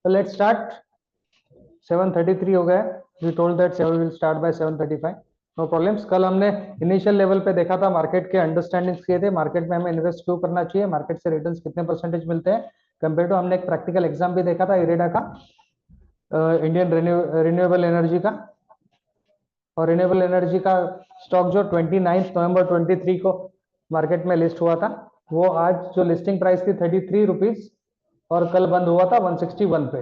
So let's start. 7:33 हो गया. We told that 7 will start by 7:35. No problems. कल हमने इनिशियल लेवल पे देखा था, मार्केट के अंडरस्टैंडिंग्स किए थे, मार्केट में हमें इन्वेस्ट क्यों करना चाहिए, मार्केट से रिटर्न्स कितने परसेंटेज मिलते हैं कंपेयर टू. हमने एक प्रैक्टिकल एग्जाम भी देखा था इरेडा का, इंडियन रिन्यूएबल एनर्जी का. और रिन्यूएबल एनर्जी का स्टॉक जो 29 नवंबर 23 को मार्केट में लिस्ट हुआ था, वो आज जो लिस्टिंग प्राइस थी 33 रुपीज और कल बंद हुआ था 161 पे.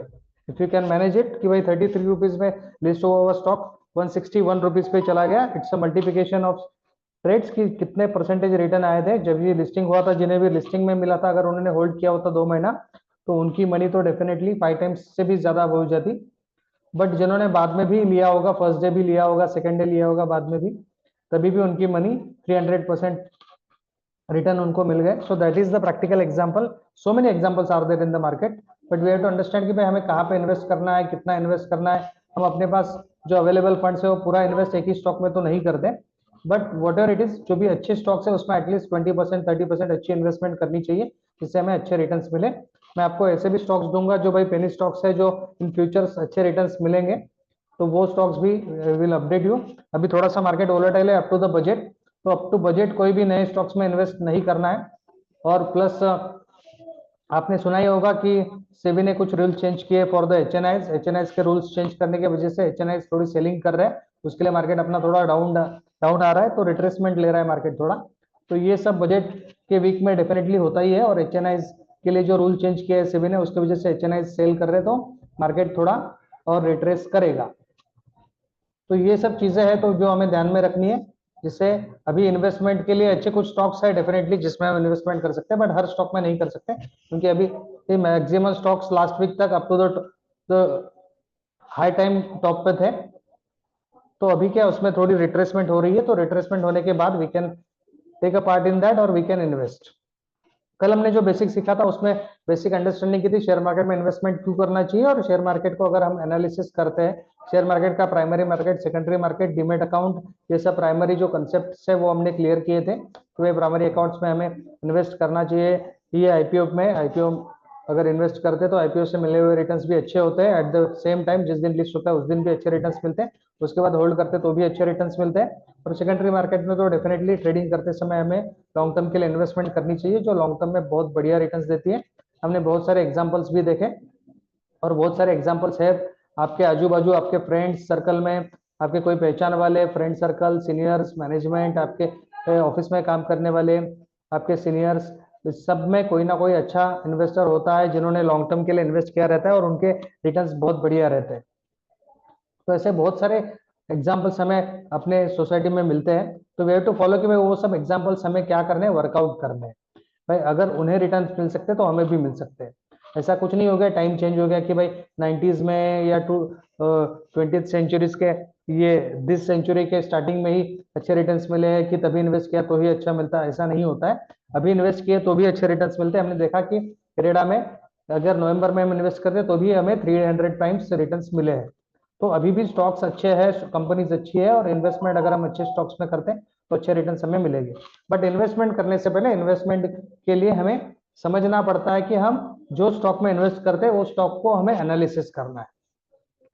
If you can manage it कि भाई 33 रुपीज में लिस्ट हुआ हुआ स्टॉक 161 रुपीज पे चला गया, it's a multiplication of trades की कितने परसेंटेज रिटर्न आए थे जब ये लिस्टिंग हुआ था. जिन्हें भी लिस्टिंग में मिला था, अगर उन्होंने होल्ड किया होता 2 महीना, तो उनकी मनी तो डेफिनेटली 5 टाइम्स से भी ज्यादा हो जाती. बट जिन्होंने बाद में भी लिया होगा, फर्स्ट डे भी लिया होगा, सेकेंड डे लिया होगा, बाद में भी, तभी भी उनकी मनी 300% रिटर्न उनको मिल गए. So that is the practical example. So many examples are there in the market, but we have to understand कि भाई हमें कहाँ पे इन्वेस्ट करना है, कितना इन्वेस्ट करना है. हम अपने पास जो अवेलेबल फंड्स है वो पूरा इन्वेस्ट एक ही स्टॉक में तो नहीं करते, but what ever it is, जो भी अच्छे स्टॉक्स है उसमें एटलीस्ट 20% 30% अच्छी इन्वेस्टमेंट करनी चाहिए, जिससे हमें अच्छे रिटर्न्स मिले. मैं आपको ऐसे भी स्टॉक्स दूंगा जो भाई पेनी स्टॉक्स है, जो इन फ्यूचर्स अच्छे रिटर्न्स मिलेंगे, तो वो स्टॉक्स भी विल अपडेट यू. अभी थोड़ा सा मार्केट वोलेटाइल है अप टू द बजट, तो अप टू बजट कोई भी नए स्टॉक्स में इन्वेस्ट नहीं करना है. और प्लस आपने सुना ही होगा कि सेबी ने कुछ रूल चेंज किए फॉर द एचएनआईज. एचएनआईज के रूल्स चेंज करने की वजह से एचएनआईज थोड़ी सेलिंग कर रहे हैं, उसके लिए मार्केट अपना थोड़ा डाउन आ रहा है, तो रिट्रेसमेंट ले रहा है मार्केट थोड़ा. तो ये सब बजट के वीक में डेफिनेटली होता ही है. और एचएनआईज के लिए जो रूल चेंज किया है सेबी ने, उसकी वजह से एचएनआईज सेल कर रहे, तो मार्केट थोड़ा और रिट्रेस करेगा. तो ये सब चीजें हैं तो जो हमें ध्यान में रखनी है, जिससे अभी इन्वेस्टमेंट के लिए अच्छे कुछ स्टॉक्स है डेफिनेटली जिसमें हम इन्वेस्टमेंट कर सकते हैं, बट हर स्टॉक में नहीं कर सकते, क्योंकि अभी मैक्सिमम स्टॉक्स लास्ट वीक तक up to the high time top पे थे. तो अभी क्या उसमें थोड़ी रिट्रेसमेंट हो रही है, तो रिट्रेसमेंट होने के बाद we can take a part in that और वी कैन इन्वेस्ट. कल हमने जो बेसिक सीखा था उसमें बेसिक अंडरस्टैंडिंग की थी शेयर मार्केट में इन्वेस्टमेंट क्यों करना चाहिए, और शेयर मार्केट को अगर हम एनालिसिस करते हैं, शेयर मार्केट का primary market, secondary market, demat account, ये सब प्राइमरी जो कंसेप्ट है वो हमने क्लियर किए थे. तो ये प्राइमरी अकाउंट्स में हमें इन्वेस्ट करना चाहिए. ये आईपीओ में, आईपीओ अगर इन्वेस्ट करते हैं तो आईपीओ से मिले हुए रिटर्न्स भी अच्छे होते हैं. एट द सेम टाइम जिस दिन लिस्ट होता है उस दिन भी अच्छे रिटर्न्स मिलते हैं, उसके बाद होल्ड करते तो भी अच्छे रिटर्न्स मिलते हैं. और सेकेंडरी मार्केट में तो डेफिनेटली ट्रेडिंग करते समय हमें लॉन्ग टर्म के लिए इन्वेस्टमेंट करनी चाहिए, जो लॉन्ग टर्म में बहुत बढ़िया रिटर्न्स देती है. हमने बहुत सारे एग्जांपल्स भी देखे, और बहुत सारे एग्जांपल्स है आपके आजू बाजू, आपके फ्रेंड्स सर्कल में, आपके कोई पहचान वाले फ्रेंड सर्कल, सीनियर्स, मैनेजमेंट, आपके ऑफिस में काम करने वाले, आपके सीनियर्स, इस सब में कोई ना कोई अच्छा इन्वेस्टर होता है जिन्होंने लॉन्ग टर्म के लिए इन्वेस्ट किया रहता है और उनके रिटर्न्स बहुत बढ़िया रहते हैं. तो ऐसे बहुत सारे एग्जाम्पल्स हमें अपने सोसाइटी में मिलते हैं. तो वी हैव टू फॉलो कि भाई वो सब एग्जाम्पल्स हमें क्या करने हैं, वर्कआउट करने हैं. भाई अगर उन्हें रिटर्न मिल सकते हैं तो हमें भी मिल सकते हैं. ऐसा कुछ नहीं हो गया, टाइम चेंज हो गया कि भाई 90s में या 20th सेंचुरीज के, ये दिस सेंचुरी के स्टार्टिंग में ही अच्छे रिटर्न्स मिले हैं कि तभी इन्वेस्ट किया तो ही अच्छा मिलता है. ऐसा नहीं होता है. अभी इन्वेस्ट किए तो भी अच्छे रिटर्न्स मिलते हैं. हमने देखा कि रेडा में अगर नवंबर में हम इन्वेस्ट करते तो भी हमें 300 टाइम्स रिटर्न्स मिले हैं. तो अभी भी स्टॉक्स अच्छे हैं, कंपनीज अच्छी है, और इन्वेस्टमेंट अगर हम अच्छे स्टॉक्स में करते हैं तो अच्छे रिटर्न हमें मिलेंगे. बट इन्वेस्टमेंट करने से पहले इन्वेस्टमेंट के लिए हमें समझना पड़ता है कि हम जो स्टॉक में इन्वेस्ट करते हैं वो स्टॉक को हमें एनालिसिस करना है.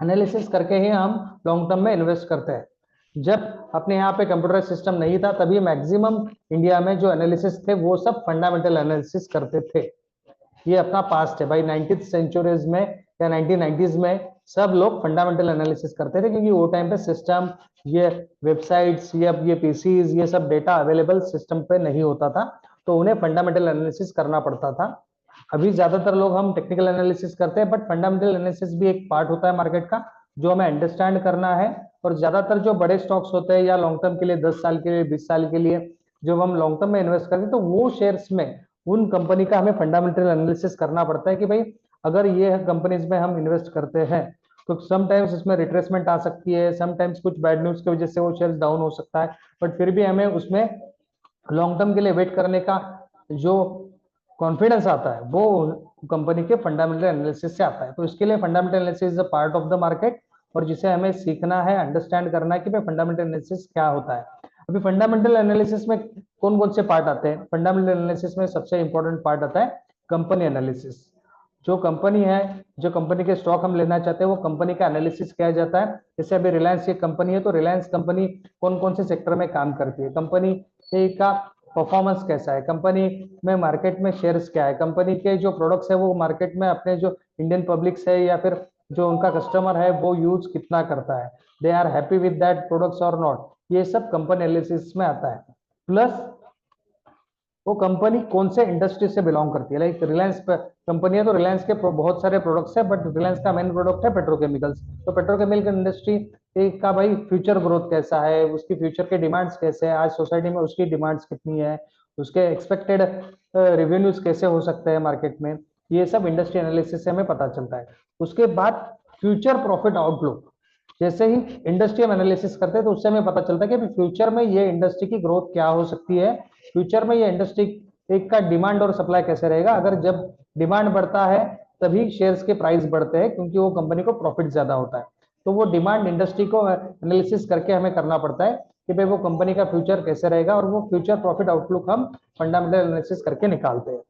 एनालिसिस करके ही हम लॉन्ग टर्म में इन्वेस्ट करते हैं. जब अपने यहाँ पे कंप्यूटर सिस्टम नहीं था तभी मैक्सिमम इंडिया में जो एनालिसिस थे वो सब फंडामेंटल एनालिसिस करते थे. ये अपना पास्ट है भाई. 19th सेंचुरीज में या 1990s में सब लोग फंडामेंटल एनालिसिस करते थे, क्योंकि वो टाइम पे सिस्टम, ये वेबसाइट्स, ये पीसीज, ये सब डेटा अवेलेबल सिस्टम पे नहीं होता था, तो उन्हें फंडामेंटल एनालिसिस करना पड़ता था. अभी ज्यादातर लोग हम टेक्निकल एनालिसिस करते हैं, बट फंडामेंटल एनालिसिस भी एक पार्ट होता है मार्केट का जो हमें अंडरस्टैंड करना है. और ज्यादातर जो बड़े स्टॉक्स होते हैं या लॉन्ग टर्म के लिए 10 साल के लिए, 20 साल के लिए, जब हम लॉन्ग टर्म में इन्वेस्ट करते हैं तो वो शेयर्स में उन कंपनी का हमें फंडामेंटल एनालिसिस करना पड़ता है कि भाई अगर ये कंपनीज में हम इन्वेस्ट करते हैं तो समटाइम्स इसमें रिट्रेसमेंट आ सकती है, समटाइम्स कुछ बैड न्यूज की वजह से वो शेयर डाउन हो सकता है, बट फिर भी हमें उसमें लॉन्ग टर्म के लिए वेट करने का जो कॉन्फिडेंस आता है वो कंपनी के फंडामेंटल एनालिसिस से आता है. तो इसके लिए fundamental analysis is a part of the market, और जिसे हमें सीखना है, अंडरस्टैंड करना है कि भाई फंडामेंटल एनालिसिस क्या होता है. अभी फंडामेंटल एनालिसिस में कौन कौन से पार्ट आते हैं? फंडामेंटल एनालिसिस में सबसे इंपॉर्टेंट पार्ट आता है कंपनी एनालिसिस. जो कंपनी है, जो कंपनी के स्टॉक हम लेना चाहते हैं, वो कंपनी का एनालिसिस किया जाता है। जैसे अभी रिलायंस की कंपनी है, तो रिलायंस कंपनी कौन कौन से सेक्टर में काम करती है, कंपनी का परफॉर्मेंस कैसा है, कंपनी में मार्केट में शेयर्स क्या है, कंपनी के जो प्रोडक्ट्स है वो मार्केट में अपने जो इंडियन पब्लिक्स है या फिर जो उनका कस्टमर है वो यूज कितना करता है, they are happy with that products और नॉट, ये सब कंपनी एनालिसिस में आता है। प्लस वो कंपनी कौन से इंडस्ट्री से बिलोंग करती है, लाइक रिलायंस कंपनी है तो रिलायंस के बहुत सारे प्रोडक्ट्स है, बट रिलायंस का मेन प्रोडक्ट है पेट्रोकेमिकल्स, तो पेट्रोकेमिकल इंडस्ट्री का भाई फ्यूचर ग्रोथ कैसा है, उसकी फ्यूचर के डिमांड्स कैसे है, आज सोसाइटी में उसकी डिमांड्स कितनी है, उसके एक्सपेक्टेड रेवेन्यूज कैसे हो सकते हैं मार्केट में, ये सब इंडस्ट्री एनालिसिस से हमें पता चलता है। उसके बाद फ्यूचर प्रॉफिट आउटलुक, जैसे ही इंडस्ट्री हम एनालिसिस करते हैं तो उससे हमें पता चलता है कि फ्यूचर में ये इंडस्ट्री की ग्रोथ क्या हो सकती है, फ्यूचर में ये इंडस्ट्री एक का डिमांड और सप्लाई कैसे रहेगा, अगर जब डिमांड बढ़ता है तभी शेयर्स के प्राइस बढ़ते हैं क्योंकि वो कंपनी को प्रॉफिट ज्यादा होता है। तो वो डिमांड इंडस्ट्री को एनालिसिस करके हमें करना पड़ता है कि भाई वो कंपनी का फ्यूचर कैसे रहेगा, और वो फ्यूचर प्रॉफिट आउटलुक हम फंडामेंटल एनालिसिस करके निकालते हैं।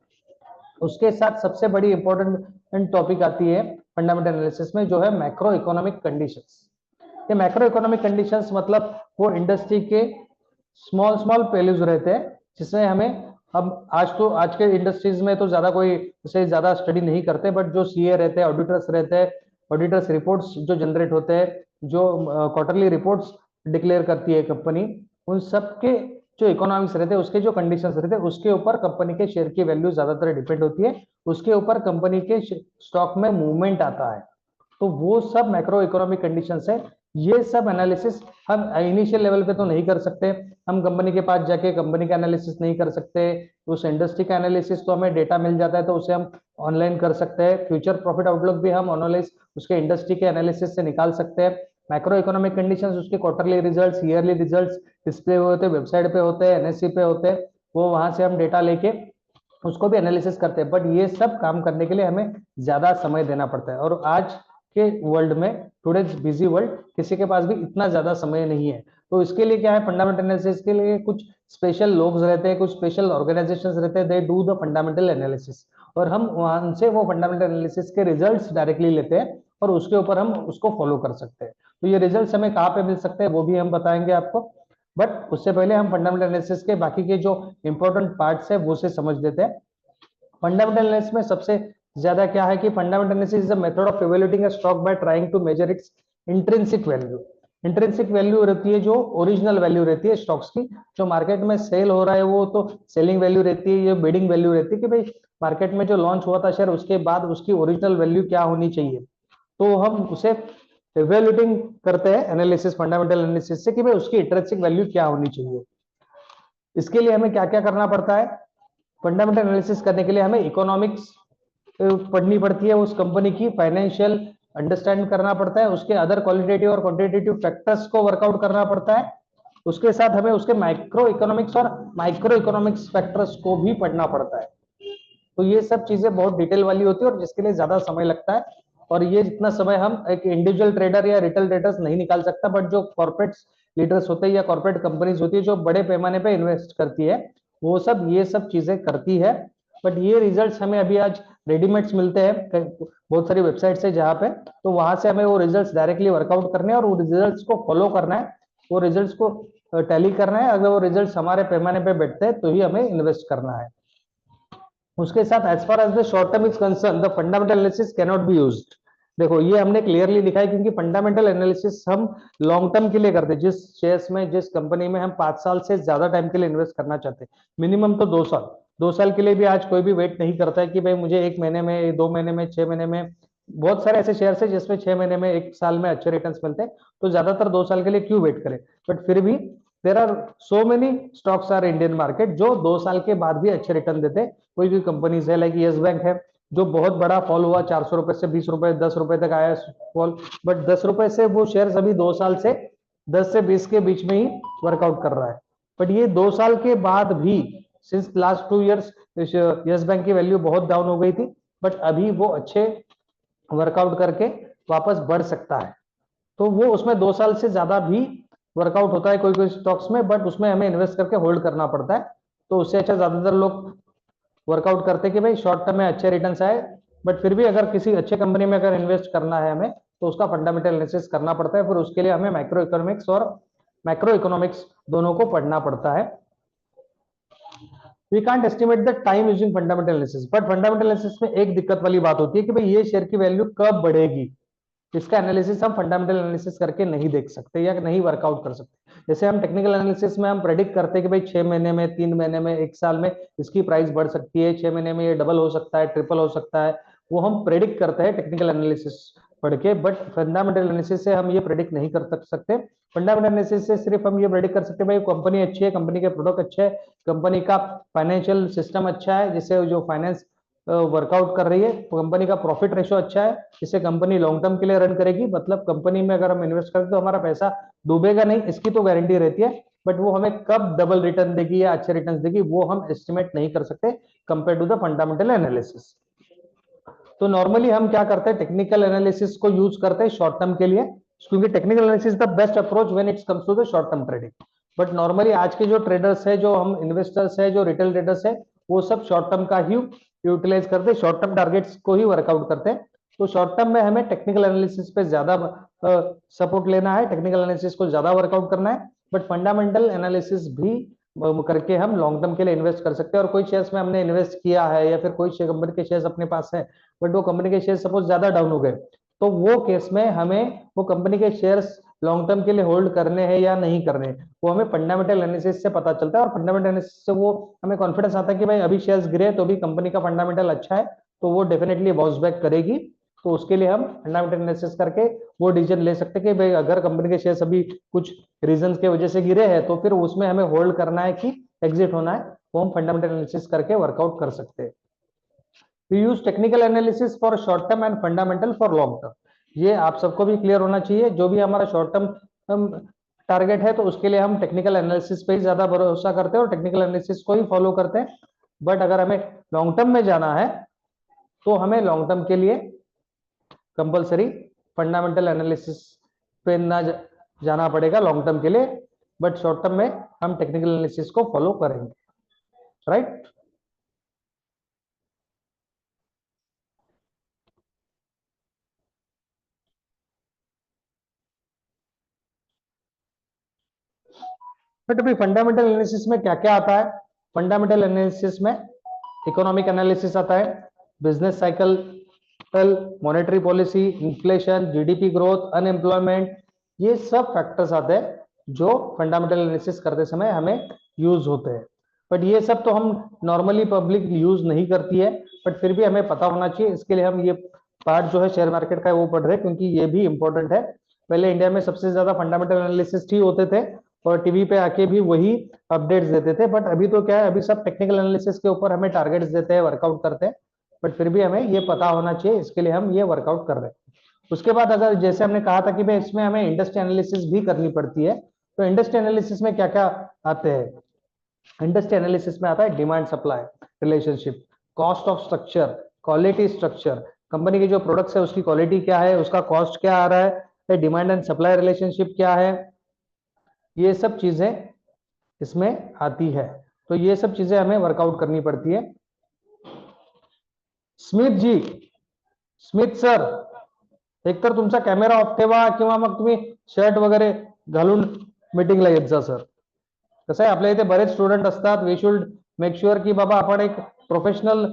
उसके साथ सबसे बड़ी इंपॉर्टेंट टॉपिक आती है फंडामेंटल एनालिसिस में, जो है मैक्रो इकोनॉमिक कंडीशंस। ये मैक्रो इकोनॉमिक कंडीशंस मतलब वो इंडस्ट्री के स्मॉल स्मॉल पहलूज रहते हैं जिसमें हमें, अब आज के इंडस्ट्रीज में तो ज्यादा कोई इसे ज्यादा स्टडी नहीं करते, बट जो सीए रहते हैं, ऑडिटर्स रहते हैं, ऑडिटर्स रिपोर्ट्स जो जनरेट होते हैं, जो क्वार्टरली रिपोर्ट्स डिक्लेयर करती है कंपनी, उन सब के जो इकोनॉमिक्स रहते हैं, उसके जो कंडीशंस रहते हैं, उसके ऊपर कंपनी के शेयर की वैल्यू ज्यादातर डिपेंड होती है, उसके ऊपर कंपनी के स्टॉक में मूवमेंट आता है। तो वो सब मैक्रो इकोनॉमिक कंडीशंस है। ये सब एनालिसिस हम इनिशियल लेवल पे तो नहीं कर सकते, हम कंपनी के पास जाके कंपनी का एनालिसिस नहीं कर सकते, उस इंडस्ट्री का एनालिसिस तो हमें डेटा मिल जाता है तो उसे हम ऑनलाइन कर सकते हैं, फ्यूचर प्रॉफिट आउटलुक भी हम एनालिस उसके इंडस्ट्री के एनालिसिस से निकाल सकते हैं। मैक्रो इकोनॉमिक कंडीशंस, उसके quarterly results, yearly results display होते हैं, वेबसाइट पे होते हैं, एनएससी पे होते हैं, वो वहां से हम डेटा लेके उसको भी एनालिसिस करते हैं। बट ये सब काम करने के लिए हमें ज्यादा समय देना पड़ता है, और आज के वर्ल्ड में, टुडेज बिजी वर्ल्ड, किसी के पास भी इतना ज्यादा समय नहीं है। तो इसके लिए क्या है, फंडामेंटल एनालिसिस के लिए कुछ स्पेशल लोग रहते हैं, कुछ स्पेशल ऑर्गेनाइजेशंस रहते हैं, they do the fundamental analysis, और हम वहां से वो फंडामेंटल एनालिसिस के रिजल्ट्स डायरेक्टली लेते हैं और उसके ऊपर हम उसको फॉलो कर सकते हैं। तो ये रिजल्ट्स हमें कहाँ पे मिल सकते हैं वो भी हम बताएंगे आपको, बट उससे पहले हम फंडामेंटल एनालिसिस के बाकी के जो इंपॉर्टेंट पार्ट्स है वो से समझ लेते हैं। फंडामेंटल एनालिसिस में सबसे ज्यादा क्या है कि fundamental analysis is a method of evaluating a stock by trying to measure its intrinsic value. Intrinsic value रहती है जो ओरिजिनल वैल्यू रहती है स्टॉक्स की, जो मार्केट में सेल हो रहा है वो तो सेलिंग वैल्यू रहती है, ये बिडिंग वैल्यू रहती है कि भाई मार्केट में जो लॉन्च हुआ था शेयर, उसके बाद उसकी ओरिजिनल वैल्यू क्या होनी चाहिए। तो हम उसे इवैल्यूएटिंग करते हैं एनालिसिस, फंडामेंटल एनालिसिस से कि भाई उसकी इंट्रिंसिक वैल्यू क्या होनी चाहिए। इसके लिए हमें क्या क्या करना पड़ता है, फंडामेंटल एनालिसिस करने के लिए हमें इकोनॉमिक्स पढ़नी पड़ती है, उस कंपनी की फाइनेंशियल अंडरस्टैंड करना पड़ता है, उसके अदर क्वालिटेटिव और क्वांटिटेटिव फैक्टर्स को वर्कआउट करना पड़ता है, उसके साथ हमें उसके माइक्रो इकोनॉमिक्स और माइक्रो इकोनॉमिक्स फैक्टर्स को भी पढ़ना पड़ता है। तो ये सब चीजें बहुत डिटेल वाली होती है और जिसके लिए ज्यादा समय लगता है, और ये जितना समय हम एक इंडिविजुअल ट्रेडर या रिटेल ट्रेडर्स नहीं निकाल सकता, बट जो कॉर्पोरेट लीडर्स होते हैं या कॉर्पोरेट कंपनीज होती है जो बड़े पैमाने पे इन्वेस्ट करती है, वो सब ये सब चीजें करती है। बट ये रिजल्ट्स हमें अभी आज रेडीमेड्स मिलते हैं बहुत सारी वेबसाइट्स है जहाँ पे, तो वहां से हमें वो रिजल्ट्स डायरेक्टली वर्कआउट करने हैं और वो रिजल्ट्स को फॉलो करना है, वो रिजल्ट्स को टैली करना है, अगर वो रिजल्ट्स हमारे पैमाने पे बैठते हैं तो ही हमें इन्वेस्ट करना है। उसके साथ as far as the short term is concern, the fundamental analysis can not be used. देखो ये हमने क्लियरली लिखा है क्योंकि फंडामेंटल एनालिसिस हम लॉन्ग टर्म के लिए करते हैं, जिस शेयर्स में, जिस कंपनी में हम 5 साल से ज्यादा टाइम के लिए इन्वेस्ट करना चाहते हैं, मिनिमम तो 2 साल, 2 साल के लिए भी आज कोई भी वेट नहीं करता है कि भाई मुझे 1 महीने में, 2 महीने में, 6 महीने में, बहुत सारे ऐसे शेयर है जिसमें 6 महीने में, 1 साल में अच्छे रिटर्न्स मिलते हैं, तो ज्यादातर 2 साल के लिए क्यों वेट करें। बट फिर भी there are so many stocks are Indian market जो 2 साल के बाद भी अच्छे रिटर्न देते हैं। कोई भी कंपनीज है, लाइक यस बैंक है, जो बहुत बड़ा फॉल हुआ, 400 रुपए से 20 रुपए, 10 रुपए तक आया फॉल, बट 10 रुपए से वो शेयर अभी 2 साल से 10 से 20 के बीच में ही वर्कआउट कर रहा है। बट ये 2 साल के बाद भी, since last 2 years, yes bank की वैल्यू बहुत डाउन हो गई थी, बट अभी वो अच्छे वर्कआउट करके वापस बढ़ सकता है। तो वो उसमें 2 साल से ज्यादा भी वर्कआउट होता है कोई कोई स्टॉक्स में, बट उसमें हमें इन्वेस्ट करके होल्ड करना पड़ता है। तो उससे अच्छा ज्यादातर लोग वर्कआउट करते हैं कि भाई शॉर्ट टर्म में अच्छे रिटर्न्स आए, बट फिर भी अगर किसी अच्छे कंपनी में अगर इन्वेस्ट करना है हमें, तो उसका फंडामेंटल एनालिसिस करना पड़ता है। फिर उसके लिए हमें माइक्रो इकोनॉमिक्स और मैक्रो इकोनॉमिक्स दोनों को पढ़ना पड़ता है। We can't estimate the time using fundamental analysis, but fundamental analysis में एक दिक्कत वाली बात होती है कि भाई ये शेयर की वैल्यू कब बढ़ेगी, इसका एनालिसिस हम फंडामेंटल एनालिसिस करके नहीं देख सकते या नहीं वर्कआउट कर सकते। जैसे हम टेक्निकल एनालिसिस में हम प्रेडिक्ट करते हैं कि भाई 6 महीने में, 3 महीने में, 1 साल में इसकी प्राइस बढ़ सकती है, 6 महीने में ये डबल हो सकता है, ट्रिपल हो सकता है, वो हम प्रेडिक्ट करते हैं टेक्निकल एनालिसिस पढ़ के। बट फंडामेंटल एनालिसिस से हम ये प्रेडिक्ट नहीं कर सकते। फंडामेंटल एनालिसिस से सिर्फ हम ये प्रेडिक्ट कर सकते हैं भाई कंपनी अच्छी है, कंपनी के प्रोडक्ट अच्छे है, कंपनी का फाइनेंशियल सिस्टम अच्छा है, जिससे जो फाइनेंस वर्कआउट कर रही है, कंपनी का प्रॉफिट रेशो अच्छा है, जिससे कंपनी लॉन्ग टर्म के लिए रन करेगी। मतलब कंपनी में अगर हम इन्वेस्ट करते तो हमारा पैसा डूबेगा नहीं, इसकी तो गारंटी रहती है। बट वो हमें कब डबल रिटर्न देगी या अच्छे रिटर्न देगी, वो हम एस्टिमेट नहीं कर सकते compare to the fundamental analysis. तो नॉर्मली हम क्या करते हैं, टेक्निकल एनालिसिस को यूज करते हैं शॉर्ट टर्म के लिए, क्योंकि technical analysis the best approach when it's comes to the short term trading. But normally आज के जो ट्रेडर्स है, जो हम इन्वेस्टर्स है, जो रिटेल ट्रेडर्स है, वो सब शॉर्ट टर्म का ही यूटिलाइज करते हैं, शॉर्ट टर्म टारगेट्स को ही वर्कआउट करते हैं। तो शॉर्ट टर्म में हमें टेक्निकल एनालिसिस पे ज्यादा सपोर्ट लेना है, टेक्निकल एनालिसिस को ज्यादा वर्कआउट करना है। बट फंडामेंटल एनालिसिस भी करके हम लॉन्ग टर्म के लिए इन्वेस्ट कर सकते हैं। और कोई शेयर्स में हमने इन्वेस्ट किया है या फिर कोई शेयर कंपनी के शेयर्स अपने पास है, बट वो कंपनी के शेयर सपोज ज्यादा डाउन हो गए, तो वो केस में हमें वो कंपनी के शेयर्स लॉन्ग टर्म के लिए होल्ड करने हैं या नहीं करने, वो हमें फंडामेंटल एनालिसिस से पता चलता है। और फंडामेंटल एनालिसिस से वो हमें कॉन्फिडेंस आता है कि भाई अभी शेयर्स गिरे तो भी कंपनी का फंडामेंटल अच्छा है, तो वो डेफिनेटली बाउंस बैक करेगी। तो उसके लिए हम फंडामेंटल एनालिसिस करके वो डिसीजन ले सकते हैं कि भाई अगर कंपनी के शेयर्स अभी कुछ रीजंस के वजह से गिरे हैं, तो फिर उसमें हमें होल्ड करना है कि एग्जिट होना है, वो हम फंडामेंटल एनालिसिस करके वर्कआउट कर सकते हैं। We use technical analysis for short term and fundamental for long term। ये आप सबको भी क्लियर होना चाहिए। जो भी हमारा शॉर्ट टर्म टारगेट है, तो उसके लिए हम टेक्निकल एनालिसिस पे ही ज्यादा भरोसा करते हैं और टेक्निकल एनालिसिस को ही फॉलो करते हैं। बट अगर हमें लॉन्ग टर्म में जाना है, तो हमें लॉन्ग टर्म के लिए कंपलसरी फंडामेंटल एनालिसिस पे ना जाना पड़ेगा लॉन्ग टर्म के लिए। बट शॉर्ट टर्म में हम टेक्निकल एनालिसिस को फॉलो करेंगे, राइट। बट अभी फंडामेंटल एनालिसिस में क्या क्या आता है? फंडामेंटल एनालिसिस में इकोनॉमिक एनालिसिस आता है, business cycle, monetary policy, inflation, GDP growth, unemployment, ये सब फैक्टर्स आते हैं जो फंडामेंटल एनालिसिस करते समय हमें यूज होते हैं। बट ये सब तो हम नॉर्मली पब्लिक यूज नहीं करती है, बट फिर भी हमें पता होना चाहिए। इसके लिए हम ये पार्ट जो है शेयर मार्केट का है वो पढ़ रहे हैं, क्योंकि ये भी इंपॉर्टेंट है। पहले इंडिया में सबसे ज्यादा फंडामेंटल एनालिसिस ही होते थे और टीवी पे आके भी वही अपडेट्स देते थे। बट अभी तो क्या है, अभी सब टेक्निकल एनालिसिस के ऊपर हमें टारगेट्स देते हैं, वर्कआउट करते हैं। बट फिर भी हमें ये पता होना चाहिए, इसके लिए हम ये वर्कआउट कर रहे हैं। उसके बाद अगर जैसे हमने कहा था कि भाई इसमें हमें इंडस्ट्री एनालिसिस भी करनी पड़ती है, तो इंडस्ट्री एनालिसिस में क्या क्या आते हैं? इंडस्ट्री एनालिसिस में आता है demand supply relationship, cost of structure, quality structure, company के जो प्रोडक्ट्स है उसकी क्वालिटी क्या है, उसका कॉस्ट क्या आ रहा है, डिमांड एंड सप्लाई रिलेशनशिप क्या है, ये सब चीजें इसमें आती है। तो ये सब चीजें हमें वर्कआउट करनी पड़ती है। स्मिथ जी, स्मिथ सर, एकतर तुमचा कॅमेरा ऑफ ठेवा किंवा मग तुम्ही शर्ट वगैरे घालून मीटिंगला येत जा सर। कसं आहे, आपल्या इथे बरेच स्टुडंट असतात, वी शुड मेक शुअर की बाबा आपण एक प्रोफेशनल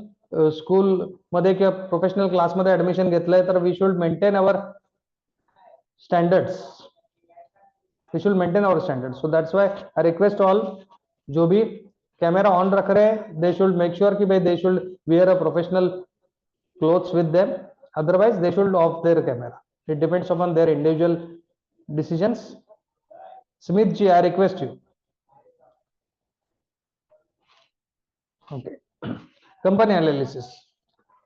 स्कूल मध्ये किंवा प्रोफेशनल क्लासमध्ये ऍडमिशन घेतलंय, तर we should maintain our standards, we should maintain our standard. So that's why I request all, जो भी कैमरा ऑन रख रहे हैं, दे शुड मेक श्योर कि भाई they should wear a professional clothes with them, otherwise they should off their camera. It depends upon their individual decisions. Smith ji, I request you. Okay, company analysis.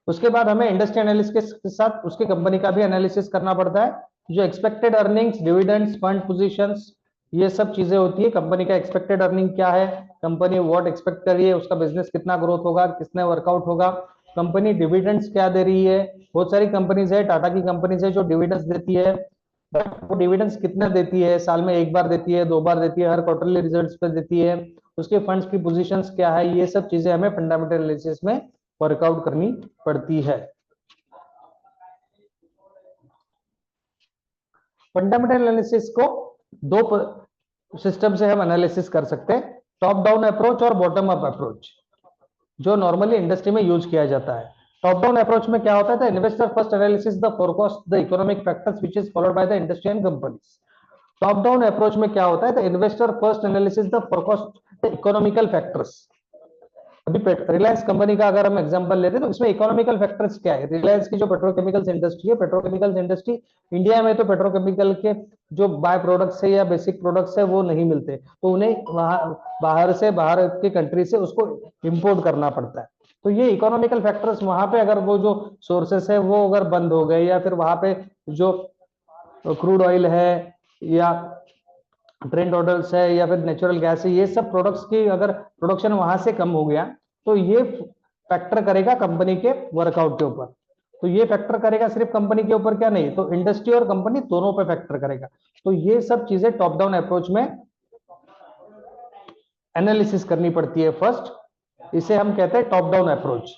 उसके बाद हमें industry analysis के साथ उसके company का भी एनालिसिस करना पड़ता है। जो expected earnings, dividends, fund positions, ये सब चीजें होती है। कंपनी का एक्सपेक्टेड अर्निंग क्या है, कंपनी व्हाट एक्सपेक्ट कर रही है, उसका बिजनेस कितना ग्रोथ होगा, कितने वर्कआउट होगा, कंपनी डिविडेंड्स क्या दे रही है। बहुत सारी कंपनीज है, टाटा की कंपनीज है जो डिविडेंड्स देती है, बट वो डिविडेंड्स कितना देती है, साल में एक बार देती है, 2 बार देती है, हर क्वार्टरली रिजल्ट्स पे देती है, उसके फंड्स की पोजीशंस क्या है, ये सब चीजें हमें फंडामेंटल एनालिसिस में वर्कआउट करनी पड़ती है। फंडामेंटल एनालिसिस को दो सिस्टम से हम एनालिसिस कर सकते हैं, टॉप डाउन अप्रोच और बॉटम अप अप्रोच, जो नॉर्मली इंडस्ट्री में यूज किया जाता है। टॉप डाउन अप्रोच में क्या होता है, investor first analysis the forecast the economic factors which is followed by the industry and companies. Top down approach में क्या होता है, the investor first analysis the forecast the economical factors. अभी Reliance company का अगर हम एग्जांपल लेते हैं तो इसमें इकोनॉमिकल फैक्टर्स क्या है, रिलायंस की जो पेट्रोकेमिकल्स इंडस्ट्री है, पेट्रोकेमिकल्स इंडस्ट्री इंडिया में तो पेट्रोकेमिकल के जो बाय प्रोडक्ट्स है या बेसिक प्रोडक्ट्स है वो नहीं मिलते, तो उन्हें बाहर से, बाहर के कंट्री से उसको इंपोर्ट करना पड़ता है। तो ये इकोनॉमिकल फैक्टर्स वहां पे अगर वो जो सोर्सेस है वो अगर बंद हो गए, या फिर वहां पे जो क्रूड ऑयल है या ट्रेंड ऑर्डर्स है या फिर नेचुरल गैस है, ये सब प्रोडक्ट्स की अगर प्रोडक्शन वहां से कम हो गया तो ये फैक्टर करेगा कंपनी के वर्कआउट के ऊपर। तो ये फैक्टर करेगा सिर्फ कंपनी के ऊपर क्या नहीं, तो इंडस्ट्री और कंपनी दोनों पे फैक्टर करेगा। तो ये सब चीजें टॉप डाउन अप्रोच में एनालिसिस करनी पड़ती है फर्स्ट, इसे हम कहते हैं top down approach.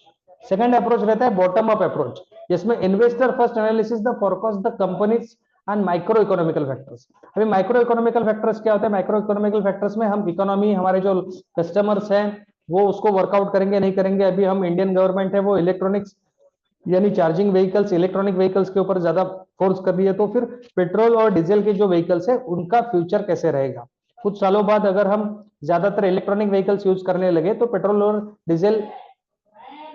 Second approach रहता है बॉटम अप अप्रोच, जिसमें investor first analysis the forecast the companies and micro economical factors. अभी माइक्रो इकोनॉमिकल फैक्टर्स क्या होते हैं, माइक्रो इकोनॉमिकल फैक्टर्स में हम इकोनॉमी, हमारे जो कस्टमर्स हैं वो उसको वर्कआउट करेंगे नहीं करेंगे। अभी हम इंडियन गवर्नमेंट है वो इलेक्ट्रॉनिक्स यानी चार्जिंग व्हीकल्स, इलेक्ट्रॉनिक व्हीकल्स के ऊपर ज्यादा फोर्स कर रही है, तो फिर पेट्रोल और डीजल के जो व्हीकल्स है उनका फ्यूचर कैसे रहेगा। कुछ सालों बाद अगर हम ज्यादातर इलेक्ट्रॉनिक व्हीकल्स यूज करने लगे तो पेट्रोल और डीजल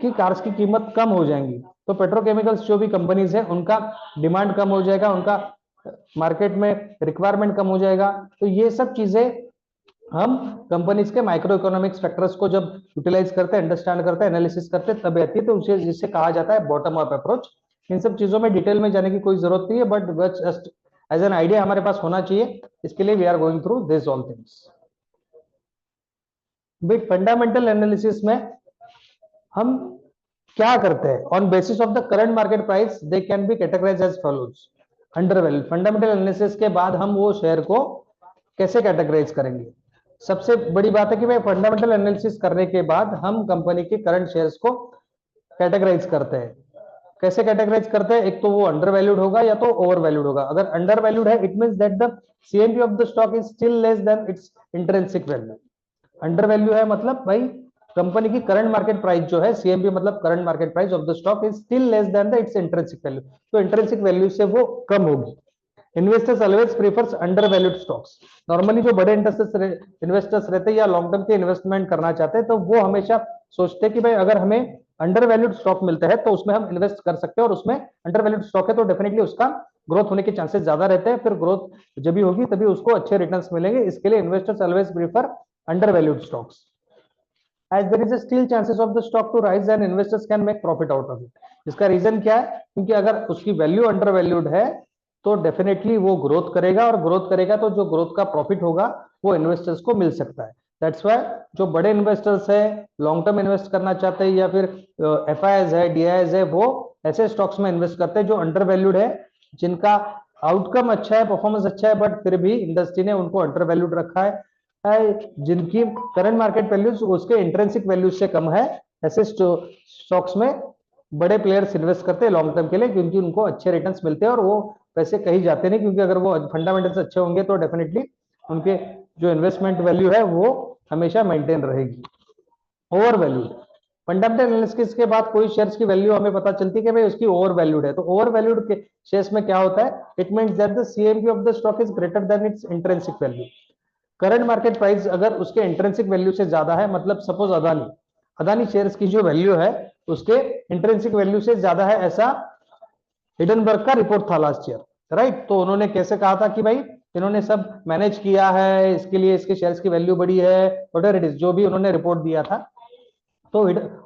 की कार्स की कीमत कम हो जाएंगी, तो पेट्रोकेमिकल्स जो भी कंपनीज है उनका डिमांड कम हो जाएगा, उनका मार्केट में रिक्वायरमेंट कम हो जाएगा। तो ये सब चीजें हम कंपनीज के माइक्रो इकोनॉमिक्स फैक्टर्स को जब यूटिलाइज करते हैं, अंडरस्टैंड करते हैं, एनालिसिस करते हैं, तब आती है, तो उसे जिसे कहा जाता है बॉटम अप अप्रोच। इन सब चीजों में डिटेल में जाने की कोई जरूरत नहीं है, but just as an idea हमारे पास होना चाहिए, इसके लिए we are going through this all things. भाई फंडामेंटल एनालिसिस में हम क्या करते हैं, on basis of the current market price they can be categorise as follows. Under value fundamental analysis के बाद हम वो शेयर को कैसे कैटेगराइज करेंगे। सबसे बड़ी बात है कि भाई फंडामेंटल एनालिसिस करने के बाद हम कंपनी के करंट शेयर्स को कैटेगराइज करते हैं। कैसे कैटेगराइज करते हैं, एक तो वो अंडर वैल्यूड होगा या तो ओवर वैल्यूड होगा। अगर अंडर वैल्यूड है it means that the CMP of the stock is still less than it's intrinsic value. Under value है मतलब भाई कंपनी की करंट मार्केट प्राइस जो है, सीएमपी मतलब current market price of the stock is still less than the it's intrinsic value, तो intrinsic value से वो कम होगी। Investors always prefers under valued stocks. Normally जो बड़े इन्वेस्टर्स रहते हैं या लॉन्ग टर्म के इन्वेस्टमेंट करना चाहते हैं तो वो हमेशा सोचते हैं कि भाई अगर हमें अंडर वैल्यूड स्टॉक मिलता है तो उसमें हम इन्वेस्ट कर सकते हैं, और उसमें अंडर वैल्यूड स्टॉक है तो डेफिनेटली उसका ग्रोथ होने के चांसेस ज्यादा रहते हैं, फिर ग्रोथ जब भी होगी तभी उसको अच्छे रिटर्न्स मिलेंगे। इसके लिए investors always prefer under valued stocks as there is a still chances of the stock to rise and investors can make profit out of it। इसका रीजन क्या है, क्योंकि अगर उसकी वैल्यू अंडर वैल्यूड है तो डेफिनेटली वो ग्रोथ करेगा, और ग्रोथ करेगा तो जो ग्रोथ का प्रॉफिट होगा वो इन्वेस्टर्स को मिल सकता है। दैट्स व्हाई जो बड़े इन्वेस्टर्स है, लॉन्ग टर्म इन्वेस्ट करना चाहते हैं या फिर एफआईआईज है, डीआईआईज है, वो ऐसे स्टॉक्स में इन्वेस्ट करते हैं जो अंडर वैल्यूड है, जिनका आउटकम अच्छा है, परफॉर्मेंस अच्छा है, बट फिर भी इंडस्ट्री ने उनको अंडर वैल्यूड रखा है, जिनकी करंट मार्केट वैल्यू उसके इंट्रिंसिक वैल्यू से कम है। ऐसे स्टॉक्स में बड़े प्लेयर्स इन्वेस्ट करते हैं लॉन्ग टर्म के लिए, क्योंकि उनको अच्छे रिटर्न्स मिलते हैं और वो पैसे कहीं जाते नहीं, क्योंकि अगर वो फंडामेंटल्स अच्छे होंगे तो डेफिनेटली उनके जो इन्वेस्टमेंट वैल्यू है वो हमेशा मेंटेन रहेगी। ओवर वैल्यू फंडामेंटल एनालिसिस के बाद कोई शेयर्स की वैल्यू हमें पता चलती है कि भाई उसकी ओवर वैल्यूड है, तो ओवर वैल्यूड के शेयर्स में क्या होता है, it means that the CMP of the stock is greater than it's intrinsic value. Current market price अगर उसके इंट्रिंसिक वैल्यू से ज्यादा है, मतलब सपोज अदानी शेयर्स की जो वैल्यू है उसके इंट्रिंसिक वैल्यू से ज्यादा है, ऐसा हिडनबर्ग का रिपोर्ट था लास्ट ईयर, राइट। तो उन्होंने कैसे कहा था कि भाई इन्होंने सब मैनेज किया है, इसके लिए इसके शेयर्स की वैल्यू बढ़ी है, व्हाटएवर इट इज, जो भी उन्होंने रिपोर्ट दिया था, तो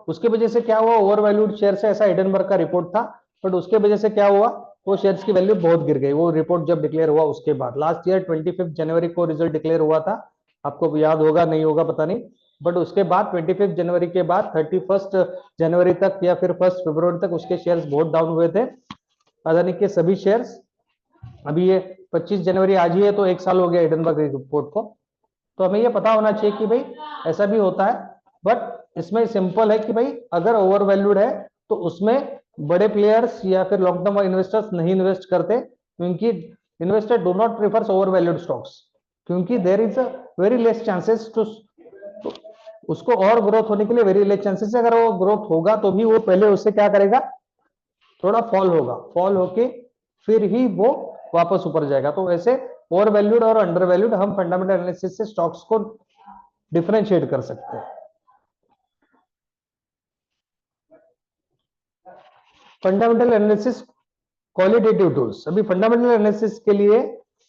उसके वजह से क्या हुआ, ओवर वैल्यूड शेयर से, ऐसा हिडनबर्ग का रिपोर्ट था, बट उसके वजह से क्या हुआ, वो शेयर्स की वैल्यू बहुत गिर गई। वो रिपोर्ट जब डिक्लेयर हुआ उसके बाद, लास्ट ईयर 25 जनवरी को रिजल्ट डिक्लेयर हुआ था, आपको याद होगा नहीं होगा पता नहीं, बट उसके बाद 25 जनवरी के बाद 31 जनवरी तक या फिर 1 फरवरी तक उसके शेयर्स बहुत डाउन हुए थे, अदानी के सभी शेयर्स। अभी ये 25 जनवरी आज ही है, तो 1 साल हो गया हिडनबर्ग रिपोर्ट को। तो हमें ये पता होना चाहिए कि भाई ऐसा भी होता है, बट इसमें सिंपल है कि भाई अगर ओवर वैल्यूड है तो उसमें बड़े प्लेयर्स या फिर लॉन्ग टर्म इन्वेस्टर्स नहीं इन्वेस्ट करते, क्योंकि investor do not prefers overvalued stocks, क्योंकि there is a very less chances to, उसको और ग्रोथ होने के लिए वेरी लेस चांसेस है। अगर वो ग्रोथ होगा तो भी वो पहले उससे क्या करेगा, थोड़ा फॉल होगा, फॉल होके फिर ही वो वापस ऊपर जाएगा। तो वैसे ओवर वैल्यूड और अंडर वैल्यूड हम फंडामेंटल एनालिसिस से स्टॉक्स को डिफरेंशिएट कर सकते हैं। फंडामेंटल एनालिसिस क्वालिटेटिव टूल्स, अभी फंडामेंटल एनालिसिस के लिए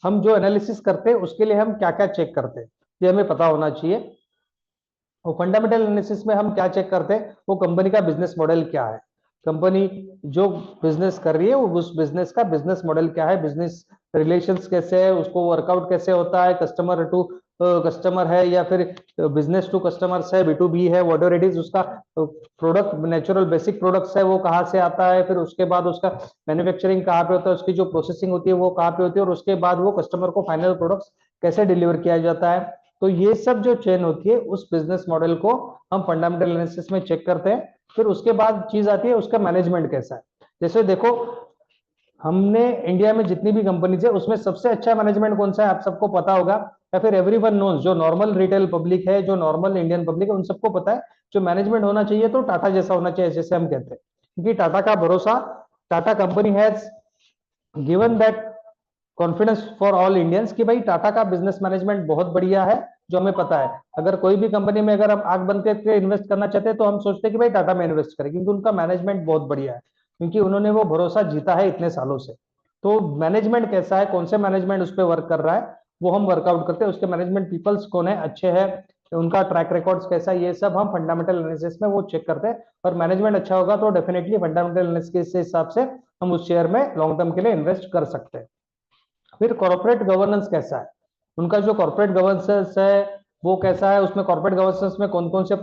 हम जो एनालिसिस करते हैं उसके लिए हम क्या क्या चेक करते हैं ये हमें पता होना चाहिए। वो फंडामेंटल एनालिसिस में हम क्या चेक करते हैं, वो कंपनी का बिजनेस मॉडल क्या है, कंपनी जो बिजनेस कर रही है वो उस बिजनेस का बिजनेस मॉडल क्या है, बिजनेस रिलेशंस कैसे है, उसको वर्कआउट कैसे होता है, कस्टमर टू कस्टमर है या फिर बिजनेस टू कस्टमर्स है, B2B है, वॉट एवर इट इज, उसका प्रोडक्ट नेचुरल बेसिक प्रोडक्ट्स है वो कहाँ से आता है, फिर उसके बाद उसका मैन्युफैक्चरिंग कहाँ पे होता है, उसकी जो प्रोसेसिंग होती है वो कहाँ पे होती है, और उसके बाद वो कस्टमर को फाइनल प्रोडक्ट्स कैसे डिलीवर किया जाता है। तो ये सब जो चेन होती है उस बिजनेस मॉडल को हम फंडामेंटल एनालिसिस में चेक करते हैं। फिर उसके बाद चीज आती है उसका मैनेजमेंट कैसा है। जैसे देखो हमने इंडिया में जितनी भी कंपनीज है उसमें सबसे अच्छा मैनेजमेंट कौन सा है आप सबको पता होगा, या फिर एवरीवन नोज, जो नॉर्मल रिटेल पब्लिक है, जो नॉर्मल इंडियन पब्लिक है, उन सबको पता है जो मैनेजमेंट होना चाहिए तो टाटा जैसा होना चाहिए, जैसे हम कहते हैं। क्योंकि टाटा का भरोसा, Tata company has given that confidence for all Indians कि भाई टाटा का बिजनेस मैनेजमेंट बहुत बढ़िया है, जो हमें पता है। अगर कोई भी कंपनी में अगर हम आंख बंद करके इन्वेस्ट करना चाहते हैं तो हम सोचते हैं कि भाई टाटा में इन्वेस्ट करें, क्योंकि उनका मैनेजमेंट बहुत बढ़िया है, क्योंकि उन्होंने वो भरोसा जीता है इतने सालों से। तो मैनेजमेंट कैसा है, कौन से मैनेजमेंट उस पर वर्क कर रहा है, वो हम वर्कआउट करते हैं। उसके मैनेजमेंट पीपल्स कौन है, अच्छे हैं, उनका ट्रैक रिकॉर्ड्स कैसा है, ये सब हम फंडामेंटल एनालिसिस में वो चेक करते हैं। और मैनेजमेंट अच्छा होगा तो डेफिनेटली फंडामेंटल एनालिसिस के हिसाब से हम उस शेयर में लॉन्ग टर्म के लिए इन्वेस्ट कर सकते हैं। फिर कॉर्पोरेट गवर्नेंस कैसा है, उनका जो कॉर्पोरेट गवर्नेंस है वो कैसा है, उसमें कॉर्पोरेट गवर्नेंस में कौन कौन से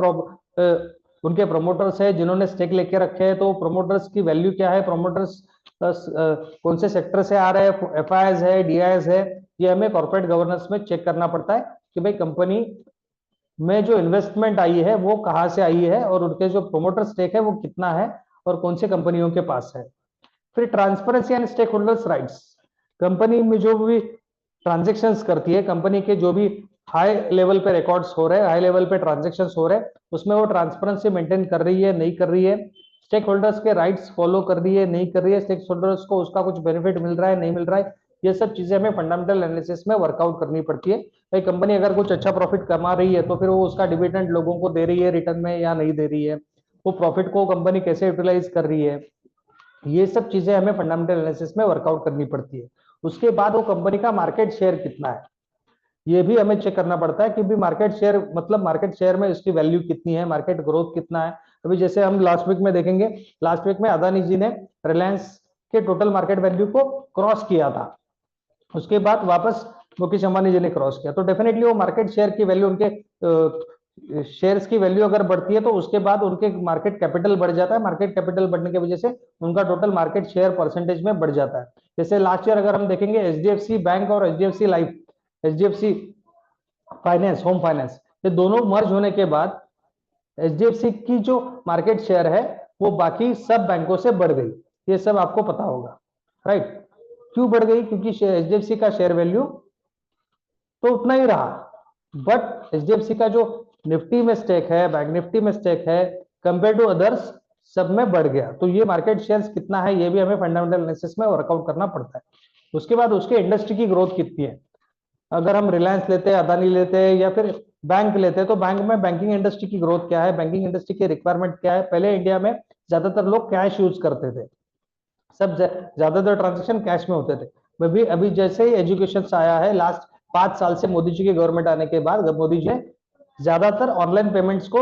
उनके प्रोमोटर्स है जिन्होंने स्टेक लेके रखे हैं, तो प्रोमोटर्स की वैल्यू क्या है, प्रोमोटर्स कौन से सेक्टर से आ रहे हैं, FIs है, DIs है, ये हमें कॉर्पोरेट गवर्नेंस में चेक करना पड़ता है कि भाई कंपनी में जो इन्वेस्टमेंट आई है वो कहाँ से आई है, और उनके जो प्रोमोटर स्टेक है वो कितना है और कौन से कंपनियों के पास है। फिर transparency and stakeholders rights, company में जो भी ट्रांजेक्शन्स करती है, कंपनी के जो भी हाई लेवल पे रिकॉर्ड्स हो रहे हैं, हाई लेवल पे ट्रांजेक्शन्स हो रहे हैं, उसमें वो ट्रांसपेरेंसी मेंटेन कर रही है नहीं कर रही है, स्टेक होल्डर्स के राइट्स फॉलो कर रही है नहीं कर रही है, स्टेक होल्डर्स को उसका कुछ बेनिफिट मिल रहा है नहीं मिल रहा है, ये सब चीजें हमें फंडामेंटल एनालिसिस में वर्कआउट करनी पड़ती है। भाई कंपनी अगर कुछ अच्छा प्रॉफिट कमा रही है तो फिर वो उसका डिविडेंड लोगों को दे रही है रिटर्न में या नहीं दे रही है, वो प्रॉफिट को कंपनी कैसे यूटिलाइज कर रही है, ये सब चीजें हमें फंडामेंटल एनालिसिस में वर्कआउट करनी पड़ती है। उसके बाद वो कंपनी का मार्केट शेयर कितना है ये भी हमें चेक करना पड़ता है कि भी मार्केट शेयर मतलब मार्केट शेयर में इसकी वैल्यू कितनी है, मार्केट ग्रोथ कितना है। अभी जैसे हम लास्ट वीक में देखेंगे, लास्ट वीक में अदानी जी ने रिलायंस के टोटल मार्केट वैल्यू को क्रॉस किया था, उसके बाद वापस मुकेश अंबानी जी ने क्रॉस किया, तो डेफिनेटली वो मार्केट शेयर की वैल्यू, उनके शेयर्स की वैल्यू अगर बढ़ती है तो उसके बाद उनके मार्केट कैपिटल बढ़ जाता है, मार्केट कैपिटल बढ़ने की वजह से उनका टोटल मार्केट शेयर परसेंटेज में बढ़ जाता है। जैसे लास्ट ईयर अगर हम देखेंगे HDFC बैंक और HDFC life, HDFC finance, home finance, ये दोनों मर्ज होने के बाद HDFC की जो मार्केट शेयर है वो बाकी सब बैंकों से बढ़ गई, ये सब आपको पता होगा, राइट। क्यों बढ़ गई, क्योंकि HDFC का शेयर वैल्यू तो उतना ही रहा, बट HDFC का जो निफ्टी में स्टेक है, बैंक निफ्टी में स्टेक है, कंपेयर टू अदर्स सब में बढ़ गया। तो ये मार्केट शेयर्स कितना है ये भी हमें फंडामेंटल एनालिसिस में वर्कआउट करना पड़ता है। उसके बाद उसके इंडस्ट्री की ग्रोथ कितनी है, अगर हम रिलायंस लेते हैं, अदानी लेते हैं या फिर बैंक लेते हैं, तो बैंक में बैंकिंग इंडस्ट्री की ग्रोथ क्या है, बैंकिंग इंडस्ट्री की रिक्वायरमेंट क्या है। पहले इंडिया में ज्यादातर लोग कैश यूज करते थे, सब ज्यादातर ट्रांजेक्शन कैश में होते थे। अभी अभी जैसे ही एजुकेशन आया है लास्ट 5 साल से, मोदी जी की गवर्नमेंट आने के बाद मोदी जी ने ज्यादातर ऑनलाइन पेमेंट्स को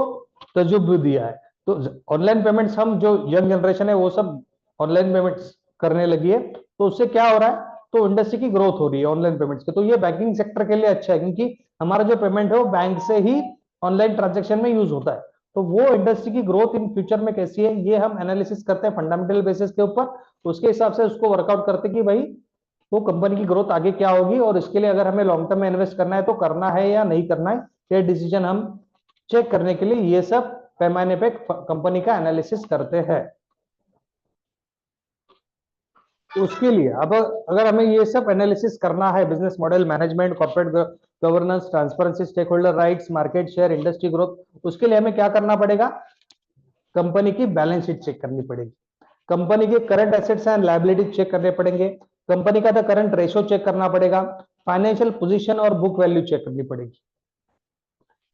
तजुर्बा दिया है। तो ऑनलाइन पेमेंट्स, हम जो यंग जनरेशन है वो सब ऑनलाइन पेमेंट्स करने लगी है, तो उससे क्या हो रहा है, तो इंडस्ट्री की ग्रोथ हो रही है ऑनलाइन पेमेंट्स की। तो ये बैंकिंग सेक्टर के लिए अच्छा है, क्योंकि हमारा जो पेमेंट है वो बैंक से ही ऑनलाइन ट्रांजेक्शन में यूज होता है। तो वो इंडस्ट्री की ग्रोथ इन फ्यूचर में कैसी है ये हम एनालिसिस करते हैं फंडामेंटल बेसिस के ऊपर, उसके हिसाब से उसको वर्कआउट करते कि भाई वो कंपनी की ग्रोथ आगे क्या होगी, और इसके लिए अगर हमें लॉन्ग टर्म में इन्वेस्ट करना है तो करना है या नहीं करना है, ये डिसीजन हम चेक करने के लिए ये सब पैमाने पे कंपनी का एनालिसिस करते हैं। उसके लिए अब अगर हमें ये सब एनालिसिस करना है, business model, management, corporate governance, transparency, stakeholder rights, market share, industry growth, उसके लिए हमें क्या करना पड़ेगा? कंपनी की बैलेंस शीट चेक करनी पड़ेगी, कंपनी के current assets and liabilities check करने पड़ेंगे, कंपनी का द करंट रेशो चेक करना पड़ेगा, फाइनेंशियल पोजीशन और बुक वैल्यू चेक करनी पड़ेगी।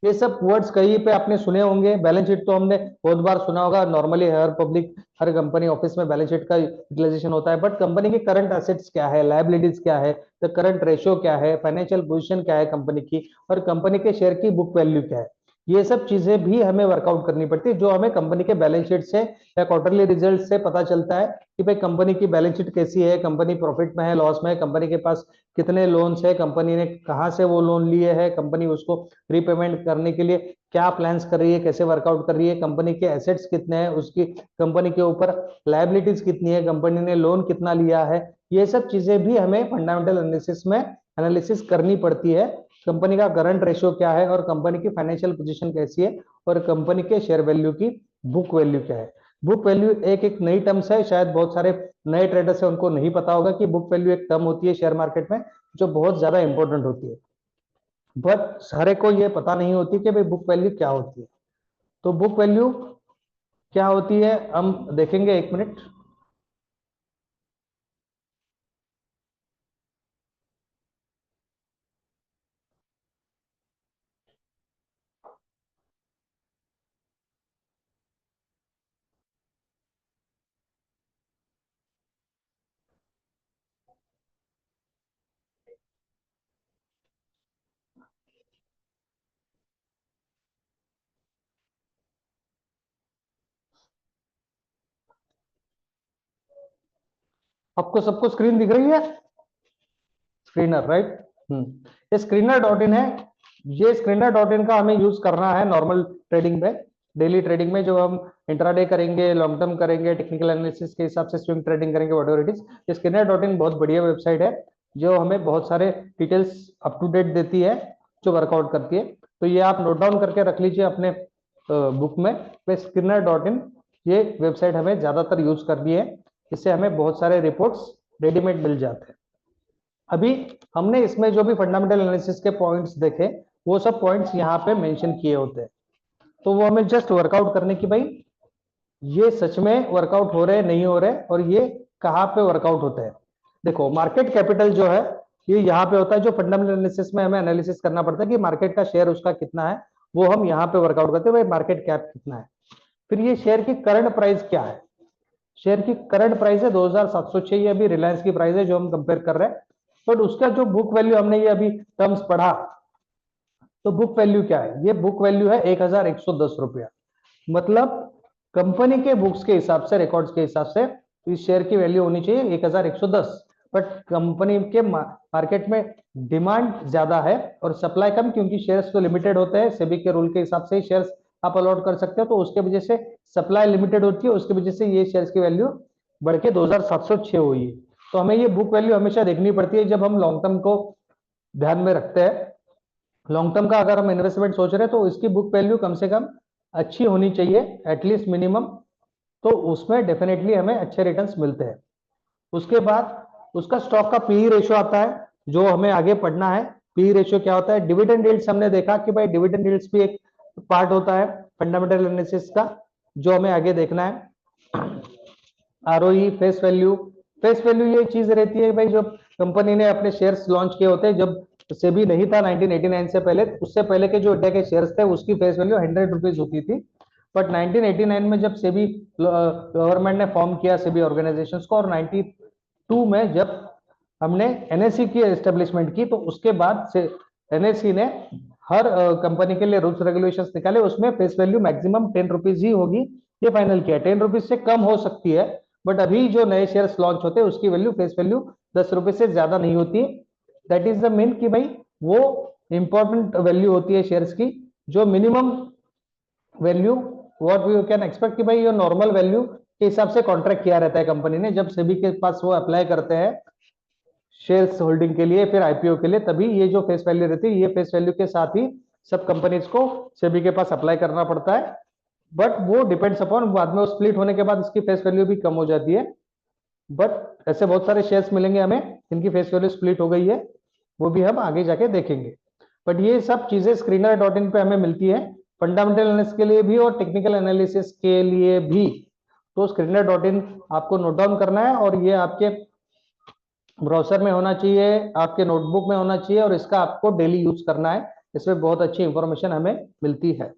ये सब वर्ड्स कहीं पे आपने सुने होंगे। बैलेंस शीट तो हमने बहुत बार सुना होगा, नॉर्मली हर पब्लिक, हर कंपनी ऑफिस में बैलेंस शीट का यूटिलाइजेशन होता है। बट कंपनी की करंट एसेट्स क्या है, लायबिलिटीज क्या है, द करंट रेशियो क्या है, फाइनेंशियल पोजीशन क्या है कंपनी की, और कंपनी के शेयर की बुक वैल्यू क्या है, ये सब चीजें भी हमें वर्कआउट करनी पड़ती है, जो हमें कंपनी के बैलेंस शीट से या क्वार्टरली रिजल्ट से पता चलता है कि भाई कंपनी की बैलेंस शीट कैसी है, कंपनी प्रॉफिट में है, लॉस में है, कंपनी के पास कितने लोन्स है, कंपनी ने कहाँ से वो लोन लिए हैं, कंपनी उसको रीपेमेंट करने के लिए क्या प्लान्स कर रही है, कैसे वर्कआउट कर रही है, कंपनी के एसेट्स कितने हैं, उसकी कंपनी के ऊपर लायबिलिटीज कितनी है, कंपनी ने लोन कितना लिया है, ये सब चीजें भी हमें फंडामेंटल एनालिसिस में एनालिसिस करनी पड़ती है। कंपनी का करंट रेशियो क्या है और कंपनी की फाइनेंशियल पोजीशन कैसी है और कंपनी के शेयर वैल्यू की बुक वैल्यू क्या है। बुक वैल्यू एक एक नई टर्म्स है, शायद बहुत सारे नए ट्रेडर्स है उनको नहीं पता होगा कि बुक वैल्यू एक टर्म होती है शेयर मार्केट में जो बहुत ज्यादा इंपॉर्टेंट होती है, बट सारे को ये पता नहीं होती कि भाई बुक वैल्यू क्या होती है। तो बुक वैल्यू क्या होती है हम देखेंगे, एक मिनट। आपको सबको स्क्रीन दिख रही है? Screener, right. ये स्क्रीनर डॉट इन है। ये स्क्रीनर डॉट इन का हमें यूज करना है नॉर्मल ट्रेडिंग में, डेली ट्रेडिंग में, जो हम इंट्राडे करेंगे, लॉन्ग टर्म करेंगे, टेक्निकल एनालिसिस के हिसाब से स्विंग ट्रेडिंग करेंगे, व्हाटएवर इट इज। ये स्क्रीनर डॉट इन बहुत बढ़िया वेबसाइट है जो हमें बहुत सारे डिटेल्स अप टू डेट देती है, जो वर्कआउट करती है। तो ये आप नोट डाउन करके रख लीजिए अपने बुक में। स्क्रीनर डॉट इन ये वेबसाइट हमें ज्यादातर यूज करनी है, इससे हमें बहुत सारे रिपोर्ट्स रेडीमेड मिल जाते हैं। अभी हमने इसमें जो भी फंडामेंटल एनालिसिस के पॉइंट्स देखे, वो सब पॉइंट्स यहाँ पे मेंशन किए होते हैं। तो वो हमें जस्ट वर्कआउट करने की, भाई ये सच में वर्कआउट हो रहे नहीं हो रहे और ये कहाँ पे वर्कआउट होते हैं। देखो मार्केट कैपिटल जो है ये यहाँ पे होता है, जो फंडामेंटल एनालिसिस में हमें एनालिसिस करना पड़ता है कि मार्केट का शेयर उसका कितना है, वो हम यहाँ पे वर्कआउट करते हैं, भाई मार्केट कैप कितना है। फिर ये शेयर की करंट प्राइस क्या है, शेयर की करंट प्राइस है 2706, ये अभी रिलायंस की प्राइस है जो हम कंपेयर कर रहे हैं। बट उसका जो बुक वैल्यू हमने ये अभी टर्म्स पढ़ा, तो बुक वैल्यू क्या है, ये बुक वैल्यू है 1110 रुपया। मतलब कंपनी के बुक्स के हिसाब से, रिकॉर्ड्स के हिसाब से इस शेयर की वैल्यू होनी चाहिए 1110। बट कंपनी के मार्केट में डिमांड ज्यादा है और सप्लाई कम, क्योंकि शेयर्स तो लिमिटेड होते हैं, सेबी के रूल के हिसाब से शेयर्स आप अलॉट कर सकते हो, तो उसके वजह से सप्लाई लिमिटेड होती है, उसकी वजह से ये शेयर्स की वैल्यू बढ़ के 2706 हुई है। तो हमें ये बुक वैल्यू हमेशा देखनी पड़ती है जब हम लॉन्ग टर्म को ध्यान में रखते हैं। लॉन्ग टर्म का अगर हम इन्वेस्टमेंट सोच रहे हैं तो इसकी बुक वैल्यू कम से कम अच्छी होनी चाहिए, एटलीस्ट मिनिमम। तो उसमें डेफिनेटली हमें अच्छे रिटर्न्स मिलते हैं। उसके बाद उसका स्टॉक का पीई रेशियो आता है, जो हमें आगे पढ़ना है। पीई रेशियो क्या होता है, डिविडेंड यील्ड्स हमने देखा कि भाई डिविडेंड यील्ड्स भी एक पार्ट होता है फंडामेंटल एनालिसिस का, जो हमें आगे देखना है। ROE, face value. Face value ये चीज रहती है भाई, जब कंपनी ने अपने शेयर्स लॉन्च किए होते हैं, जब सेबी नहीं था 1989 से पहले, उससे पहले के जो इंडिया के शेयर्स थे उसकी फेस वैल्यू 100 रुपीज होती थी। बट 1989 में जब सेबी गवर्नमेंट ने फॉर्म किया सेबी ऑर्गेनाइजेशंस को, और 92 में जब हमने एनएससी की एस्टेब्लिशमेंट की, तो उसके बाद से एनएससी ने हर कंपनी के लिए रूल्स रेगुलेशंस निकाले, उसमें फेस वैल्यू मैक्सिमम 10 रुपीज ही होगी, ये फाइनल किया। 10 रुपीज से कम हो सकती है, बट अभी जो नए शेयर्स लॉन्च होते हैं उसकी वैल्यू, फेस वैल्यू 10 रुपए से ज्यादा नहीं होती। दैट इज द मीन कि भाई वो इंपॉर्टेंट वैल्यू होती है शेयर्स की, जो minimum value what we can expect कि भाई ये नॉर्मल वैल्यू के हिसाब से कॉन्ट्रैक्ट किया रहता है कंपनी ने, जब सेबी के पास वो अप्लाई करते हैं शेयर्स होल्डिंग के लिए, फिर आईपीओ के लिए, तभी ये जो फेस वैल्यू रहती है, ये फेस वैल्यू के साथ ही सब कंपनीज को सेबी के पास अप्लाई करना पड़ता है। बट वो डिपेंड्स अपॉन, बाद में वो स्प्लिट होने के बाद इसकी फेस वैल्यू भी कम हो जाती है। बट ऐसे बहुत सारे शेयर्स मिलेंगे हमें जिनकी फेस वैल्यू स्प्लिट हो गई है, वो भी हम आगे जाके देखेंगे। बट ये सब चीजें screener.in पे हमें मिलती है फंडामेंटल एनालिसिस के लिए भी और टेक्निकल एनालिसिस के लिए भी। तो screener.in आपको नोट डाउन करना है और ये आपके ब्राउजर में होना चाहिए, आपके नोटबुक में होना चाहिए और इसका आपको डेली यूज करना है। इसमें बहुत अच्छी इंफॉर्मेशन हमें मिलती है।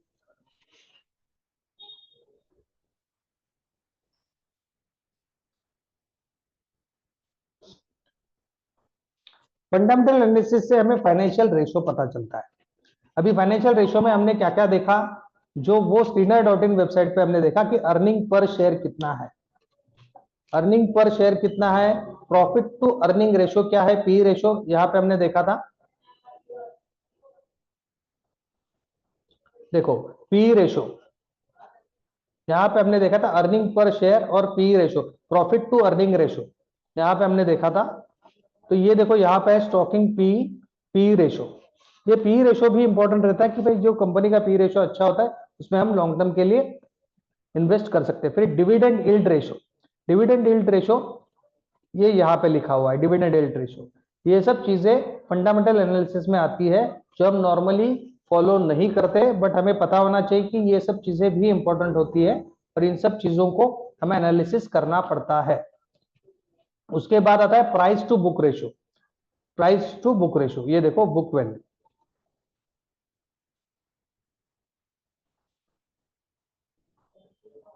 फंडामेंटल एनालिसिस से हमें फाइनेंशियल रेशो पता चलता है। अभी फाइनेंशियल रेशो में हमने क्या क्या देखा, जो वो screener.in वेबसाइट पे हमने देखा कि अर्निंग पर शेयर कितना है, अर्निंग पर शेयर कितना है, प्रॉफिट टू अर्निंग रेशो क्या है, पी रेशो यहां पे हमने देखा था। देखो पी रेशो यहां पे हमने देखा था, अर्निंग पर शेयर और P ratio, profit to earning ratio यहां पे हमने देखा था। तो ये देखो यहाँ पे स्टॉकिंग पी, पी रेशो, ये पी रेशो भी इंपॉर्टेंट रहता है कि भाई जो कंपनी का पी रेशो अच्छा होता है उसमें हम लॉन्ग टर्म के लिए इन्वेस्ट कर सकते हैं। फिर dividend yield ratio, dividend yield ratio ये यहाँ पे लिखा हुआ है, डिविडेंड यील्ड रेशो। ये सब चीजें फंडामेंटल एनालिसिस में आती है जो हम नॉर्मली फॉलो नहीं करते, बट हमें पता होना चाहिए कि ये सब चीजें भी इंपॉर्टेंट होती है और इन सब चीजों को हमें एनालिसिस करना पड़ता है। उसके बाद आता है price to book ratio, price to book ratio, ये देखो बुक वैल्यू,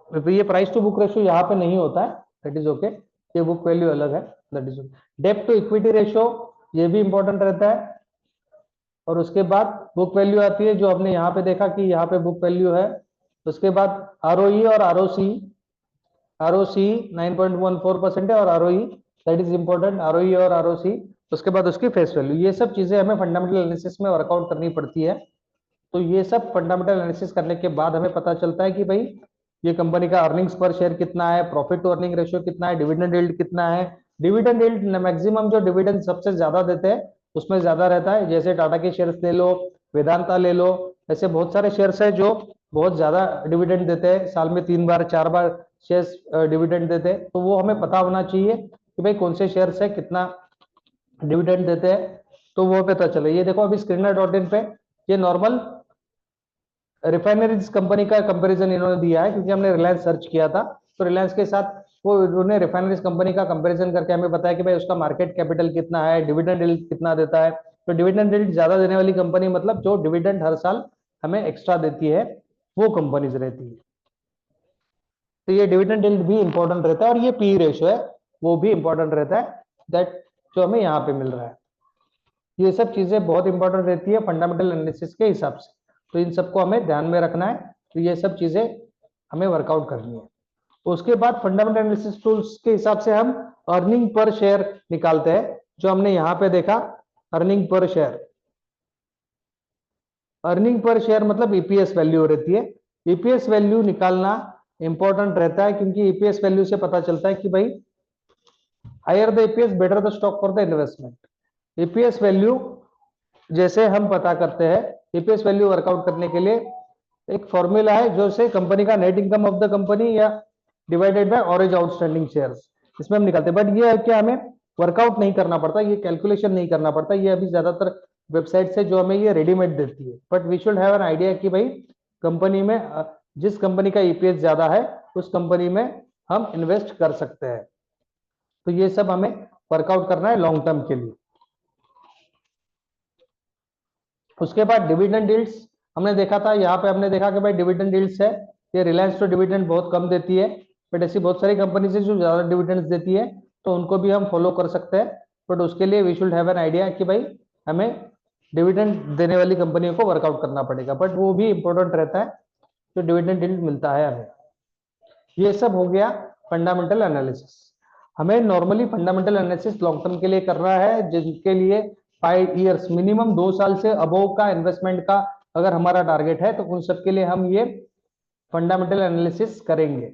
तो ये प्राइस टू बुक रेशो यहाँ पे नहीं होता है, दैट इज ओके, ये बुक वैल्यू अलग है, दैट इज ओके। डेब्ट टू इक्विटी रेशो ये भी इंपॉर्टेंट रहता है। और उसके बाद बुक वैल्यू आती है जो हमने यहाँ पे देखा कि यहाँ पे बुक वैल्यू है। उसके बाद आरओई और आरओसी, आरओसी 9.14% है और ROE that is important, ROE और आरओसी। उसके बाद उसकी फेस वैल्यू, ये सब चीजें हमें फंडामेंटल एनालिसिस में वर्कआउट करनी पड़ती है। तो ये सब फंडामेंटल एनालिसिस करने के बाद हमें पता चलता है कि भाई ये कंपनी का अर्निंग्स पर शेयर कितना है, प्रॉफिट टू अर्निंग रेशियो कितना है, डिविडेंड यील्ड कितना है। डिविडेंड यील्ड मैक्सिमम जो डिविडेंड सबसे ज्यादा देते हैं उसमें ज्यादा रहता है, जैसे टाटा के शेयर्स ले लो, वेदांता ले लो, ऐसे बहुत सारे शेयर्स है जो बहुत ज्यादा डिविडेंड देते हैं, साल में 3 बार 4 बार शेयर्स डिविडेंड देते हैं। तो वो हमें पता होना चाहिए कि भाई कौन से शेयर्स है कितना डिविडेंड देते हैं, तो वो पता चले। ये देखो अभी screener.in पे ये नॉर्मल रिफाइनरीज कंपनी का कंपैरिजन इन्होंने दिया है, क्योंकि हमने रिलायंस सर्च किया था तो रिलायंस के साथ वो उन्होंने रिफाइनरीज कंपनी का कंपैरिजन करके हमें बताया कि भाई उसका मार्केट कैपिटल कितना है, डिविडेंड यील्ड कितना देता है। तो डिविडेंड यील्ड ज्यादा देने वाली कंपनी मतलब जो डिविडेंड हर साल हमें एक्स्ट्रा देती है वो कंपनीज रहती है। तो ये डिविडेंड यील्ड भी इंपॉर्टेंट रहता है और ये पी रेशो है वो भी इंपॉर्टेंट रहता है, दैट जो हमें यहाँ पे मिल रहा है। ये सब चीजें बहुत इंपॉर्टेंट रहती है फंडामेंटल एनालिसिस के हिसाब से, तो इन सबको हमें ध्यान में रखना है। तो ये सब चीजें हमें वर्कआउट करनी है। उसके बाद फंडामेंटल एनालिसिस टूल्स के हिसाब से हम अर्निंग पर शेयर निकालते हैं, जो हमने यहाँ पे देखा अर्निंग पर शेयर। अर्निंग पर शेयर मतलब ईपीएस वैल्यू रहती है, ईपीएस वैल्यू निकालना इंपॉर्टेंट रहता है, क्योंकि ईपीएस वैल्यू से पता चलता है कि भाई higher the EPS better the stock for the investment. EPS value जैसे हम पता करते हैं, ईपीएस वैल्यू वर्कआउट करने के लिए एक फॉर्मूला है जो से कंपनी का net income of the company या divided by orange outstanding shares, इसमें हम निकालते हैं। बट ये है कि हमें वर्कआउट नहीं करना पड़ता, ये कैलकुलेशन नहीं करना पड़ता, ये अभी ज्यादातर वेबसाइट से जो हमें ये रेडीमेड देती है। But we should have an idea कि भाई कंपनी में जिस कंपनी का ईपीएस ज्यादा है उस कंपनी में हम इन्वेस्ट कर सकते हैं। तो ये सब हमें वर्कआउट करना है लॉन्ग टर्म के लिए। उसके बाद डिविडेंड यील्ड्स हमने देखा था, यहाँ पे हमने देखा कि भाई डिविडेंड यील्ड्स है, ये रिलायंस तो डिविडेंड बहुत कम देती है, बट ऐसी बहुत सारी कंपनीज है जो ज्यादा डिविडेंड्स देती है, तो उनको भी हम फॉलो कर सकते हैं। बट उसके लिए we should have an idea कि भाई हमें डिविडेंड देने वाली कंपनियों को वर्कआउट करना पड़ेगा, बट वो भी इंपॉर्टेंट रहता है जो डिविडेंड यील्ड मिलता है हमें। ये सब हो गया फंडामेंटल एनालिसिस। हमें normally fundamental analysis long term के लिए करना है, जिनके लिए 5 इयर्स मिनिमम 2 साल से अबोव का इन्वेस्टमेंट का अगर हमारा टारगेट है तो उन सब के लिए हम ये फंडामेंटल एनालिसिस करेंगे।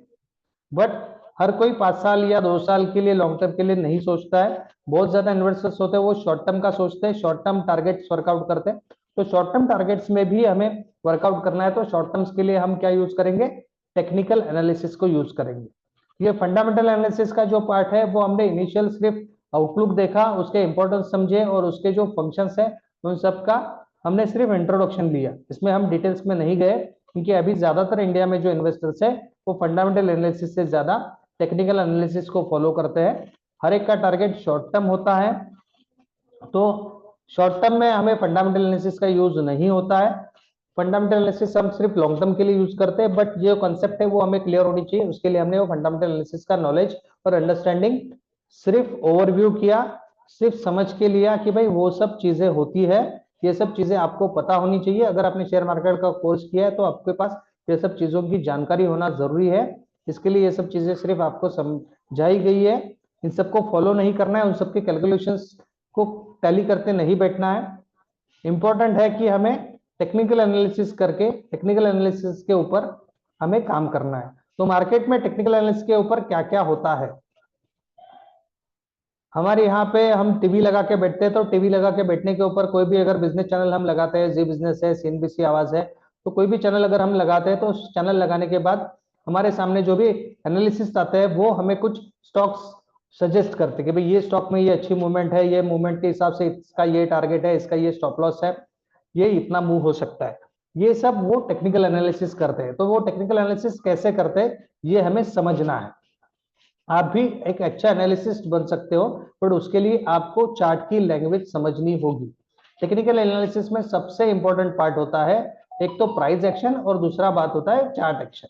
बट हर कोई 5 साल या 2 साल के लिए लॉन्ग टर्म के लिए नहीं सोचता है। बहुत ज्यादा इन्वेस्टर्स होते हैं वो शॉर्ट टर्म का सोचते हैं, शॉर्ट टर्म टारगेट्स वर्कआउट करते हैं। तो शॉर्ट टर्म टारगेट्स में भी हमें वर्कआउट करना है, तो शॉर्ट टर्म्स के लिए हम क्या यूज करेंगे, टेक्निकल एनालिसिस को यूज करेंगे। ये फंडामेंटल एनालिसिस का जो पार्ट है वो हमने इनिशियल सिर्फ आउटलुक देखा, उसके इंपॉर्टेंस समझे और उसके जो फंक्शंस है उन सब का हमने सिर्फ इंट्रोडक्शन लिया। इसमें हम डिटेल्स में नहीं गए, क्योंकि अभी ज्यादातर इंडिया में जो इन्वेस्टर्स है वो फंडामेंटल एनालिसिस से ज्यादा टेक्निकल एनालिसिस को फॉलो करते हैं। हर एक का टारगेट शॉर्ट टर्म होता है, तो शॉर्ट टर्म में हमें फंडामेंटल एनालिसिस का यूज नहीं होता है। फंडामेंटल एनालिसिस हम सिर्फ लॉन्ग टर्म के लिए यूज करते हैं, बट जो कॉन्सेप्ट है वो हमें क्लियर होनी चाहिए, उसके लिए हमने वो फंडामेंटल एनालिसिस का नॉलेज और अंडरस्टैंडिंग सिर्फ ओवरव्यू किया, सिर्फ समझ के लिया कि भाई वो सब चीजें होती है, ये सब चीजें आपको पता होनी चाहिए। अगर आपने शेयर मार्केट का कोर्स किया है तो आपके पास ये सब चीजों की जानकारी होना जरूरी है। इसके लिए ये सब चीजें सिर्फ आपको समझाई गई है, इन सबको फॉलो नहीं करना है, उन सबके कैलकुलेशंस को टैली करते नहीं बैठना है। इंपॉर्टेंट है कि हमें टेक्निकल एनालिसिस करके टेक्निकल एनालिसिस के ऊपर हमें काम करना है। तो मार्केट में टेक्निकल एनालिसिस के ऊपर क्या क्या होता है, हमारे यहाँ पे हम टीवी लगा के बैठते हैं, तो टीवी लगा के बैठने के ऊपर कोई भी अगर बिजनेस चैनल हम लगाते हैं, जी बिजनेस है, सीएनबीसी आवाज है, तो कोई भी चैनल अगर हम लगाते हैं तो उस चैनल लगाने के बाद हमारे सामने जो भी एनालिसिस आते हैं वो हमें कुछ स्टॉक्स सजेस्ट करते हैं कि भाई ये स्टॉक में ये अच्छी मूवमेंट है, ये मूवमेंट के हिसाब से इसका ये टारगेट है, इसका ये स्टॉप लॉस है, ये इतना मूव हो सकता है। ये सब वो टेक्निकल एनालिसिस करते हैं। तो वो टेक्निकल एनालिसिस कैसे करते हैं ये हमें समझना है। आप भी एक अच्छा एनालिसिस्ट बन सकते हो, बट उसके लिए आपको चार्ट की लैंग्वेज समझनी होगी। टेक्निकल एनालिसिस में सबसे इंपॉर्टेंट पार्ट होता है एक तो प्राइस एक्शन और दूसरा बात होता है चार्ट एक्शन।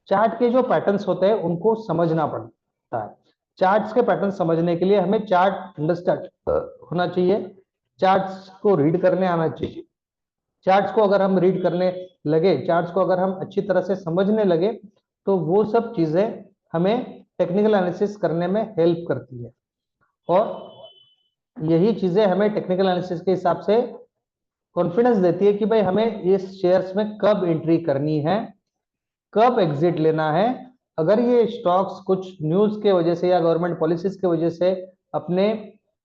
चार्ट के जो पैटर्न्स होते हैं उनको समझना पड़ता है। चार्ट्स के पैटर्न समझने के लिए हमें चार्ट अंडरस्टैंड होना चाहिए, चार्ट्स को रीड करने आना चाहिए। चार्ट्स को अगर हम रीड करने लगे, चार्ट्स को अगर हम अच्छी तरह से समझने लगे, तो वो सब चीजें हमें टेक्निकल एनालिसिस करने में हेल्प करती है। और यही चीजें हमें टेक्निकल एनालिसिस के हिसाब से कॉन्फिडेंस देती है कि भाई हमें इस शेयर्स में कब एंट्री करनी है, कब एग्जिट लेना है। अगर ये स्टॉक्स कुछ न्यूज के वजह से या गवर्नमेंट पॉलिसीज के वजह से अपने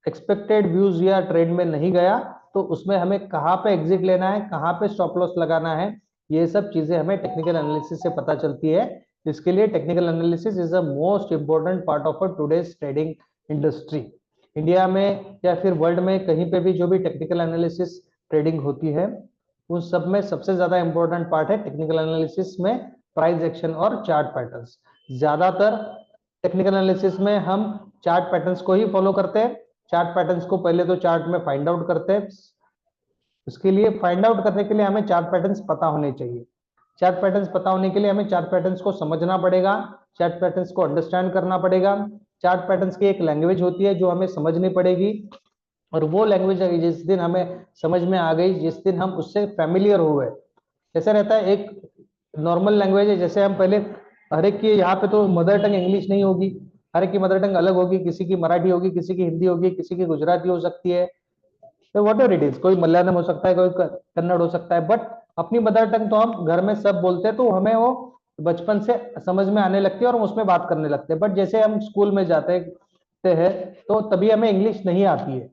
एक्सपेक्टेड व्यूज या ट्रेंड में नहीं गया, तो उसमें हमें कहाँ पे एग्जिट लेना है, कहाँ पे स्टॉप लॉस लगाना है, ये सब चीजें हमें टेक्निकल एनालिसिस से पता चलती है। इसके लिए technical analysis is a most important part of a today's trading industry. India में या फिर वर्ल्ड में कहीं पे भी जो भी टेक्निकल एनालिसिस ट्रेडिंग होती है उन सब में सबसे ज्यादा इंपॉर्टेंट पार्ट है टेक्निकल एनालिसिस में प्राइस एक्शन और चार्ट पैटर्न्स। ज्यादातर टेक्निकल एनालिसिस में हम चार्ट पैटर्न्स को ही फॉलो करते हैं। चार्ट पैटर्न्स को पहले तो चार्ट में फाइंड आउट करते हैं, उसके लिए फाइंड आउट करने के लिए हमें चार्ट पैटर्न्स पता होने चाहिए। चार्ट पैटर्न्स पता होने के लिए हमें चार्ट पैटर्न्स को समझना पड़ेगा, चार्ट पैटर्न्स को अंडरस्टैंड करना पड़ेगा। चार्ट पैटर्न्स की एक लैंग्वेज होती है जो हमें समझनी पड़ेगी, और वो लैंग्वेज जिस दिन हमें समझ में आ गई, जिस दिन हम उससे फैमिलियर हुए, ऐसा रहता है एक नॉर्मल लैंग्वेज है। जैसे हम पहले हर एक की यहाँ पे तो मदर टंग इंग्लिश नहीं होगी, हर एक की मदर टंग अलग होगी, किसी की मराठी होगी, किसी की हिंदी होगी, किसी की गुजराती हो सकती है, तो वॉट एवर इट इज, कोई मलयालम हो सकता है, कोई कन्नड़ हो सकता है, बट अपनी मदर टंग तो हम घर में सब बोलते हैं, तो हमें वो बचपन से समझ में आने लगती है और हम उसमें बात करने लगते हैं। बट जैसे हम स्कूल में जाते हैं तो तभी हमें इंग्लिश नहीं आती है,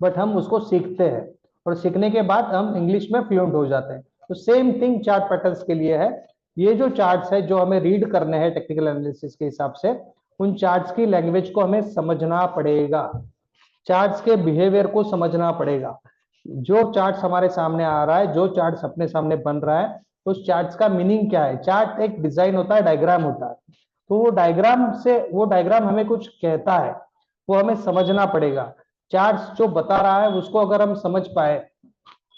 बट हम उसको सीखते हैं और सीखने के बाद हम इंग्लिश में फ्लुएंट हो जाते हैं। तो सेम थिंग चार्ट पैटर्न्स के लिए है। ये जो चार्ट्स है जो हमें रीड करने हैं टेक्निकल एनालिसिस के हिसाब से, उन चार्ट्स की लैंग्वेज को हमें समझना पड़ेगा, चार्ट्स के बिहेवियर को समझना पड़ेगा। जो चार्ट्स हमारे सामने आ रहा है, जो चार्ट्स अपने सामने बन रहा है, उस चार्ट्स का मीनिंग क्या है। चार्ट एक डिजाइन होता है, डायग्राम होता है, तो वो डायग्राम हमें कुछ कहता है, वो हमें समझना पड़ेगा। चार्ट्स जो बता रहा है उसको अगर हम समझ पाए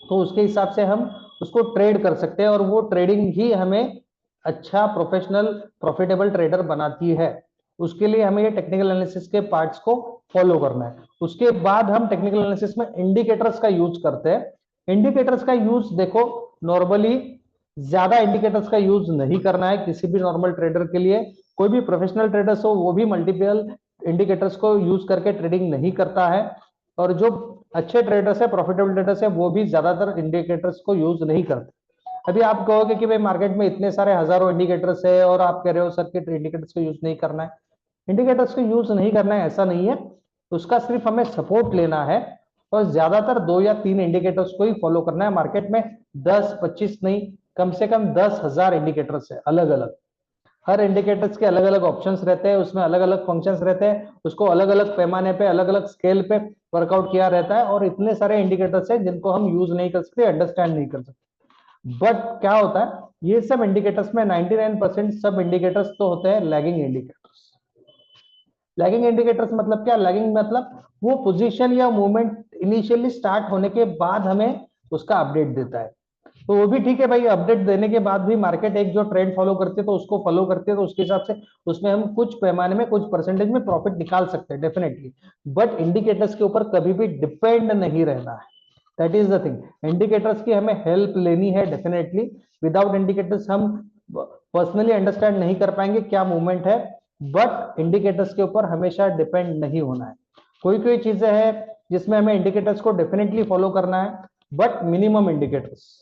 तो उसके हिसाब से हम उसको ट्रेड कर सकते हैं, और वो ट्रेडिंग ही हमें अच्छा प्रोफेशनल प्रॉफिटेबल ट्रेडर बनाती है। उसके लिए हमें ये टेक्निकल एनालिसिस के पार्ट्स को फॉलो करना है। उसके बाद हम टेक्निकल एनालिसिस में इंडिकेटर्स का यूज करते हैं। इंडिकेटर्स का यूज देखो, नॉर्मली ज्यादा इंडिकेटर्स का यूज नहीं करना है किसी भी नॉर्मल ट्रेडर के लिए। कोई भी प्रोफेशनल ट्रेडर्स हो वो भी मल्टीपल इंडिकेटर्स को यूज करके ट्रेडिंग नहीं करता है, और जो अच्छे ट्रेडर्स है, प्रॉफिटेबल ट्रेडर्स है, वो भी ज्यादातर इंडिकेटर्स को यूज नहीं करते। अभी आप कहोगे कि भाई मार्केट में इतने सारे हजारों इंडिकेटर्स है और आप कह रहे हो सर कि इंडिकेटर्स को यूज नहीं करना है। इंडिकेटर्स को यूज नहीं करना है ऐसा नहीं है, उसका सिर्फ हमें सपोर्ट लेना है, और ज्यादातर 2 या 3 इंडिकेटर्स को ही फॉलो करना है। मार्केट में 10-25 नहीं, कम से कम 10,000 इंडिकेटर्स है अलग अलग। हर इंडिकेटर्स के अलग अलग ऑप्शंस रहते हैं, उसमें अलग अलग फंक्शंस रहते हैं, उसको अलग अलग पैमाने पे अलग अलग स्केल पे वर्कआउट किया रहता है, और इतने सारे इंडिकेटर्स हैं जिनको हम यूज नहीं कर सकते, अंडरस्टैंड नहीं कर सकते। बट क्या होता है, ये सब इंडिकेटर्स में 99% सब इंडिकेटर्स तो होते हैं लैगिंग इंडिकेटर्स। लैगिंग इंडिकेटर्स मतलब क्या? लैगिंग मतलब वो पोजीशन या मूवमेंट इनिशियली स्टार्ट होने के बाद हमें उसका अपडेट देता है। तो वो भी ठीक है भाई, अपडेट देने के बाद भी मार्केट एक जो ट्रेंड फॉलो करती है तो उसको फॉलो करती है, तो उसके हिसाब से उसमें हम कुछ पैमाने में कुछ परसेंटेज में प्रॉफिट निकाल सकते हैं डेफिनेटली। बट इंडिकेटर्स के ऊपर कभी भी डिपेंड नहीं रहना है, that is the thing. Indicators की हमें हेल्प लेनी है डेफिनेटली। विदाउट इंडिकेटर्स हम पर्सनली अंडरस्टैंड नहीं कर पाएंगे क्या मूवमेंट है, बट इंडिकेटर्स के ऊपर हमेशा डिपेंड नहीं होना है। कोई कोई चीजें हैं जिसमें हमें इंडिकेटर्स को डेफिनेटली फॉलो करना है, बट मिनिमम इंडिकेटर्स।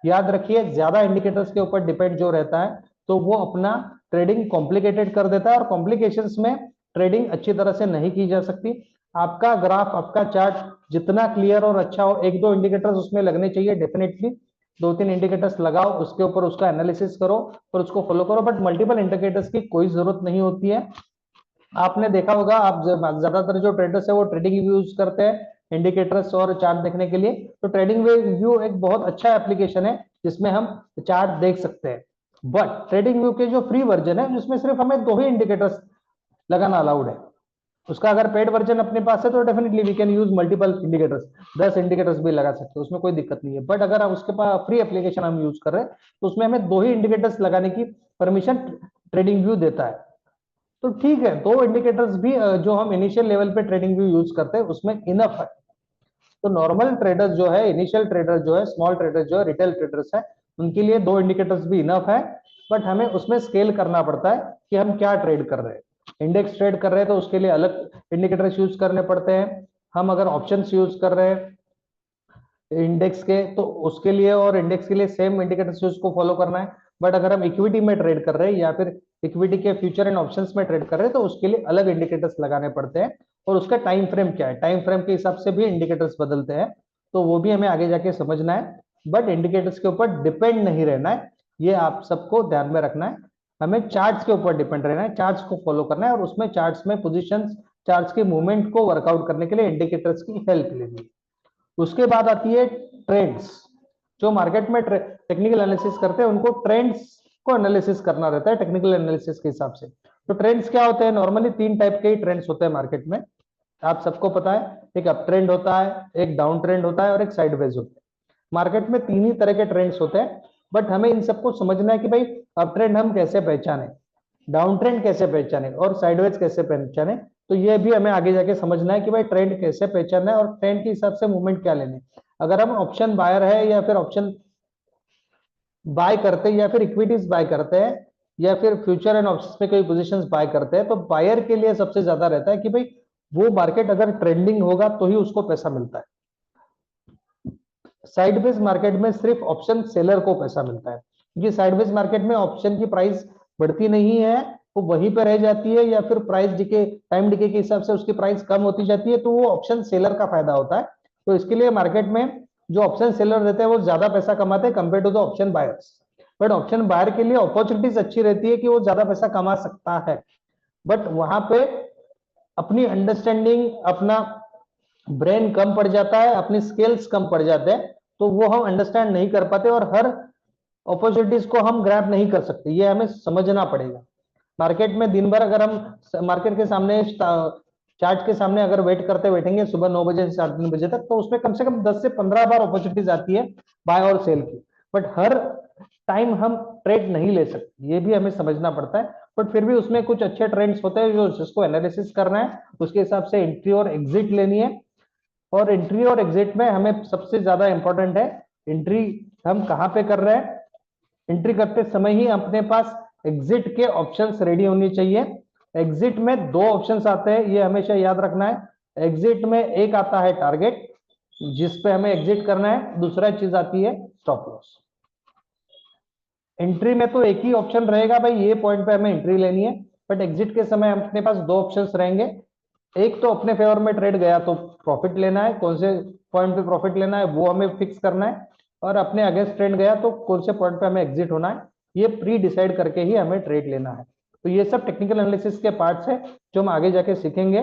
याद रखिए, ज्यादा इंडिकेटर्स के ऊपर डिपेंड जो रहता है तो वो अपना ट्रेडिंग कॉम्प्लिकेटेड कर देता है, और कॉम्प्लिकेशंस में ट्रेडिंग अच्छी तरह से नहीं की जा सकती। आपका ग्राफ, आपका चार्ट जितना क्लियर और अच्छा हो, एक दो इंडिकेटर्स उसमें लगने चाहिए डेफिनेटली, दो तीन इंडिकेटर्स लगाओ, उसके ऊपर उसका एनालिसिस करो और उसको फॉलो करो, बट मल्टीपल इंडिकेटर्स की कोई जरूरत नहीं होती है। आपने देखा होगा, आप ज्यादातर जो ट्रेडर्स है वो ट्रेडिंग व्यू यूज करते हैं इंडिकेटर्स और चार्ट देखने के लिए। तो ट्रेडिंग व्यू एक बहुत अच्छा एप्लीकेशन है जिसमें हम चार्ट देख सकते हैं। बट ट्रेडिंग व्यू के जो फ्री वर्जन है जिसमें सिर्फ हमें दो ही इंडिकेटर्स लगाना अलाउड है। उसका अगर पेड वर्जन अपने पास है तो definitely we can use multiple indicators, 10 indicators भी लगा सकते हैं, उसमें कोई दिक्कत नहीं है। बट अगर हम उसके पास फ्री एप्लीकेशन हम यूज कर रहे हैं तो उसमें हमें दो ही इंडिकेटर्स लगाने की परमिशन ट्रेडिंग व्यू देता है। तो ठीक है, दो इंडिकेटर्स भी जो हम इनिशियल लेवल पे ट्रेडिंग व्यू यूज करते हैं उसमें इनफ है। तो नॉर्मल ट्रेडर्स जो है, इनिशियल ट्रेडर जो है, स्मॉल ट्रेडर्स जो है, रिटेल ट्रेडर्स है, उनके लिए दो इंडिकेटर्स भी इनफ है। बट हमें उसमें स्केल करना पड़ता है कि हम क्या ट्रेड कर रहे हैं। इंडेक्स ट्रेड कर रहे हैं तो उसके लिए अलग इंडिकेटर्स यूज करने पड़ते हैं। हम अगर ऑप्शंस यूज कर रहे हैं इंडेक्स के तो उसके लिए और इंडेक्स के लिए सेम इंडिकेटर्स उसको फॉलो करना है। बट अगर हम इक्विटी में ट्रेड कर रहे हैं या फिर इक्विटी के फ्यूचर एंड ऑप्शंस में ट्रेड कर रहे हैं तो उसके लिए अलग इंडिकेटर्स लगाने पड़ते हैं। और उसका टाइम फ्रेम क्या है, टाइम फ्रेम के हिसाब से भी इंडिकेटर्स बदलते हैं, तो वो भी हमें आगे जाके समझना है। बट इंडिकेटर्स के ऊपर डिपेंड नहीं रहना है, ये आप सबको ध्यान में रखना है। हमें चार्ट्स के ऊपर डिपेंड रहना है, चार्ट्स को फॉलो करना है, और उसमें चार्ट्स में पोजिशन, चार्ट्स के मूवमेंट को वर्कआउट करने के लिए इंडिकेटर्स की हेल्प लेनी है। उसके बाद आती है ट्रेंड्स। जो मार्केट में टेक्निकल एनालिसिस करते हैं उनको ट्रेंड्स को एनालिसिस करना रहता है टेक्निकल एनालिसिस के हिसाब से। तो ट्रेंड्स क्या होते हैं? नॉर्मली तीन टाइप के ही ट्रेंड्स होते हैं मार्केट में, आप सबको पता है। एक अप ट्रेंड होता है, एक डाउन ट्रेंड होता है और एक साइडवेज होता है। मार्केट में तीन ही तरह के ट्रेंड्स होते हैं, बट हमें इन सबको समझना है कि भाई अप ट्रेंड हम कैसे पहचाने, डाउन ट्रेंड कैसे पहचाने और साइडवेज कैसे पहचाने। तो ये भी हमें आगे जाके समझना है कि भाई ट्रेंड कैसे पहचानना है और ट्रेंड के हिसाब से मूवमेंट क्या लेने। अगर हम ऑप्शन बायर है या फिर ऑप्शन बाय करते हैं या फिर इक्विटीज बाय करते हैं या फिर फ्यूचर एंड ऑप्शंस में कोई पोजीशंस बाय करते हैं, तो बायर के लिए सबसे ज्यादा रहता है कि भाई वो मार्केट अगर ट्रेंडिंग होगा तो ही उसको पैसा मिलता है। साइडवेज मार्केट में सिर्फ ऑप्शन सेलर को पैसा मिलता है, क्योंकि साइडवेज मार्केट में ऑप्शन की प्राइस बढ़ती नहीं है, वो वहीं पर रह जाती है, या फिर प्राइस डिके, टाइम डिके के हिसाब से उसकी प्राइस कम होती जाती है, तो वो ऑप्शन सेलर का फायदा होता है। तो इसके लिए मार्केट में जो ऑप्शन सेलर रहते हैं वो ज्यादा पैसा कमाते हैं compare to the option buyers. But option buyer के लिए अपॉर्चुनिटीज अच्छी रहती है कि वो ज्यादा पैसा कमा सकता है, बट वहां पे अपनी अंडरस्टैंडिंग, अपना ब्रेन कम पड़ जाता है, अपनी स्किल्स कम पड़ जाते हैं, तो वो हम अंडरस्टैंड नहीं कर पाते और हर अपॉर्चुनिटीज को हम ग्रैब नहीं कर सकते, ये हमें समझना पड़ेगा। मार्केट में दिन भर अगर हम मार्केट के सामने, चार्ट के सामने अगर वेट करते बैठेंगे सुबह 9 बजे से 8-3 बजे तक, तो उसमें कम से कम 10 से 15 बार अपॉर्चुनिटीज आती है बाय और सेल की। बट हर टाइम हम ट्रेड नहीं ले सकते, ये भी हमें समझना पड़ता है। बट फिर भी उसमें कुछ अच्छे ट्रेंड्स होते हैं जो जिसको एनालिसिस करना है, उसके हिसाब से एंट्री और एग्जिट लेनी है। और एंट्री और एग्जिट में हमें सबसे ज्यादा इंपॉर्टेंट है एंट्री हम कहाँ पे कर रहे हैं। एंट्री करते समय ही अपने पास एग्जिट के ऑप्शंस रेडी होनी चाहिए। एग्जिट में दो ऑप्शंस आते हैं, ये हमेशा याद रखना है। एग्जिट में एक आता है टारगेट जिस पे हमें एग्जिट करना है, दूसरा चीज आती है स्टॉप लॉस। एंट्री में तो एक ही ऑप्शन रहेगा भाई, ये पॉइंट पे हमें एंट्री लेनी है, बट एग्जिट के समय अपने पास दो ऑप्शंस रहेंगे। एक तो अपने फेवर में ट्रेड गया तो प्रॉफिट लेना है, कौन से पॉइंट पे प्रॉफिट लेना है वो हमें फिक्स करना है, और अपने अगेंस्ट ट्रेंड गया तो कौन से पॉइंट पे हमें एग्जिट होना है, ये प्री डिसाइड करके ही हमें ट्रेड लेना है। तो ये सब टेक्निकल एनालिसिस के पार्ट्स है जो हम आगे जाके सीखेंगे।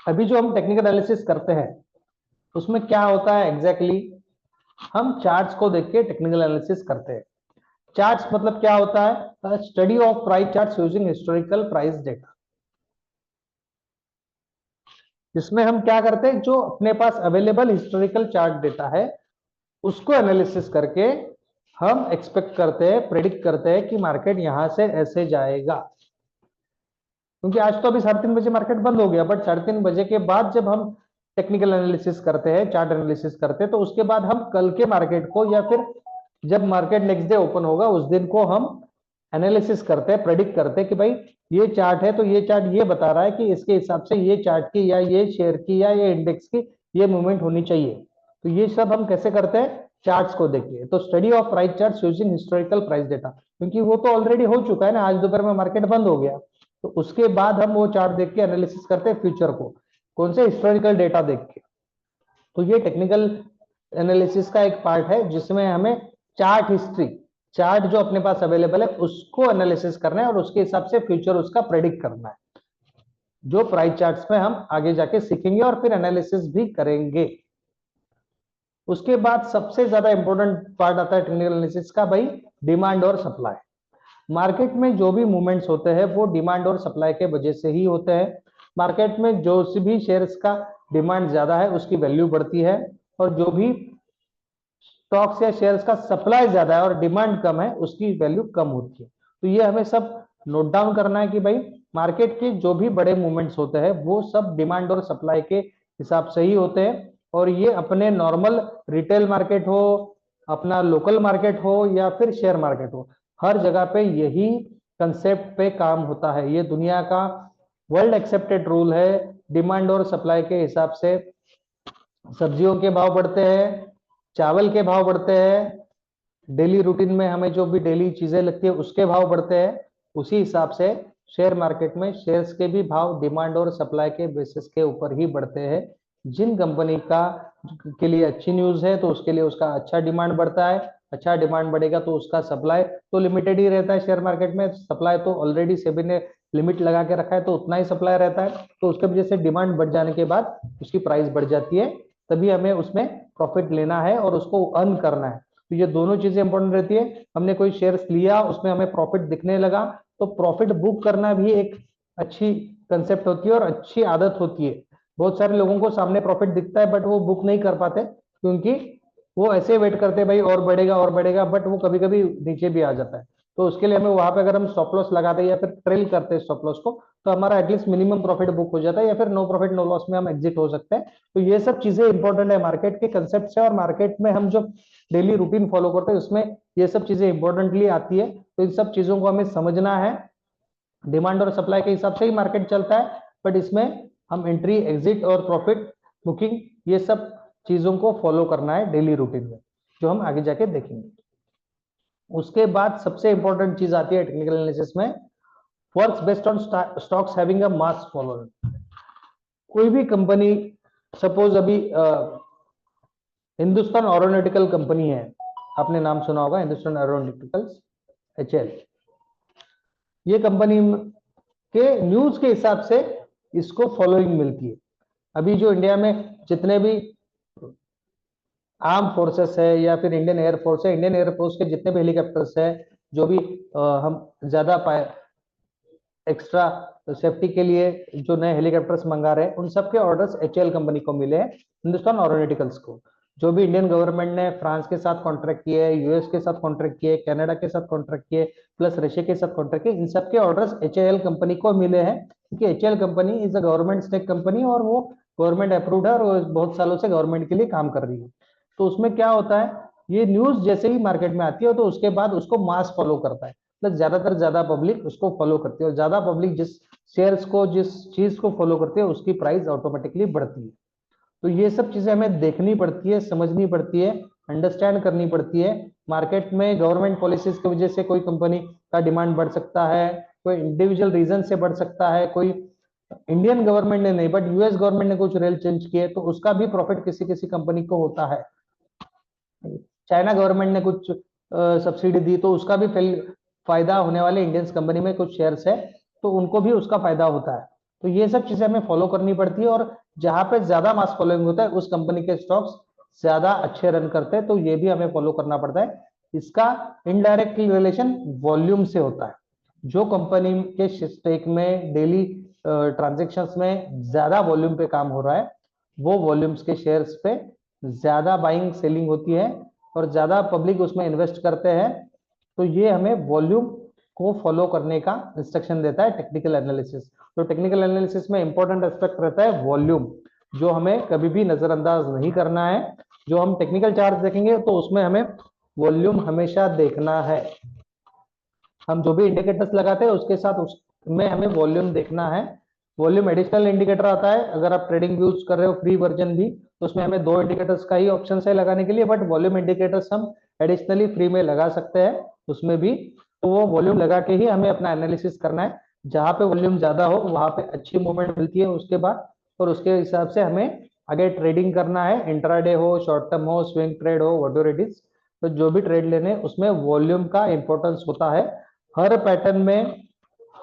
अभी जो हम टेक्निकल एनालिसिस करते हैं उसमें क्या होता है एग्जैक्टली हम चार्ट्स को देख के टेक्निकल एनालिसिस करते हैं। चार्ट्स मतलब क्या होता है? Study of price charts using historical price data. जिसमें हम क्या करते हैं, जो अपने पास अवेलेबल हिस्टोरिकल चार्ट डेटा है उसको एनालिसिस करके हम एक्सपेक्ट करते हैं, प्रेडिक्ट करते हैं कि मार्केट यहां से ऐसे जाएगा। क्योंकि आज तो अभी 3:30 बजे मार्केट बंद हो गया, बट 3:30 बजे के बाद जब हम टेक्निकल एनालिसिस करते हैं, चार्ट एनालिसिस करते हैं, तो उसके बाद हम कल के मार्केट को या फिर जब मार्केट नेक्स्ट डे ओपन होगा उस दिन को हम एनालिसिस करते हैं, प्रेडिक्ट करते हैं कि भाई ये चार्ट है तो ये चार्ट ये बता रहा है कि इसके हिसाब से ये चार्ट की या ये शेयर की या ये इंडेक्स की ये मूवमेंट होनी चाहिए। तो ये सब हम कैसे करते हैं? चार्ट्स को देखिए। तो study of price charts using historical price data, क्योंकि वो तो ऑलरेडी हो चुका है ना, आज दोपहर में मार्केट बंद हो गया, तो उसके बाद हम वो चार्ट देख के एनालिसिस करते हैं फ्यूचर को, कौन से हिस्टोरिकल डेटा देख के। तो ये टेक्निकल एनालिसिस का एक पार्ट है जिसमें हमें चार्ट हिस्ट्री, चार्ट जो अपने पास अवेलेबल है उसको एनालिसिस करना है और उसके हिसाब से फ्यूचर उसका प्रेडिक्ट करना है, जो प्राइस चार्ट्स में हम आगे जाके सीखेंगे और फिर एनालिसिस भी करेंगे। उसके बाद सबसे ज्यादा इंपॉर्टेंट पार्ट आता है टेक्निकल एनालिसिस का, भाई डिमांड और सप्लाई। मार्केट में जो भी मूवमेंट्स होते हैं वो डिमांड और सप्लाई के वजह से ही होते हैं। मार्केट में जो भी शेयर्स का डिमांड ज्यादा है उसकी वैल्यू बढ़ती है, और जो भी स्टॉक्स या शेयर्स का सप्लाई ज्यादा है और डिमांड कम है उसकी वैल्यू कम होती है। तो ये हमें सब नोट डाउन करना है कि भाई मार्केट के जो भी बड़े मूवमेंट्स होते हैं वो सब डिमांड और सप्लाई के हिसाब से ही होते हैं। और ये अपने नॉर्मल रिटेल मार्केट हो, अपना लोकल मार्केट हो या फिर शेयर मार्केट हो, हर जगह पे यही कंसेप्ट पे काम होता है। ये दुनिया का वर्ल्ड एक्सेप्टेड रूल है। डिमांड और सप्लाई के हिसाब से सब्जियों के भाव बढ़ते हैं, चावल के भाव बढ़ते हैं, डेली रूटीन में हमें जो भी डेली चीजें लगती है उसके भाव बढ़ते हैं। उसी हिसाब से शेयर मार्केट में शेयर्स के भी भाव डिमांड और सप्लाई के बेसिस के ऊपर ही बढ़ते हैं। जिन कंपनी का के लिए अच्छी न्यूज है तो उसके लिए उसका अच्छा डिमांड बढ़ता है, अच्छा डिमांड बढ़ेगा तो उसका सप्लाई तो लिमिटेड ही रहता है। शेयर मार्केट में सप्लाई तो ऑलरेडी सेबी ने लिमिट लगा के रखा है, तो उतना ही सप्लाई रहता है, तो उसके वजह से डिमांड बढ़ जाने के बाद उसकी प्राइस बढ़ जाती है। तभी हमें उसमें प्रॉफिट लेना है और उसको अर्न करना है। तो ये दोनों चीजें इंपॉर्टेंट रहती है। हमने कोई शेयर्स लिया, उसमें हमें प्रॉफिट दिखने लगा, तो प्रॉफिट बुक करना भी एक अच्छी कंसेप्ट होती है और अच्छी आदत होती है। बहुत सारे लोगों को सामने प्रॉफिट दिखता है बट वो बुक नहीं कर पाते, क्योंकि वो ऐसे वेट करते हैं भाई और बढ़ेगा और बढ़ेगा, बट वो कभी कभी नीचे भी आ जाता है। तो उसके लिए हमें वहां पे अगर हम स्टॉप लॉस लगाते हैं या फिर ट्रेल करते हैं स्टॉप लॉस को, तो हमारा एटलीस्ट मिनिमम प्रॉफिट बुक हो जाता है, या फिर नो प्रॉफिट नो लॉस में हम एग्जिट हो सकते हैं। तो ये सब चीजें इंपॉर्टेंट है मार्केट के कंसेप्ट से, और मार्केट में हम जो डेली रूटीन फॉलो करते हैं उसमें ये सब चीजें इंपॉर्टेंटली आती है। तो इन सब चीजों को हमें समझना है। डिमांड और सप्लाई के हिसाब से ही मार्केट चलता है, बट इसमें हम एंट्री एग्जिट और प्रॉफिट बुकिंग ये सब चीजों को फॉलो करना है डेली रूटीन में, जो हम आगे जाके देखेंगे। उसके बाद सबसे इंपॉर्टेंट चीज आती है टेक्निकल एनालिसिस में, works based on stocks having a mass following. कोई भी कंपनी, सपोज अभी हिंदुस्तान एरोनॉटिकल कंपनी है, आपने नाम सुना होगा हिंदुस्तान एरोनॉटिकल्स, HAL। ये कंपनी के न्यूज के हिसाब से इसको फॉलोइंग मिलती है। अभी जो इंडिया में जितने भी आर्म फोर्सेस है या फिर इंडियन एयरफोर्स है, इंडियन एयरफोर्स के जितने भी हेलीकॉप्टर्स है, जो भी हम ज्यादा एक्स्ट्रा सेफ्टी के लिए जो नए हेलीकॉप्टर्स मंगा रहे हैं, उन सबके ऑर्डर्स HAL कंपनी को मिले हैं, हिंदुस्तान एरोनॉटिकल्स को। जो भी इंडियन गवर्नमेंट ने फ्रांस के साथ कॉन्ट्रैक्ट किए, यूएस के साथ कॉन्ट्रैक्ट किए, कनाडा के साथ कॉन्ट्रैक्ट किए, प्लस रशिया के साथ कॉन्ट्रैक्ट किए, इन सबके ऑर्डर्स HAL कंपनी को मिले हैं, क्योंकि HAL company is a government stake company और वो गवर्नमेंट अप्रूव्ड है और बहुत सालों से गवर्नमेंट के लिए काम कर रही है। तो उसमें क्या होता है, ये न्यूज जैसे ही मार्केट में आती है तो उसके बाद उसको मास फॉलो करता है, मतलब ज्यादातर ज्यादा पब्लिक उसको फॉलो करती है, और ज्यादा पब्लिक जिस शेयर्स को जिस चीज को फॉलो करती है उसकी प्राइस ऑटोमेटिकली बढ़ती है। तो ये सब चीजें हमें देखनी पड़ती है, समझनी पड़ती है, अंडरस्टैंड करनी पड़ती है। मार्केट में गवर्नमेंट पॉलिसीज की वजह से कोई कंपनी का डिमांड बढ़ सकता है, कोई इंडिविजुअल रीजन से बढ़ सकता है, कोई इंडियन गवर्नमेंट ने नहीं बट यूएस गवर्नमेंट ने कुछ रूल चेंज किए तो उसका भी प्रॉफिट किसी किसी कंपनी को होता है। चाइना गवर्नमेंट ने कुछ सब्सिडी दी तो उसका भी फायदा होने वाले इंडियंस कंपनी में कुछ शेयर्स है तो उनको भी उसका फायदा होता है। तो ये सब चीजें हमें फॉलो करनी पड़ती है, और जहां पे ज्यादा मास फॉलोइंग होता है उस कंपनी के स्टॉक्स ज्यादा अच्छे रन करते हैं, तो ये भी हमें फॉलो करना पड़ता है। इसका इनडायरेक्ट रिलेशन वॉल्यूम से होता है। जो कंपनी के स्टेक में डेली ट्रांजेक्शन्स में ज्यादा वॉल्यूम पे काम हो रहा है, वो वॉल्यूम्स के शेयर्स पे ज्यादा बाइंग सेलिंग होती है और ज्यादा पब्लिक उसमें इन्वेस्ट करते हैं। तो ये हमें वॉल्यूम को फॉलो करने का इंस्ट्रक्शन देता है टेक्निकल एनालिसिस। तो टेक्निकल एनालिसिस में इंपॉर्टेंट एस्पेक्ट रहता है वॉल्यूम, जो हमें कभी भी नजरअंदाज नहीं करना है। जो हम टेक्निकल चार्ट देखेंगे तो उसमें हमें वॉल्यूम हमेशा देखना है। हम जो भी इंडिकेटर्स लगाते हैं उसके साथ उसमें हमें वॉल्यूम देखना है। वॉल्यूम एडिशनल इंडिकेटर आता है, अगर आप ट्रेडिंग यूज कर रहे हो फ्री वर्जन भी, तो उसमें हमें 2 इंडिकेटर्स का ही ऑप्शन है लगाने के लिए, बट वॉल्यूम इंडिकेटर्स हम एडिशनली फ्री में लगा सकते हैं उसमें भी। तो वो वॉल्यूम लगा के ही हमें अपना एनालिसिस करना है। जहां पे वॉल्यूम ज्यादा हो वहां पे अच्छी मूवमेंट मिलती है उसके बाद, और उसके हिसाब से हमें आगे ट्रेडिंग करना है। इंट्राडे हो, शॉर्ट टर्म हो, स्विंग ट्रेड हो, व्हाटएवर इट इज, तो जो भी ट्रेड लेने उसमें वॉल्यूम का इंपॉर्टेंस होता है। हर पैटर्न में,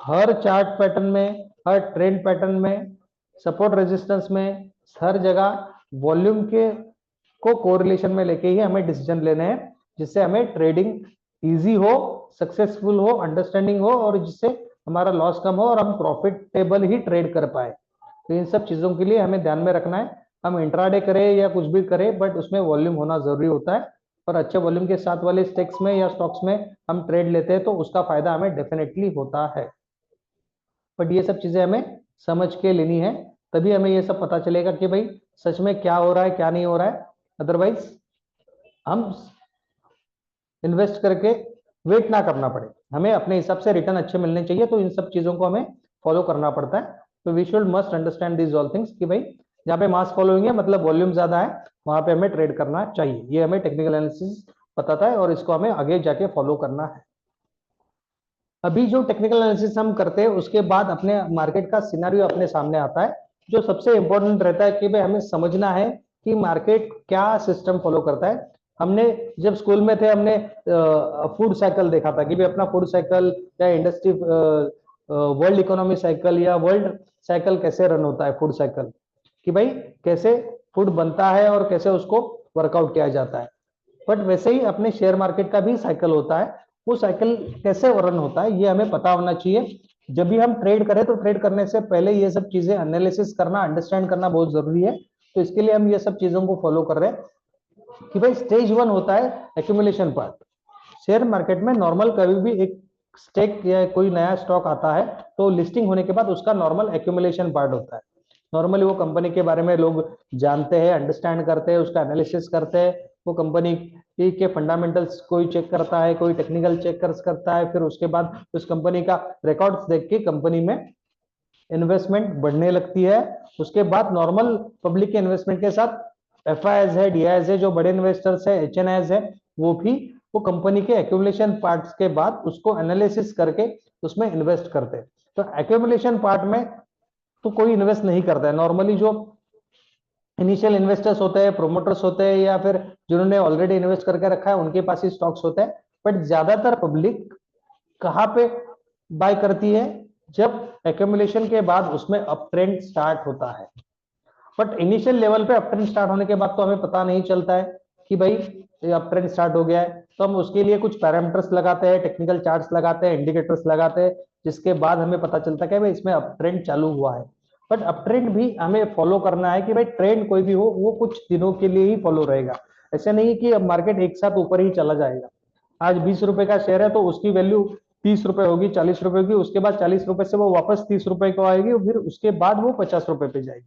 हर चार्ट पैटर्न में, हर ट्रेंड पैटर्न में, सपोर्ट रेजिस्टेंस में, हर जगह वॉल्यूम के को कोरिलेशन में लेके ही हमें डिसीजन लेने हैं, जिससे हमें ट्रेडिंग इजी हो, सक्सेसफुल हो, अंडरस्टैंडिंग हो, और जिससे हमारा लॉस कम हो और हम प्रॉफिटेबल ही ट्रेड कर पाए। तो इन सब चीजों के लिए हमें ध्यान में रखना है। हम इंट्राडे करें या कुछ भी करें, बट उसमें वॉल्यूम होना जरूरी होता है। और अच्छे वॉल्यूम के साथ वाले स्टेक्स में या स्टॉक्स में हम ट्रेड लेते हैं तो उसका फायदा हमें डेफिनेटली होता है। बट ये सब चीजें हमें समझ के लेनी है, तभी हमें ये सब पता चलेगा कि भाई सच में क्या हो रहा है क्या नहीं हो रहा है। अदरवाइज हम इन्वेस्ट करके वेट ना करना पड़े, हमें अपने हिसाब से रिटर्न अच्छे मिलने चाहिए, तो इन सब चीजों को हमें फॉलो करना पड़ता है। तो we should must understand this all things कि भाई जहाँ पे मास फॉलोइंग है मतलब वॉल्यूम ज्यादा है, वहां पे हमें ट्रेड करना चाहिए। ये हमें टेक्निकल एनालिसिस बताता है और इसको हमें आगे जाके फॉलो करना है। अभी जो टेक्निकल एनालिसिस हम करते हैं उसके बाद अपने मार्केट का सिनेरियो अपने सामने आता है। जो सबसे इंपॉर्टेंट रहता है कि भाई हमें समझना है कि मार्केट क्या सिस्टम फॉलो करता है। हमने जब स्कूल में थे हमने फूड साइकिल देखा था कि भाई अपना फूड साइकिल या इंडस्ट्री वर्ल्ड इकोनॉमी साइकिल या वर्ल्ड साइकिल कैसे रन होता है, फूड साइकिल कि भाई कैसे फूड बनता है और कैसे उसको वर्कआउट किया जाता है। बट वैसे ही अपने शेयर मार्केट का भी साइकिल होता है, वो साइकिल कैसे रन होता है ये हमें पता होना चाहिए। जब भी हम ट्रेड करें तो ट्रेड करने से पहले ये सब चीजें एनालिसिस करना, अंडरस्टैंड करना बहुत जरूरी है। तो इसके लिए हम ये सब चीजों को फॉलो कर रहे हैं कि भाई स्टेज 1 होता है एक्यूमुलेशन पार्ट। शेयर मार्केट में नॉर्मल कभी भी एक स्टेक या कोई नया स्टॉक आता है तो लिस्टिंग होने के बाद उसका नॉर्मल एक्यूमुलेशन पार्ट होता है। नॉर्मली वो कंपनी के बारे में लोग जानते हैं, अंडरस्टैंड करते हैं, उसका एनालिसिस करते हैं। वो कंपनी के फंडामेंटल्स कोई चेक करता है, कोई टेक्निकल चेक करता है, फिर उसके बाद उस कंपनी का रिकॉर्ड्स देख के कंपनी में इन्वेस्टमेंट बढ़ने लगती है। उसके बाद नॉर्मल पब्लिक के इन्वेस्टमेंट के साथ एफआईआईज है, डीआईएस है, जो बड़े इन्वेस्टर्स है, एचएनआईज है, वो भी वो कंपनी के एक्यूमुलेशन पार्ट्स के बाद उसको एनालिसिस करके उसमें इन्वेस्ट करते हैं। तो एक्यूमुलेशन पार्ट में तो कोई इन्वेस्ट नहीं करता है। नॉर्मली जो इनिशियल इन्वेस्टर्स होते हैं, प्रोमोटर्स होते हैं, या फिर जिन्होंने ऑलरेडी इन्वेस्ट करके रखा है उनके पास ही स्टॉक्स होते हैं। बट ज्यादातर पब्लिक कहाँ पे बाय करती है, जब एक्यूमुलेशन के बाद उसमें अप ट्रेंड स्टार्ट होता है। बट इनिशियल लेवल पे अप ट्रेंड स्टार्ट होने के बाद तो हमें पता नहीं चलता है कि भाई ये अप ट्रेंड स्टार्ट हो गया है। तो हम उसके लिए कुछ पैरामीटर्स लगाते हैं, टेक्निकल चार्ट्स लगाते हैं, इंडिकेटर्स लगाते हैं, जिसके बाद हमें पता चलता है कि भाई इसमें अप ट्रेंड चालू हुआ है। बट अप ट्रेंड भी हमें फॉलो करना है कि भाई ट्रेंड कोई भी हो वो कुछ दिनों के लिए ही फॉलो रहेगा। ऐसे नहीं कि अब मार्केट एक साथ ऊपर ही चला जाएगा। आज 20 रुपए का शेयर है तो उसकी वैल्यू 30 रुपए होगी, 40 रुपए होगी, उसके बाद 40 रुपए से वो वापस 30 रुपए को आएगी, फिर उसके बाद वो 50 रुपए पे जाएगी।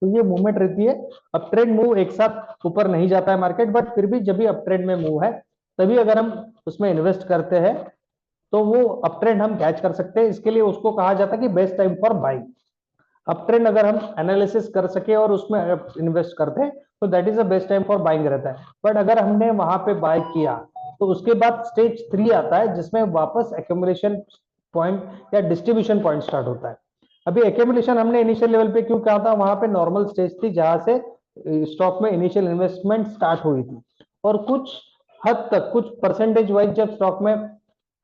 तो ये मूवमेंट रहती है। अप ट्रेंड मूव एक साथ ऊपर नहीं जाता है मार्केट, बट फिर भी जब भी अप ट्रेंड में मूव है तभी अगर हम उसमें इन्वेस्ट करते हैं तो वो अप ट्रेंड हम कैच कर सकते हैं। इसके लिए उसको कहा जाता है कि best time for buying. Up trend अगर हम एनालिसिस कर सके और उसमें इन्वेस्ट करते हैं तो that is the best time for buying रहता है। बट अगर हमने वहां पे बाय किया तो उसके बाद स्टेज 3 आता है जिसमें वापस एक्यूमुलेशन पॉइंट या डिस्ट्रीब्यूशन पॉइंट स्टार्ट होता है। अभी एक्यूमुलेशन हमने इनिशियल लेवल पे क्यों कहा था, वहां पे नॉर्मल स्टेज थी जहां से स्टॉक में इनिशियल इन्वेस्टमेंट स्टार्ट हुई थी, और कुछ हद तक कुछ परसेंटेज वाइज जब स्टॉक में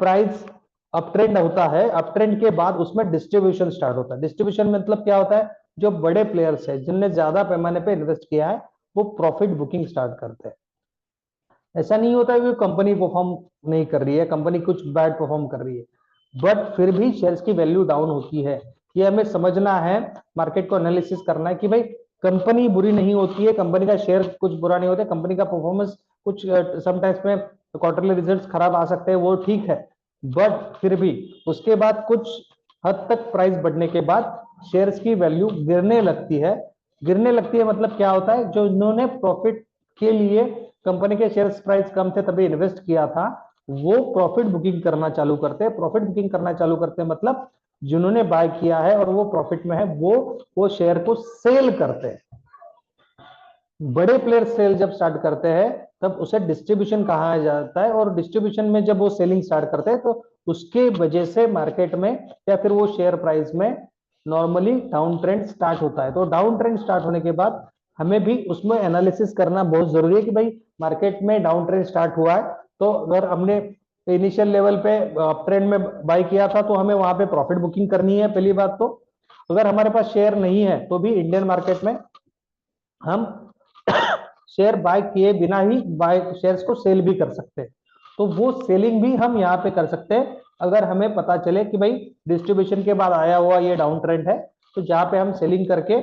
प्राइस अप ट्रेंड होता है, अप ट्रेंड के बाद उसमें डिस्ट्रीब्यूशन स्टार्ट होता है। डिस्ट्रीब्यूशन मतलब क्या होता है, जो बड़े प्लेयर्स है जिनने ज्यादा पैमाने पे इन्वेस्ट किया है वो प्रॉफिट बुकिंग स्टार्ट करते हैं। ऐसा नहीं होता है कि कंपनी परफॉर्म नहीं कर रही है, कंपनी कुछ बैड परफॉर्म कर रही है, बट फिर भी शेयर्स की वैल्यू डाउन होती है। ये हमें समझना है, मार्केट को एनालिसिस करना है कि भाई कंपनी बुरी नहीं होती है, कंपनी का शेयर कुछ बुरा नहीं होता, कंपनी का परफॉर्मेंस कुछ समटाइम्स में क्वार्टरली रिजल्ट्स खराब आ सकते हैं, वो ठीक है, बट फिर भी उसके बाद कुछ हद तक प्राइस बढ़ने के बाद शेयर्स की वैल्यू गिरने लगती है। गिरने लगती है मतलब क्या होता है, जो इन्होंने प्रॉफिट के लिए कंपनी के शेयर्स प्राइस कम थे तभी इन्वेस्ट किया था, वो प्रॉफिट बुकिंग करना चालू करते हैं। प्रॉफिट बुकिंग करना चालू करते हैं मतलब जिन्होंने बाय किया है और वो प्रॉफिट में है वो शेयर को सेल करते हैं। बड़े प्लेयर सेल जब स्टार्ट करते हैं तब उसे डिस्ट्रीब्यूशन कहा जाता है, और डिस्ट्रीब्यूशन में जब वो सेलिंग स्टार्ट करते हैं तो उसके वजह से मार्केट में या फिर वो शेयर प्राइस में नॉर्मली डाउन ट्रेंड स्टार्ट होता है। तो डाउन ट्रेंड स्टार्ट होने के बाद हमें भी उसमें एनालिसिस करना बहुत जरूरी है कि भाई मार्केट में डाउन ट्रेंड स्टार्ट हुआ है, तो अगर हमने इनिशियल लेवल पे ट्रेंड में बाय किया था तो हमें वहां पे प्रॉफिट बुकिंग करनी है पहली बात। तो अगर हमारे पास शेयर नहीं है तो भी इंडियन मार्केट में हम शेयर बाय किए बिना ही बाय शेयर्स को सेल भी कर सकते हैं। तो वो सेलिंग भी हम यहाँ पे कर सकते हैं अगर हमें पता चले कि भाई डिस्ट्रीब्यूशन के बाद आया हुआ ये डाउन ट्रेंड है, तो जहाँ पे हम सेलिंग करके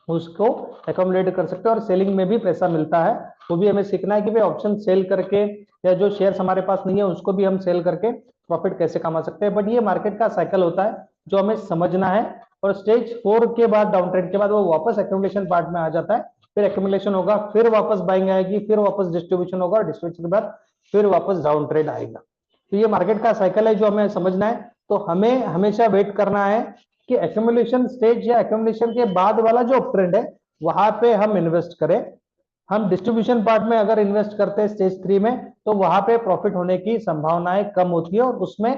उसको एकोमोडेट कर सकते हैं और सेलिंग में भी पैसा मिलता है। वो भी हमें सीखना है कि भाई ऑप्शन सेल करके या जो शेयर्स हमारे पास नहीं है उसको भी हम सेल करके प्रॉफिट कैसे कमा सकते हैं। बट ये मार्केट का साइकिल होता है जो हमें समझना है। और स्टेज 4 के बाद डाउन ट्रेंड के बाद वो वापस एक्यूमुलेशन पार्ट में आ जाता है, फिर एक्यूमुलेशन होगा, फिर वापस बाइंग आएगी, फिर वापस डिस्ट्रीब्यूशन होगा, और डिस्ट्रीब्यूशन के बाद फिर वापस डाउन ट्रेंड आएगा। तो ये मार्केट का साइकिल है जो हमें समझना है। तो हमें हमेशा वेट करना है कि एक्यूमुलेशन स्टेज या एक्यूमुलेशन के बाद वाला जो ट्रेंड है वहां पे हम इन्वेस्ट करें। हम डिस्ट्रीब्यूशन पार्ट में अगर इन्वेस्ट करते हैं स्टेज 3 में तो वहां पे प्रॉफिट होने की संभावनाएं कम होती है और उसमें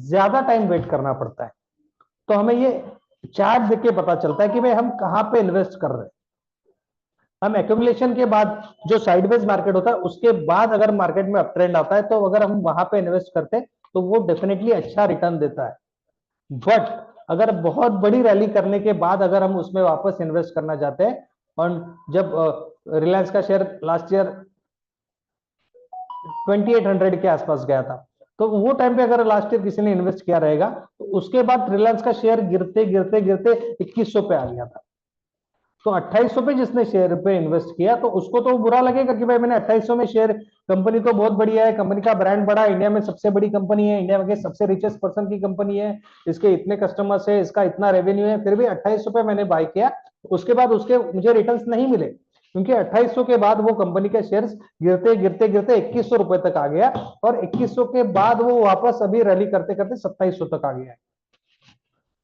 ज्यादा टाइम वेट करना पड़ता है। तो हमें ये चार्ट देख के पता चलता है कि भाई हम कहां पे इन्वेस्ट कर रहे हैं। हम एक्यूमुलेशन के बाद जो साइडवेज मार्केट होता है उसके बाद अगर मार्केट में अप ट्रेंड आता है तो अगर हम वहां पे इन्वेस्ट करते हैं तो वो डेफिनेटली अच्छा रिटर्न देता है। बट अगर बहुत बड़ी रैली करने के बाद अगर हम उसमें वापस इन्वेस्ट करना चाहते हैं, और जब रिलायंस का शेयर लास्ट ईयर 2800 के आसपास गया था, तो वो टाइम पे अगर लास्ट ईयर किसी ने इन्वेस्ट किया रहेगा तो उसके बाद रिलायंस का शेयर गिरते गिरते गिरते 2100 पे आ गया था। तो 2800 पे जिसने शेयर पे इन्वेस्ट किया तो उसको तो बुरा लगेगा कि भाई मैंने 2800 में शेयर, कंपनी तो बहुत बढ़िया है, कंपनी का ब्रांड बड़ा है, इंडिया में सबसे बड़ी कंपनी है, इंडिया में सबसे रिचेस्ट पर्सन की कंपनी है, इसके इतने कस्टमर्स है, इसका इतना रेवेन्यू है, फिर भी 2800 पे मैंने बाय किया। उसके बाद उसके मुझे रिटर्न्स नहीं मिले क्योंकि 2800 के बाद वो कंपनी के शेयर्स गिरते गिरते गिरते 2100 रुपए तक आ गया, और 2100 के बाद वो वापस अभी रैली करते करते 2700 तक आ गया।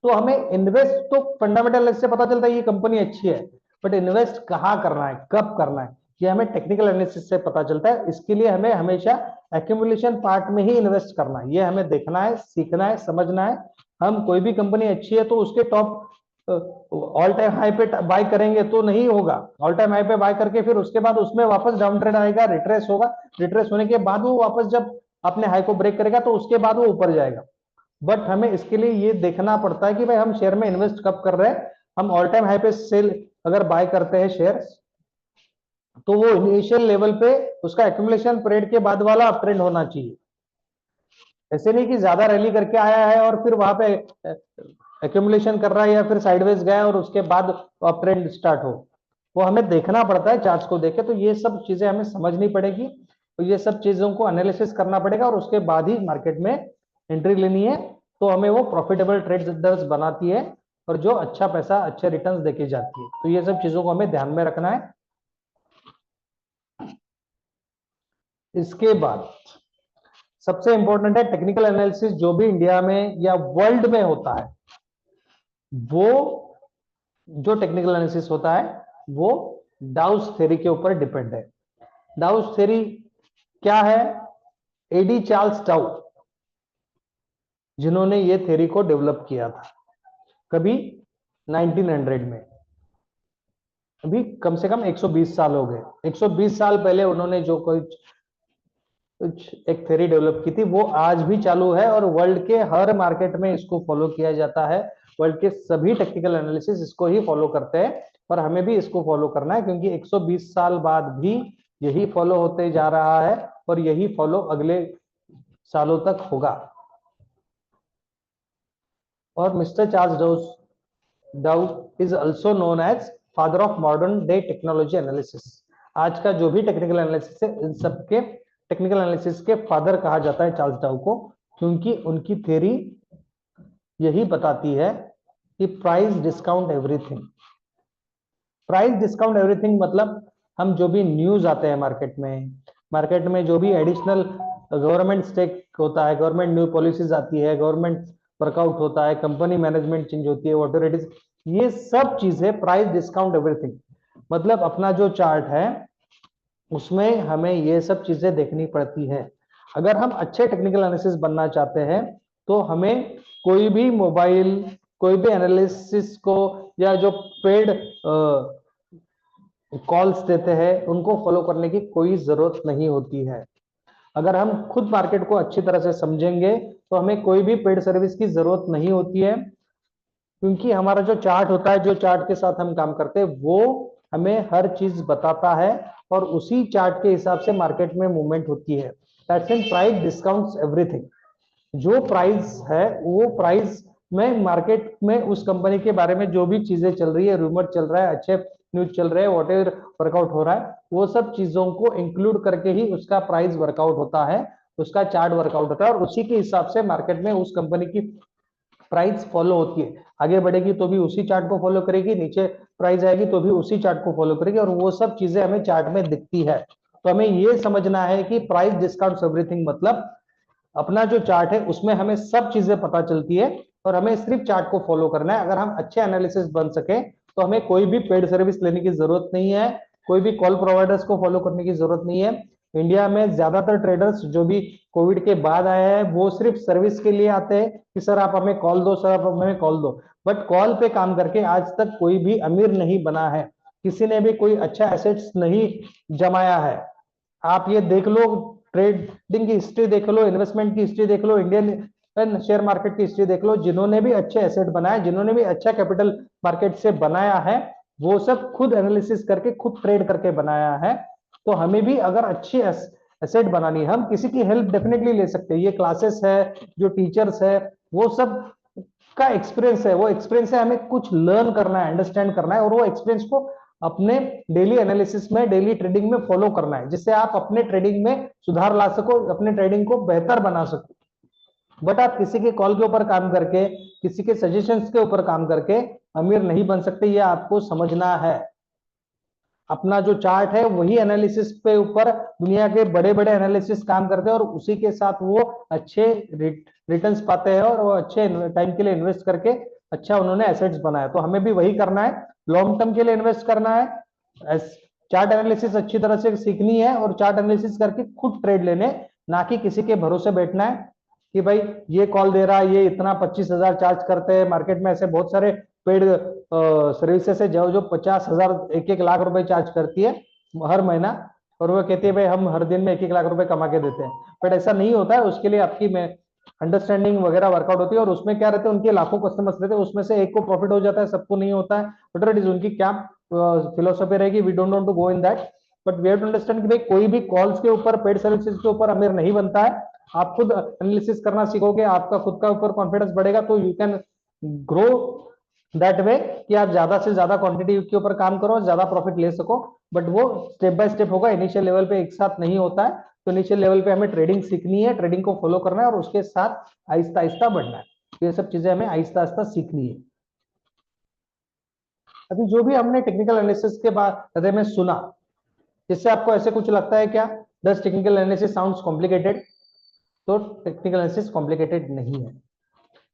तो हमें इन्वेस्ट तो फंडामेंटल से पता चलता है ये कंपनी अच्छी है, बट इन्वेस्ट कहाँ करना है, कब करना है, ये हमें टेक्निकल एनालिसिस से पता चलता है। इसके लिए हमें हमेशा एक्यूमुलेशन पार्ट में ही इन्वेस्ट करना है, ये हमें देखना है, सीखना है, समझना है। हम कोई भी कंपनी अच्छी है तो उसके टॉप ऑल टाइम हाई पे बाय करेंगे तो नहीं होगा। ऑल टाइम हाई पे बाय करके फिर उसके बाद उसमें वापस डाउन ट्रेंड आएगा, रिट्रेस होगा, रिट्रेस होने के बाद वो वापस जब अपने हाई को ब्रेक करेगा तो उसके बाद वो ऊपर जाएगा। बट हमें इसके लिए ये देखना पड़ता है कि भाई हम शेयर में इन्वेस्ट कब कर रहे हैं। हम ऑल टाइम हाई पे सेल अगर बाय करते हैं शेयर, तो वो इनिशियल लेवल पे उसका एक्यूमुलेशन पीरियड के बाद वाला अप ट्रेंड होना चाहिए। ऐसे नहीं कि ज्यादा रैली करके आया है और फिर वहां पे एक्यूमुलेशन कर रहा है या फिर साइडवेज गया और उसके बाद अप ट्रेंड स्टार्ट हो। वो हमें देखना पड़ता है चार्ट्स को देखे। तो ये सब चीजें हमें समझनी पड़ेगी, तो ये सब चीजों को एनालिसिस करना पड़ेगा और उसके बाद ही मार्केट में एंट्री लेनी है। तो हमें वो प्रॉफिटेबल ट्रेड्स बनाती है और जो अच्छा पैसा अच्छे रिटर्न्स देके जाती है। तो ये सब चीजों को हमें ध्यान में रखना है। इसके बाद सबसे इंपॉर्टेंट है टेक्निकल एनालिसिस, जो भी इंडिया में या वर्ल्ड में होता है वो जो टेक्निकल एनालिसिस होता है वो डाउस थ्योरी के ऊपर डिपेंड है। डाउस थ्योरी क्या है? एडी चार्ल्स डाउ जिन्होंने ये थ्योरी को डेवलप किया था कभी 1900 में, अभी कम से कम 120 साल हो गए। 120 साल पहले उन्होंने जो कोई कुछ एक थ्योरी डेवलप की थी, वो आज भी चालू है और वर्ल्ड के हर मार्केट में इसको फॉलो किया जाता है। वर्ल्ड के सभी टेक्निकल एनालिसिस इसको ही फॉलो करते हैं और हमें भी इसको फॉलो करना है, क्योंकि 120 साल बाद भी यही फॉलो होते जा रहा है और यही फॉलो अगले सालों तक होगा। और mister Charles Dow is also known as father of modern day technology analysis. आज का जो भी टेक्निकल एनालिसिस है, इन सबके टेक्निकल एनालिसिस के फादर कहा जाता है चार्ल्स डाउ को, क्योंकि उनकी थ्योरी यही बताती है कि price discount everything. Price discount everything मतलब हम जो भी न्यूज आते हैं मार्केट में जो भी एडिशनल गवर्नमेंट स्टेक होता है, गवर्नमेंट न्यू पॉलिसीज आती है, गवर्नमेंट वर्कआउट होता है, कंपनी मैनेजमेंट चेंज होती है, व्हाटएवर इट इज, ये सब चीजें प्राइस डिस्काउंट एवरीथिंग। मतलब अपना जो चार्ट है उसमें हमें ये सब चीजें देखनी पड़ती है। अगर हम अच्छे टेक्निकल एनालिसिस बनना चाहते हैं तो हमें कोई भी मोबाइल, कोई भी एनालिसिस को या जो पेड कॉल्स देते हैं उनको फॉलो करने की कोई जरूरत नहीं होती है। अगर हम खुद मार्केट को अच्छी तरह से समझेंगे तो हमें कोई भी पेड सर्विस की जरूरत नहीं होती है, क्योंकि हमारा जो चार्ट होता है, जो चार्ट के साथ हम काम करते हैं, वो हमें हर चीज बताता है और उसी चार्ट के हिसाब से मार्केट में मूवमेंट होती है। That's mean price discounts everything. जो प्राइस है वो प्राइस में मार्केट में उस कंपनी के बारे में जो भी चीजें चल रही है, रूमर चल रहा है, अच्छे न्यूज चल रहे हैं, व्हाटएवर वर्कआउट हो रहा है, वो सब चीजों को इंक्लूड करके ही उसका प्राइस वर्कआउट होता है, उसका चार्ट वर्कआउट होता है और उसी के हिसाब से मार्केट में उस कंपनी की प्राइस फॉलो होती है। आगे बढ़ेगी तो भी उसी चार्ट को फॉलो करेगी, नीचे प्राइस आएगी तो भी उसी चार्ट को फॉलो करेगी और वो सब चीजें हमें चार्ट में दिखती है। तो हमें ये समझना है कि प्राइस डिस्काउंट एवरीथिंग मतलब अपना जो चार्ट है उसमें हमें सब चीजें पता चलती है और हमें सिर्फ चार्ट को फॉलो करना है। अगर हम अच्छे एनालिसिस बन सके तो हमें कोई भी पेड सर्विस लेने की जरूरत नहीं है, कोई भी कॉल प्रोवाइडर्स को फॉलो करने की जरूरत नहीं है। इंडिया में ज्यादातर ट्रेडर्स जो भी कोविड के बाद आए हैं वो सिर्फ सर्विस के लिए आते हैं कि सर आप हमें कॉल दो, सर आप हमें कॉल दो। बट कॉल पे काम करके आज तक कोई भी अमीर नहीं बना है, किसी ने भी कोई अच्छा एसेट्स नहीं जमाया है। आप ये देख लो, ट्रेडिंग की हिस्ट्री देख लो, इन्वेस्टमेंट की हिस्ट्री देख लो, इंडियन शेयर मार्केट की हिस्ट्री देख लो, जिन्होंने भी अच्छे एसेट बनाए, जिन्होंने भी अच्छा कैपिटल मार्केट से बनाया है, वो सब खुद एनालिसिस करके खुद ट्रेड करके बनाया है। तो हमें भी अगर अच्छी एसेट बनानी है, हम किसी की हेल्प डेफिनेटली ले सकते हैं। ये क्लासेस है, जो टीचर्स है, वो सब का एक्सपीरियंस है, वो एक्सपीरियंस है, हमें कुछ लर्न करना है, अंडरस्टैंड करना है और वो एक्सपीरियंस को अपने डेली एनालिसिस में, डेली ट्रेडिंग में फॉलो करना है, जिससे आप अपने ट्रेडिंग में सुधार ला सको, अपने ट्रेडिंग को बेहतर बना सको। बट आप किसी के कॉल के ऊपर काम करके, किसी के सजेशंस के ऊपर काम करके अमीर नहीं बन सकते, ये आपको समझना है। अपना जो चार्ट है वही एनालिसिस पे ऊपर दुनिया के बड़े बड़े एनालिसिस काम करते हैं और उसी के साथ वो अच्छे रिटर्न्स पाते हैं और वो अच्छे टाइम के लिए इन्वेस्ट करके अच्छा उन्होंने एसेट्स बनाया। तो हमें भी वही करना है, लॉन्ग टर्म के लिए इन्वेस्ट करना है, चार्ट एनालिसिस अच्छी तरह से सीखनी है और चार्ट एनालिसिस करके खुद ट्रेड लेने, ना कि किसी के भरोसे बैठना है कि भाई ये कॉल दे रहा है, ये इतना 25,000 चार्ज करते हैं। मार्केट में ऐसे बहुत सारे पेड सर्विसेज है जो 50,000 1-1 लाख रुपए चार्ज करती है हर महीना और वो कहती है भाई हम हर दिन में 1-1 लाख रुपए कमा के देते हैं। बट ऐसा नहीं होता है, उसके लिए आपकी अंडरस्टैंडिंग वगैरह वर्कआउट होती है और उसमें क्या रहते हैं, उनके लाखों कस्टमर्स रहते हैं, उसमें से एक को प्रॉफिट हो जाता है, सबको नहीं होता है। बट इट इज उनकी क्या फिलोसफी रहेगी, we don't want to go in that. But we have to understand कि भाई कोई भी कॉल्स के ऊपर, पेड सर्विसेज के ऊपर अमीर नहीं बनता है। आप खुद एनालिसिस करना सीखोगे, आपका खुद का ऊपर कॉन्फिडेंस बढ़ेगा तो you can grow that way कि आप ज्यादा से ज्यादा क्वांटिटी के ऊपर काम करो, ज्यादा प्रॉफिट ले सको। बट वो स्टेप बाय स्टेप होगा, इनिशियल लेवल पे एक साथ नहीं होता है। तो इनिशियल लेवल पे हमें ट्रेडिंग सीखनी है, ट्रेडिंग को फॉलो करना है और उसके साथ आहिस्ता आहिस्ता बढ़ना है। ये सब चीजें हमें आहिस्ता आहिस्ता सीखनी है। अभी जो भी हमने टेक्निकल एनालिसिस के बारे में सुना, इससे आपको ऐसे कुछ लगता है क्या, does technical analysis sounds complicated? तो टेक्निकल एनालिसिस कॉम्प्लिकेटेड नहीं है।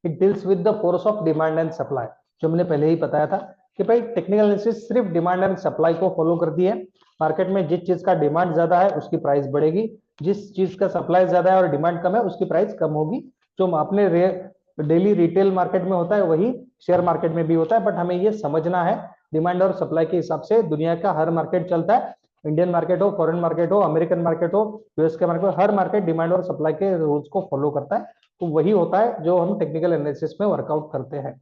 It deals with the force of demand and supply, जो हमने पहले ही बताया था कि भाई टेक्निकल एनालिसिस सिर्फ डिमांड एंड सप्लाई को फॉलो करती है। मार्केट में जिस चीज का डिमांड ज्यादा है उसकी प्राइस बढ़ेगी, जिस चीज का सप्लाई ज्यादा है और डिमांड कम है उसकी प्राइस कम होगी। जो अपने डेली रिटेल मार्केट में होता है वही शेयर मार्केट में भी होता है। बट हमें ये समझना है, डिमांड और सप्लाई के हिसाब से दुनिया का हर मार्केट चलता है। इंडियन मार्केट हो, फॉरेन मार्केट हो, अमेरिकन मार्केट हो, यूएस के मार्केट हो, हर मार्केट डिमांड और सप्लाई के रूल्स को फॉलो करता है। तो वही होता है जो हम टेक्निकल एनालिसिस में वर्कआउट करते हैं।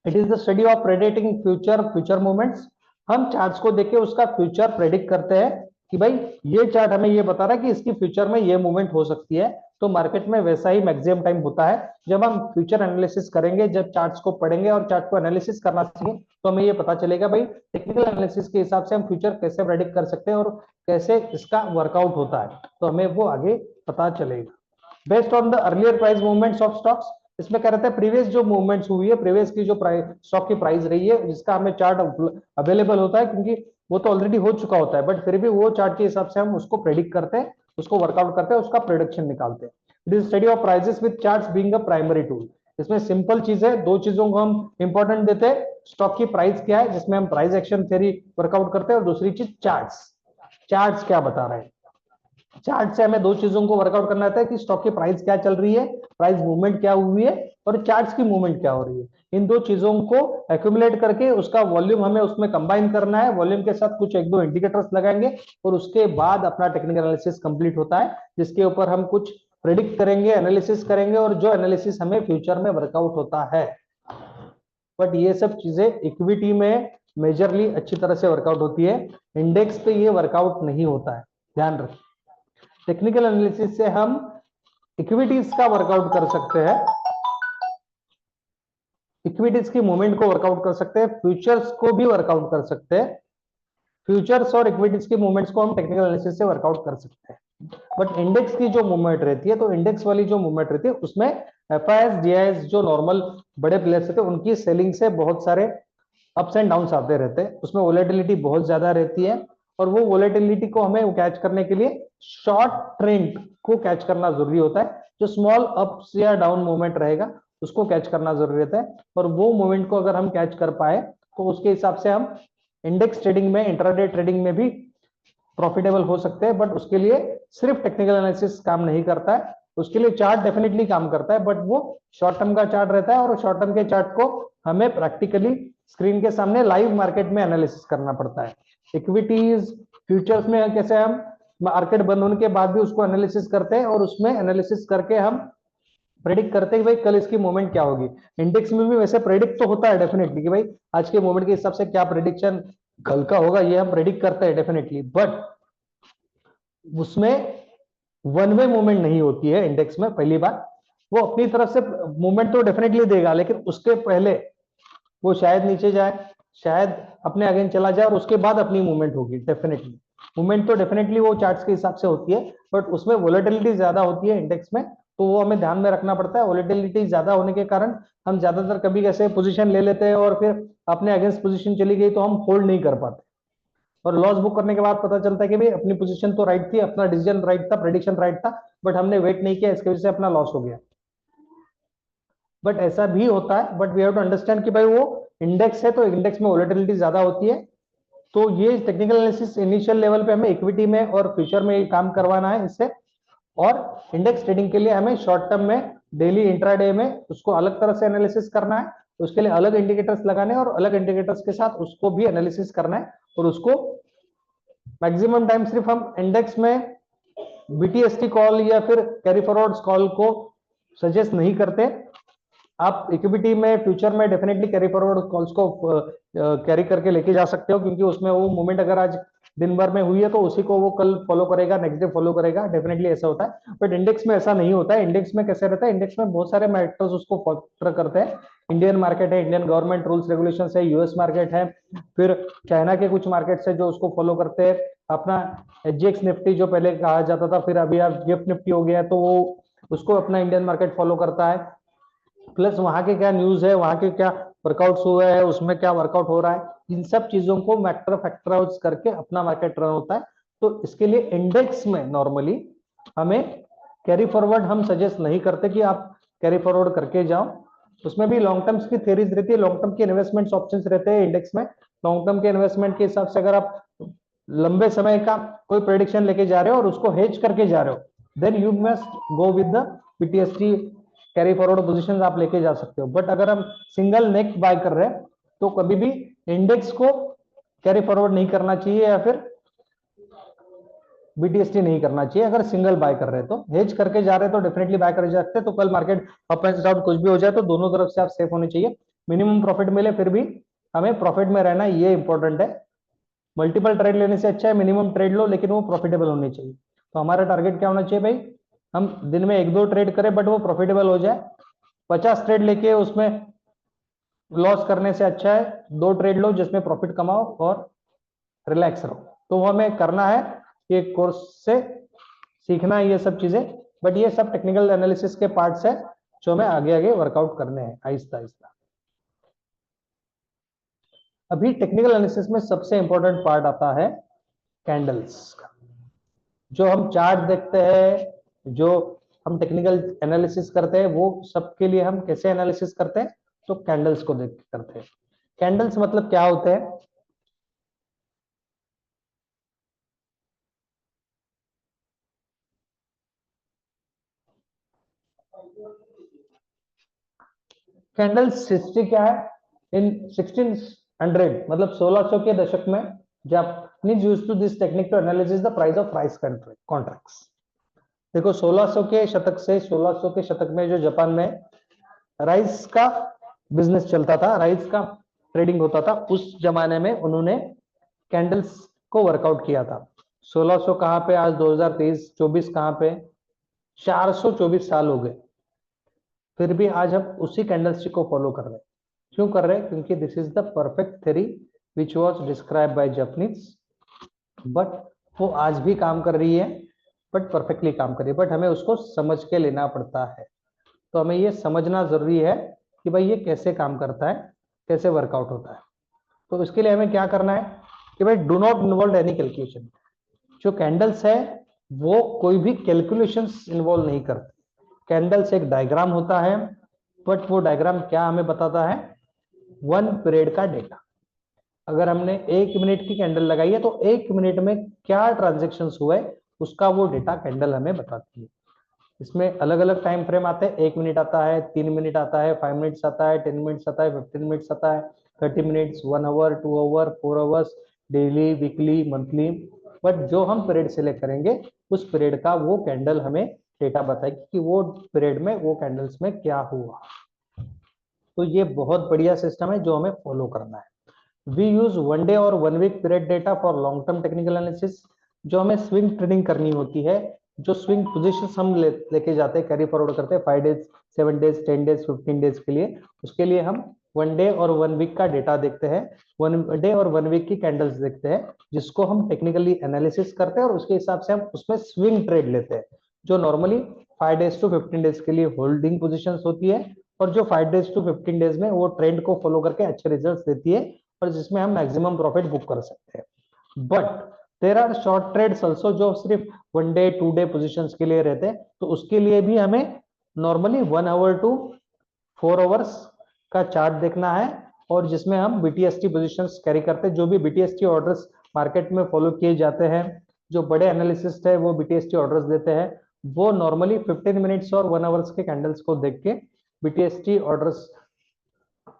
It is the study of predicting future movements. हम चार्ट्स को देख के उसका फ्यूचर प्रेडिक्ट करते हैं कि भाई ये चार्ट हमें ये बता रहा है कि इसकी फ्यूचर में ये मूवमेंट हो सकती है। तो मार्केट में वैसा ही मैक्सिमम टाइम होता है जब हम फ्यूचर एनालिसिस करेंगे, जब चार्ट्स को पढ़ेंगे और चार्ट को एनालिसिस करना सीखेंगे, तो हमें ये पता चलेगा भाई टेक्निकल एनालिसिस के हिसाब से हम फ्यूचर कैसे प्रेडिक्ट कर सकते हैं और कैसे इसका वर्कआउट होता है, तो हमें वो आगे पता चलेगा। Based on the earlier price movements of stocks, इसमें क्या रहता है, प्रीवियस जो मूवमेंट्स हुई है, प्रीवियस की जो प्राइस स्टॉक की प्राइस रही है, जिसका हमें चार्ट अवेलेबल होता है, क्योंकि वो तो ऑलरेडी हो चुका होता है, बट फिर भी वो चार्ट के हिसाब से हम उसको प्रेडिक्ट करते हैं, उसको वर्कआउट करते हैं, उसका प्रोडक्शन निकालते हैं। It is study of prices with charts being a primary tool. इसमें सिंपल चीज है, दो चीजों को हम इंपॉर्टेंट देते हैं, स्टॉक की प्राइस क्या है जिसमें हम प्राइस एक्शन थ्योरी वर्कआउट करते हैं, और दूसरी चीज चार्ट्स, चार्ट्स क्या बता रहे हैं। चार्ट से हमें दो चीजों को वर्कआउट करना रहता है कि स्टॉक की प्राइस क्या चल रही है, प्राइस मूवमेंट क्या हुई है, और चार्ट्स की मूवमेंट क्या हो रही है। इन दो चीजों को एक्यूमुलेट करके उसका वॉल्यूम हमें उसमें कंबाइन करना है, वॉल्यूम के साथ कुछ एक दो इंडिकेटर्स लगाएंगे, और उसके बाद अपना टेक्निकल एनालिसिस कंप्लीट होता है, जिसके ऊपर हम कुछ प्रेडिक्ट करेंगे, एनालिसिस करेंगे, और जो एनालिसिस हमें फ्यूचर में वर्कआउट होता है। बट ये सब चीजें इक्विटी में मेजरली अच्छी तरह से वर्कआउट होती है, इंडेक्स पे ये वर्कआउट नहीं होता है, ध्यान रखें। टेक्निकल एनालिसिस से हम इक्विटीज का वर्कआउट कर सकते हैं, इक्विटीज की मूवमेंट को वर्कआउट कर सकते हैं, फ्यूचर्स को भी वर्कआउट कर सकते हैं। फ्यूचर्स और इक्विटीज की मूवमेंट्स को हम टेक्निकल एनालिसिस से वर्कआउट कर सकते हैं। बट इंडेक्स की जो मूवमेंट रहती है, तो इंडेक्स वाली जो मूवमेंट रहती है उसमें एफआईएस डीआईएस जो नॉर्मल बड़े प्लेयर्स रहते हैं उनकी सेलिंग से बहुत सारे अप्स एंड डाउन्स आते रहते हैं, उसमें वोलेटिलिटी बहुत ज्यादा रहती है, और वो वोलेटिलिटी को हमें कैच करने के लिए शॉर्ट ट्रेंड को कैच करना जरूरी होता है। जो स्मॉल अप्स या डाउन मूवमेंट रहेगा उसको कैच करना जरूरी रहता है, और वो मूवमेंट को अगर हम कैच कर पाए तो उसके हिसाब से हम इंडेक्स ट्रेडिंग में, इंट्राडे ट्रेडिंग में भी प्रॉफिटेबल हो सकते हैं। बट उसके लिए सिर्फ टेक्निकल एनालिसिस काम नहीं करता है, उसके लिए चार्ट डेफिनेटली काम करता है, बट वो शॉर्ट टर्म का चार्ट रहता है, और शॉर्ट टर्म के चार्ट को हमें प्रैक्टिकली स्क्रीन के सामने लाइव मार्केट में एनालिसिस करना पड़ता है। इक्विटीज फ्यूचर्स में कैसे हम मार्केट बंद होने के बाद भी उसको एनालिसिस करते हैं, और उसमें एनालिसिस करके हम प्रेडिक्ट करते हैं कि भाई कल इसकी मूवमेंट क्या होगी। इंडेक्स में भी वैसे प्रेडिक्ट तो होता है डेफिनेटली कि भाई आज के मूवमेंट के हिसाब से क्या प्रेडिक्शन कल का होगा, ये हम प्रेडिक्ट करते हैं डेफिनेटली, बट उसमें वन वे मूवमेंट नहीं होती है इंडेक्स में। पहली बात, वो अपनी तरफ से मूवमेंट तो डेफिनेटली देगा, लेकिन उसके पहले वो शायद नीचे जाए, शायद अपने अगेंस्ट चला जाए, और उसके बाद अपनी मूवमेंट होगी। डेफिनेटली मूवमेंट तो डेफिनेटली वो चार्ट्स के हिसाब से होती है, बट उसमें वोलेटिलिटी ज्यादा होती है इंडेक्स में, तो वो हमें ध्यान में रखना पड़ता है। वोलेटिलिटी ज्यादा होने के कारण हम ज्यादातर कभी कैसे पोजीशन ले लेते हैं, और फिर अपने अगेंस्ट पोजीशन चली गई तो हम होल्ड नहीं कर पाते, और लॉस बुक करने के बाद पता चलता है कि भाई अपनी पोजीशन तो राइट थी, अपना डिसीजन राइट था, प्रेडिक्शन राइट था, बट हमने वेट नहीं किया, इसकी वजह से अपना लॉस हो गया। बट ऐसा भी होता है, but we have to understand कि भाई वो इंडेक्स है, तो इंडेक्स में वोलेटिलिटी ज्यादा होती है। तो ये टेक्निकल एनालिसिस इनिशियल लेवल पे हमें इक्विटी में और फ्यूचर में काम करवाना है इससे, और इंडेक्स ट्रेडिंग के लिए हमें शॉर्ट टर्म में, डेली इंट्राडे में उसको अलग तरह से एनालिसिस करना है, उसके लिए अलग इंडिकेटर्स लगाने हैं, और अलग इंडिकेटर्स के साथ उसको भी एनालिसिस करना है, और उसको मैक्सिमम टाइम सिर्फ हम इंडेक्स में बीटीएसटी कॉल या फिर कैरी फॉरवर्ड्स कॉल को सजेस्ट नहीं करते। आप इक्विटी में, फ्यूचर में डेफिनेटली कैरी फॉरवर्ड कॉल्स को कैरी करके लेके जा सकते हो, क्योंकि उसमें वो मूवमेंट अगर आज दिन भर में हुई है तो उसी को वो कल फॉलो करेगा, नेक्स्ट डे फॉलो करेगा, डेफिनेटली ऐसा होता है। बट इंडेक्स में ऐसा नहीं होता है। इंडेक्स में कैसे रहता है, इंडेक्स में बहुत सारे मैटर्स उसको फॉलो करते हैं। इंडियन मार्केट है, इंडियन गवर्नमेंट रूल्स रेगुलेशन है, यूएस मार्केट है, फिर चाइना के कुछ मार्केट्स है जो उसको फॉलो करते हैं, अपना एचजीएक्स निफ्टी जो पहले कहा जाता था, फिर अभी आप गिफ्ट निफ्टी हो गया, तो वो उसको अपना इंडियन मार्केट फॉलो करता है। प्लस वहां के क्या न्यूज है, वहां के क्या वर्कआउट्स हुए हैं, उसमें क्या वर्कआउट हो रहा है, इन सब चीजों को फैक्टर आउट करके अपना मार्केट रन होता है। तो इसके लिए इंडेक्स में नॉर्मली हमें कैरी फॉरवर्ड हम सजेस्ट नहीं करते कि आप कैरी फॉरवर्ड करके जाओ। उसमें भी लॉन्ग टर्म्स की थ्योरीज रहती है, लॉन्ग टर्म के इन्वेस्टमेंट ऑप्शंस रहते हैं इंडेक्स में। लॉन्ग टर्म के इन्वेस्टमेंट के हिसाब से अगर आप लंबे समय का कोई प्रेडिक्शन लेके जा रहे हो और उसको हेज करके जा रहे हो, then you must go with the BTST carry forward position आप लेके जा सकते हो। बट अगर हम सिंगल नेक बाय कर रहे हैं तो कभी भी इंडेक्स को कैरी फॉरवर्ड नहीं करना चाहिए, या फिर बीटीएसटी नहीं करना चाहिए। अगर सिंगल बाय कर रहे हैं तो, हेज करके जा रहे हैं तो डेफिनेटली बाय कर सकते हैं। तो कल मार्केट अप एंड डाउन कुछ भी हो जाए तो दोनों तरफ से आप सेफ होने चाहिए, मिनिमम प्रॉफिट मिले फिर भी हमें प्रॉफिट में रहना, ये इंपॉर्टेंट है। मल्टीपल ट्रेड लेने से अच्छा है मिनिमम ट्रेड लो, लेकिन वो प्रॉफिटेबल होनी चाहिए। तो हमारा टारगेट क्या होना चाहिए भाई, हम दिन में 1-2 ट्रेड करें बट वो प्रॉफिटेबल हो जाए। 50 ट्रेड लेके उसमें लॉस करने से अच्छा है 2 ट्रेड लो जिसमें प्रॉफिट कमाओ और रिलैक्स रहो। तो वो हमें करना है, ये कोर्स से सीखना है ये सब चीजें, बट ये सब टेक्निकल एनालिसिस के पार्ट्स है जो हमें आगे आगे वर्कआउट करने हैं आहिस्ता आहिस्ता। अभी टेक्निकल एनालिसिस में सबसे इंपॉर्टेंट पार्ट आता है कैंडल्स का। जो हम चार्ट देखते हैं, जो हम टेक्निकल एनालिसिस करते हैं, वो सबके लिए हम कैसे एनालिसिस करते हैं, तो कैंडल्स को देख के करते हैं। कैंडल्स मतलब क्या होते हैं, कैंडल्स हिस्ट्री क्या है, इन 1600 मतलब 1600 के दशक में Japanese used to this technique to analysis the price of rice contracts. देखो 1600 के शतक से 1600 के शतक में जो जापान में राइस का बिजनेस चलता था, राइस का ट्रेडिंग होता था, उस जमाने में उन्होंने कैंडल्स को वर्कआउट किया था। 1600 कहां पे, आज 2023-24 कहां पे, 424 साल हो गए, फिर भी आज हम उसी कैंडलस्टिक को फॉलो कर रहे हैं। क्यों कर रहे हैं, क्योंकि this is the perfect theory which was describe by Japanese, but वो आज भी काम कर रही है, बट परफेक्टली काम कर रही है, बट हमें उसको समझ के लेना पड़ता है। तो हमें ये समझना जरूरी है कि भाई ये कैसे काम करता है, कैसे वर्कआउट होता है। तो इसके लिए हमें क्या करना है कि भाई do not involve any calculation. जो कैंडल्स है वो कोई भी कैलकुलेशंस इन्वॉल्व नहीं करते। कैंडल्स एक डायग्राम होता है, बट वो डायग्राम क्या हमें बताता है, 1 पीरियड का डेटा। अगर हमने 1 मिनट की कैंडल लगाई है तो 1 मिनट में क्या ट्रांजेक्शन्स हुए उसका वो डेटा कैंडल हमें बताती है। इसमें अलग अलग टाइम फ्रेम आते हैं, 1 मिनट आता है, 3 मिनट आता है, 5 मिनट्स आता है, 10 मिनट्स आता है, 15 मिनट्स आता है, 30 minutes, 1 hour, 2 hour, 4 hours, daily, weekly, monthly. But जो हम पीरियड सिलेक्ट करेंगे उस पीरियड का वो कैंडल हमें डेटा बताएगी कि वो पीरियड में वो कैंडल्स में क्या हुआ। तो ये बहुत बढ़िया सिस्टम है जो हमें फॉलो करना है। वी यूज 1 डे और 1 week period data for long term technical analysis. जो हमें स्विंग ट्रेडिंग करनी होती है, जो स्विंग पोजीशंस हम लेके जाते हैं, कैरी फॉरवर्ड करते हैं 5 डेज, 7 डेज, 10 डेज, 15 डेज के लिए, उसके लिए हम 1 डे और 1 वीक का डेटा देखते हैं, 1 डे और 1 वीक की कैंडल्स देखते हैं, जिसको हम टेक्निकली एनालिसिस करते हैं और उसके हिसाब से हम उसमें स्विंग ट्रेड लेते हैं, जो नॉर्मली 5 डेज टू 15 डेज के लिए होल्डिंग पोजिशन होती है, और जो 5 डेज टू 15 डेज में वो ट्रेंड को फॉलो करके अच्छे रिजल्ट देती है और जिसमें हम मैक्सिमम प्रॉफिट बुक कर सकते हैं। But there are short trades also जो सिर्फ 1 डे 2 डे पोजीशंस के लिए रहते हैं, तो उसके लिए भी हमें नॉर्मली 1 आवर टू 4 आवर्स का चार्ट देखना है, और जिसमें हम बीटीएसटी पोजीशंस कैरी करते हैं। जो भी बीटीएसटी ऑर्डर्स मार्केट में फॉलो किए जाते हैं, जो बड़े एनालिसिस्ट है वो बीटीएसटी ऑर्डर्स देते हैं, वो नॉर्मली 15 मिनट्स और 1 आवर्स के कैंडल्स को देख के बीटीएसटी ऑर्डर्स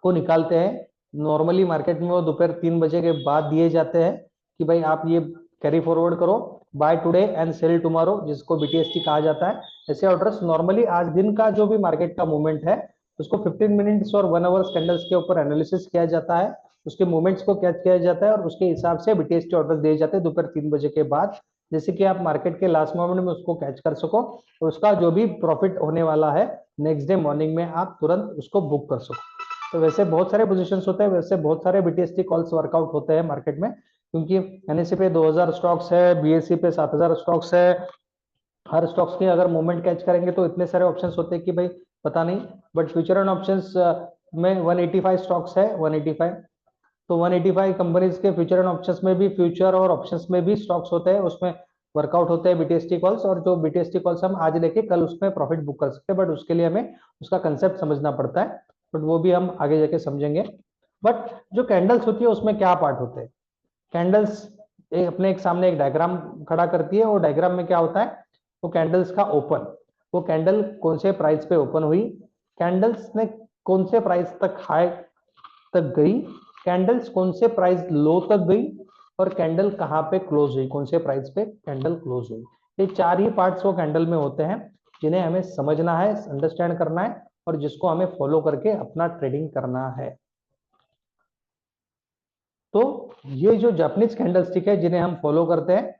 को निकालते हैं। नॉर्मली मार्केट में वो दोपहर 3 बजे के बाद दिए जाते हैं कि भाई आप ये कैरी फॉरवर्ड करो, buy today and sell tomorrow, जिसको बीटीएसटी कहा जाता है। ऐसे ऑर्डर्स नॉर्मली आज दिन का जो भी मार्केट का मूवमेंट है उसको 15 मिनट्स और 1 आवर्स कैंडल्स के ऊपर एनालिसिस किया जाता है, उसके मूवमेंट्स को कैच किया जाता है और उसके हिसाब से बीटीएसटी ऑर्डर्स दिए जाते हैं दोपहर 3 बजे के बाद, जैसे कि आप मार्केट के लास्ट मोमेंट में उसको कैच कर सको और उसका जो भी प्रॉफिट होने वाला है नेक्स्ट डे मॉर्निंग में आप तुरंत उसको बुक कर सको। तो वैसे बहुत सारे पोजीशंस होते हैं, वैसे बहुत सारे बीटीएसटी कॉल्स वर्कआउट होते हैं मार्केट में, क्योंकि एनएससी पे 2000 स्टॉक्स है, बीएससी पे 7000 स्टॉक्स है। हर स्टॉक्स के अगर मूवमेंट कैच करेंगे तो इतने सारे ऑप्शंस होते हैं कि भाई पता नहीं। बट फ्यूचर एंड ऑप्शंस में 185 स्टॉक्स है, 185। तो 185 कंपनीज के फ्यूचर एंड ऑप्शंस में भी, फ्यूचर और ऑप्शंस में भी स्टॉक्स होते हैं, उसमें वर्कआउट होते हैं बीटीएसटी कॉल्स, और जो बीटीएसटी कॉल्स हम आज लेके कल उसमें प्रॉफिट बुक कर सकते हैं। बट उसके लिए हमें उसका कंसेप्ट समझना पड़ता है, बट वो भी हम आगे जाके समझेंगे। बट जो कैंडल्स होती है उसमें क्या पार्ट होते हैं, कैंडल्स अपने एक सामने एक डायग्राम खड़ा करती है, और डायग्राम में क्या होता है, वो कैंडल्स का ओपन, वो कैंडल कौन से प्राइस पे ओपन हुई, कैंडल्स ने कौन से प्राइस तक हाई तक गई, कैंडल्स कौन से प्राइस लो तक गई, और कैंडल कहाँ पे क्लोज हुई, कौन से प्राइस पे कैंडल क्लोज हुई। ये चार ही पार्ट्स वो कैंडल में होते हैं जिन्हें हमें समझना है, अंडरस्टैंड करना है और जिसको हमें फॉलो करके अपना ट्रेडिंग करना है। तो ये जो जापानीज कैंडलस्टिक है जिन्हें हम फॉलो करते हैं,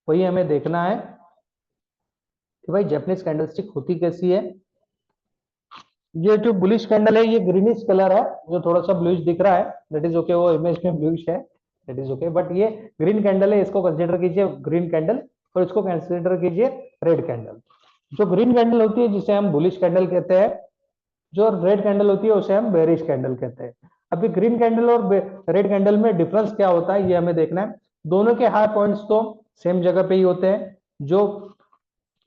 वही हमें देखना है कि भाई जापानीज कैंडलस्टिक होती कैसी है। ये जो बुलिश कैंडल है ये ग्रीनिश कलर है, जो थोड़ा सा ब्लूइश दिख रहा है, दैट इज ओके, वो इमेज में ब्लूइश है, दैट इज ओके, बट ये ग्रीन कैंडल है, इसको कंसीडर कीजिए ग्रीन कैंडल और इसको कंसीडर कीजिए रेड कैंडल। जो ग्रीन कैंडल होती है जिसे हम बुलिश कैंडल कहते हैं, जो रेड कैंडल होती है उसे हम बेरिश कैंडल कहते हैं। अभी ग्रीन कैंडल और रेड कैंडल में डिफरेंस क्या होता है ये हमें देखना है। दोनों के हाई पॉइंट्स तो सेम जगह पे ही होते हैं। जो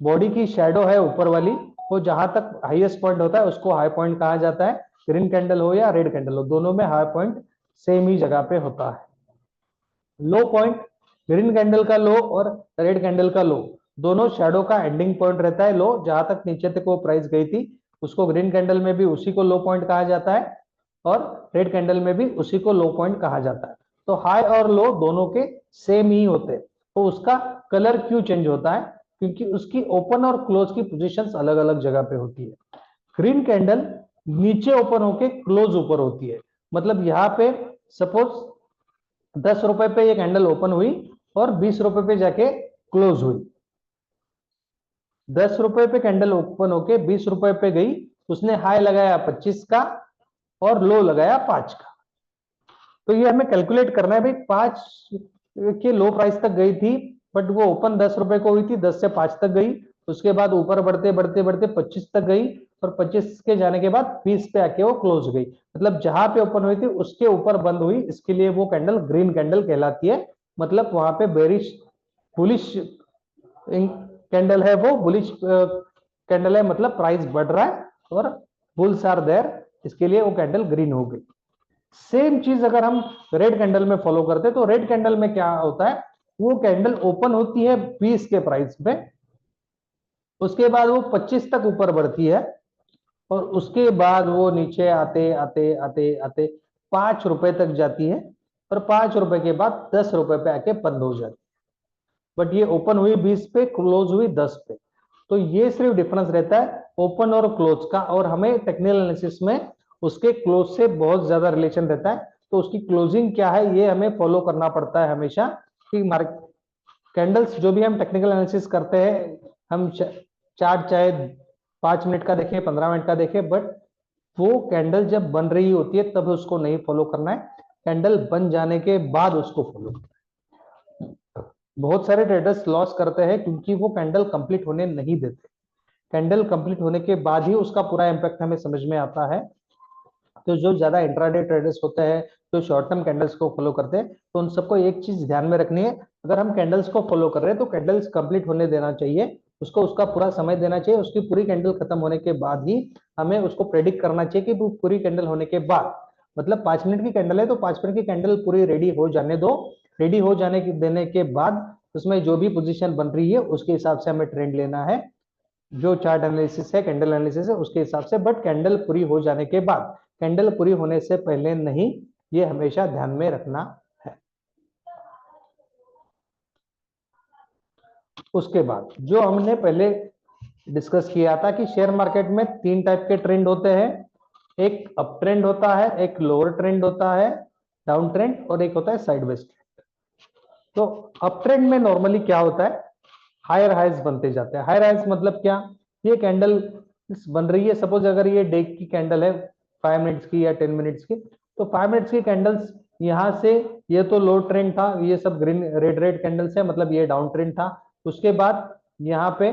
बॉडी की शेडो है ऊपर वाली, वो जहां तक हाईएस्ट पॉइंट होता है उसको हाई पॉइंट कहा जाता है। ग्रीन कैंडल हो या रेड कैंडल हो, दोनों में हाई पॉइंट सेम ही जगह पे होता है। लो पॉइंट ग्रीन कैंडल का लो और रेड कैंडल का लो, दोनों शेडो का एंडिंग पॉइंट रहता है लो, जहां तक नीचे तक वो प्राइस गई थी उसको ग्रीन कैंडल में भी उसी को लो पॉइंट कहा जाता है और रेड कैंडल में भी उसी को लो पॉइंट कहा जाता है। तो हाई और लो दोनों के सेम ही होते हैं। तो उसका कलर क्यों चेंज होता है, क्योंकि उसकी ओपन और क्लोज की पोजीशंस अलग अलग जगह पे होती है। ग्रीन कैंडल नीचे ओपन होके क्लोज ऊपर होती है, मतलब यहाँ पे सपोज 10 रुपए पे ये कैंडल ओपन हुई और 20 रुपए पे जाके क्लोज हुई। 10 रुपए पे कैंडल ओपन होके 20 रुपए पे गई, उसने हाई लगाया 25 का और लो लगाया 5 का। तो ये हमें कैलकुलेट करना है भाई, 5 के लो प्राइस तक गई थी बट वो ओपन 10 रुपए को हुई थी, 10 से 5 तक गई, उसके बाद ऊपर बढ़ते बढ़ते बढ़ते 25 तक गई और 25 के जाने के बाद 20 पे आके वो क्लोज गई, मतलब जहां पे ओपन हुई थी उसके ऊपर बंद हुई, इसके लिए वो कैंडल ग्रीन कैंडल कहलाती है। मतलब वहां पे बेरिश बुलिश कैंडल है, वो बुलिश कैंडल है, मतलब प्राइस बढ़ रहा है और बुल्स आर देयर, इसके लिए वो कैंडल ग्रीन हो गई। सेम चीज अगर हम रेड कैंडल में फॉलो करते हैं तो रेड कैंडल में क्या होता है, वो कैंडल ओपन होती है 20 के प्राइस पे, उसके बाद वो 25 तक ऊपर बढ़ती है और उसके बाद वो नीचे आते आते आते आते 5 रुपए तक जाती है और 5 रुपए के बाद 10 रुपए पे आके बंद हो जाती है। बट ये ओपन हुई 20 पे, क्लोज हुई 10 पे। तो ये सिर्फ डिफरेंस रहता है ओपन और क्लोज का, और हमें टेक्निकल एनालिसिस में उसके क्लोज से बहुत ज्यादा रिलेशन रहता है। तो उसकी क्लोजिंग क्या है ये हमें फॉलो करना पड़ता है हमेशा, कि कैंडल्स जो भी हम टेक्निकल एनालिसिस करते हैं, हम चार्ट चाहे 5 मिनट का देखें 15 मिनट का देखें, बट वो कैंडल जब बन रही होती है तब उसको नहीं फॉलो करना है, कैंडल बन जाने के बाद उसको फॉलो करना है। बहुत सारे ट्रेडर्स लॉस करते हैं क्योंकि वो कैंडल कंप्लीट होने नहीं देते। कैंडल कंप्लीट होने के बाद ही उसका पूरा इंपैक्ट हमें समझ में आता है। तो जो ज्यादा इंट्राडे ट्रेडर्स होते हैं, जो शॉर्ट टर्म कैंडल्स को फॉलो करते हैं, तो उन सबको एक चीज ध्यान में रखनी है, अगर हम कैंडल्स को फॉलो कर रहे हैं तो कैंडल्स कंप्लीट होने देना चाहिए, उसको उसका पूरा समय देना चाहिए, उसकी पूरी कैंडल खत्म होने के बाद ही हमें उसको प्रेडिक्ट करना चाहिए कि वो पूरी कैंडल होने के बाद, मतलब 5 मिनट की कैंडल है तो 5 मिनट की कैंडल पूरी रेडी हो जाने दो, रेडी हो जाने की देने के बाद उसमें जो भी पोजीशन बन रही है उसके हिसाब से हमें ट्रेंड लेना है, जो चार्ट एनालिसिस है कैंडल एनालिसिस है उसके हिसाब से, बट कैंडल पूरी हो जाने के बाद, कैंडल पूरी होने से पहले नहीं, ये हमेशा ध्यान में रखना है। उसके बाद जो हमने पहले डिस्कस किया था कि शेयर मार्केट में 3 टाइप के ट्रेंड होते हैं, एक अप ट्रेंड होता है, एक लोअर ट्रेंड होता है, डाउन ट्रेंड, और एक होता है साइडवेज ट्रेंड। तो अप ट्रेंड में नॉर्मली क्या होता है, हायर हाइज बनते जाते हैं। हायर हाइज मतलब क्या, ये कैंडल बन रही है, सपोज अगर ये डे की कैंडल है 5 मिनट्स की या 10 मिनट्स की, तो 5 मिनट्स की कैंडल्स यहां से, ये तो लो ट्रेंड था, ये सब ग्रीन रेड रेड कैंडल्स है, मतलब ये डाउन ट्रेंड था। उसके बाद यहाँ पे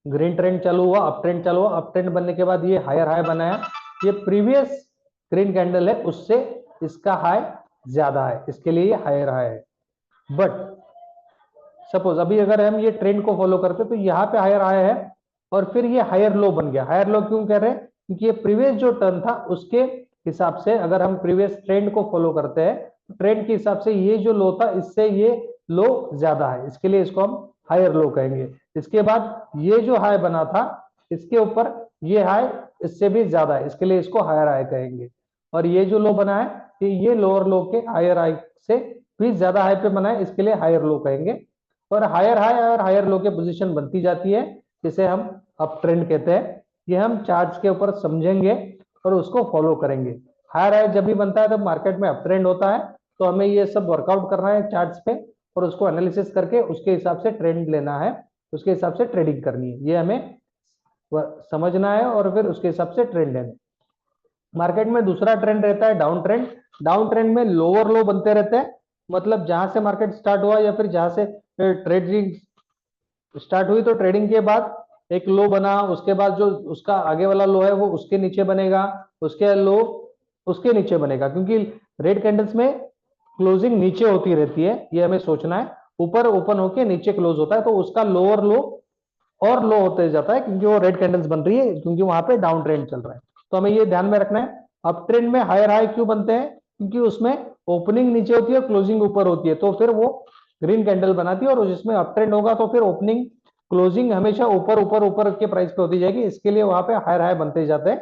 ग्रीन ट्रेंड चालू हुआ, अप ट्रेंड चालू हुआ, अप ट्रेंड बनने के बाद ये हायर हाई बनाया, ये प्रीवियस ग्रीन कैंडल है उससे इसका हाई ज्यादा है, इसके लिए ये हायर हाई है। बट सपोज अभी अगर हम ये ट्रेंड को फॉलो करते तो यहाँ पे हायर हाई है और फिर ये हायर लो बन गया। हायर लो क्यों कह रहे हैं, क्योंकि ये प्रीवियस जो टर्न था उसके हिसाब से अगर हम प्रीवियस ट्रेंड को फॉलो करते हैं तो ट्रेंड के हिसाब से ये जो लो था इससे ये लो ज्यादा है, इसके लिए इसको हम हायर लो कहेंगे। इसके बाद ये जो हाई बना था इसके ऊपर ये हाई इससे भी ज्यादा है, इसके लिए इसको हायर हाई कहेंगे। और ये जो लो बना है ये लोअर लो के हायर हाई से भी ज्यादा हाई पे बना है, इसके लिए हायर लो कहेंगे। और हायर हाई और हायर लो के पोजीशन बनती जाती है, जिसे हम अप ट्रेंड कहते हैं। ये हम चार्ट्स के ऊपर समझेंगे और उसको फॉलो करेंगे। हायर हाई जब भी बनता है तब मार्केट में अप ट्रेंड होता है, तो हमें ये सब वर्कआउट करना है चार्ट्स पे और उसको एनालिसिस करके उसके हिसाब से ट्रेंड लेना है, उसके हिसाब से ट्रेडिंग करनी है, ये हमें समझना है और फिर उसके हिसाब से ट्रेंड लेना है। मार्केट में दूसरा ट्रेंड रहता है डाउन ट्रेंड। डाउन ट्रेंड में लोअर लो बनते रहते हैं, मतलब जहां से मार्केट स्टार्ट हुआ या फिर जहां से ट्रेडिंग स्टार्ट हुई, तो ट्रेडिंग के बाद एक लो बना, उसके बाद जो उसका आगे वाला लो है वो उसके नीचे बनेगा, उसके लो उसके नीचे बनेगा, क्योंकि रेड कैंडल्स में क्लोजिंग नीचे होती रहती है, ये हमें सोचना है। ऊपर ओपन होके नीचे क्लोज होता है, तो उसका लोअर लो और लो होते जाता है, क्योंकि वो रेड कैंडल्स बन रही है, क्योंकि वहां पे डाउन ट्रेंड चल रहा है। तो हमें ये ध्यान में रखना है। अप ट्रेंड में हायर हाई क्यों बनते हैं? क्योंकि उसमें ओपनिंग नीचे होती है, क्लोजिंग ऊपर होती है, तो फिर वो ग्रीन कैंडल बनाती है। और जिसमें अप ट्रेंड होगा तो फिर ओपनिंग क्लोजिंग हमेशा ऊपर ऊपर ऊपर के प्राइस पे होती जाएगी, इसके लिए वहां पे हायर हाई बनते जाते हैं।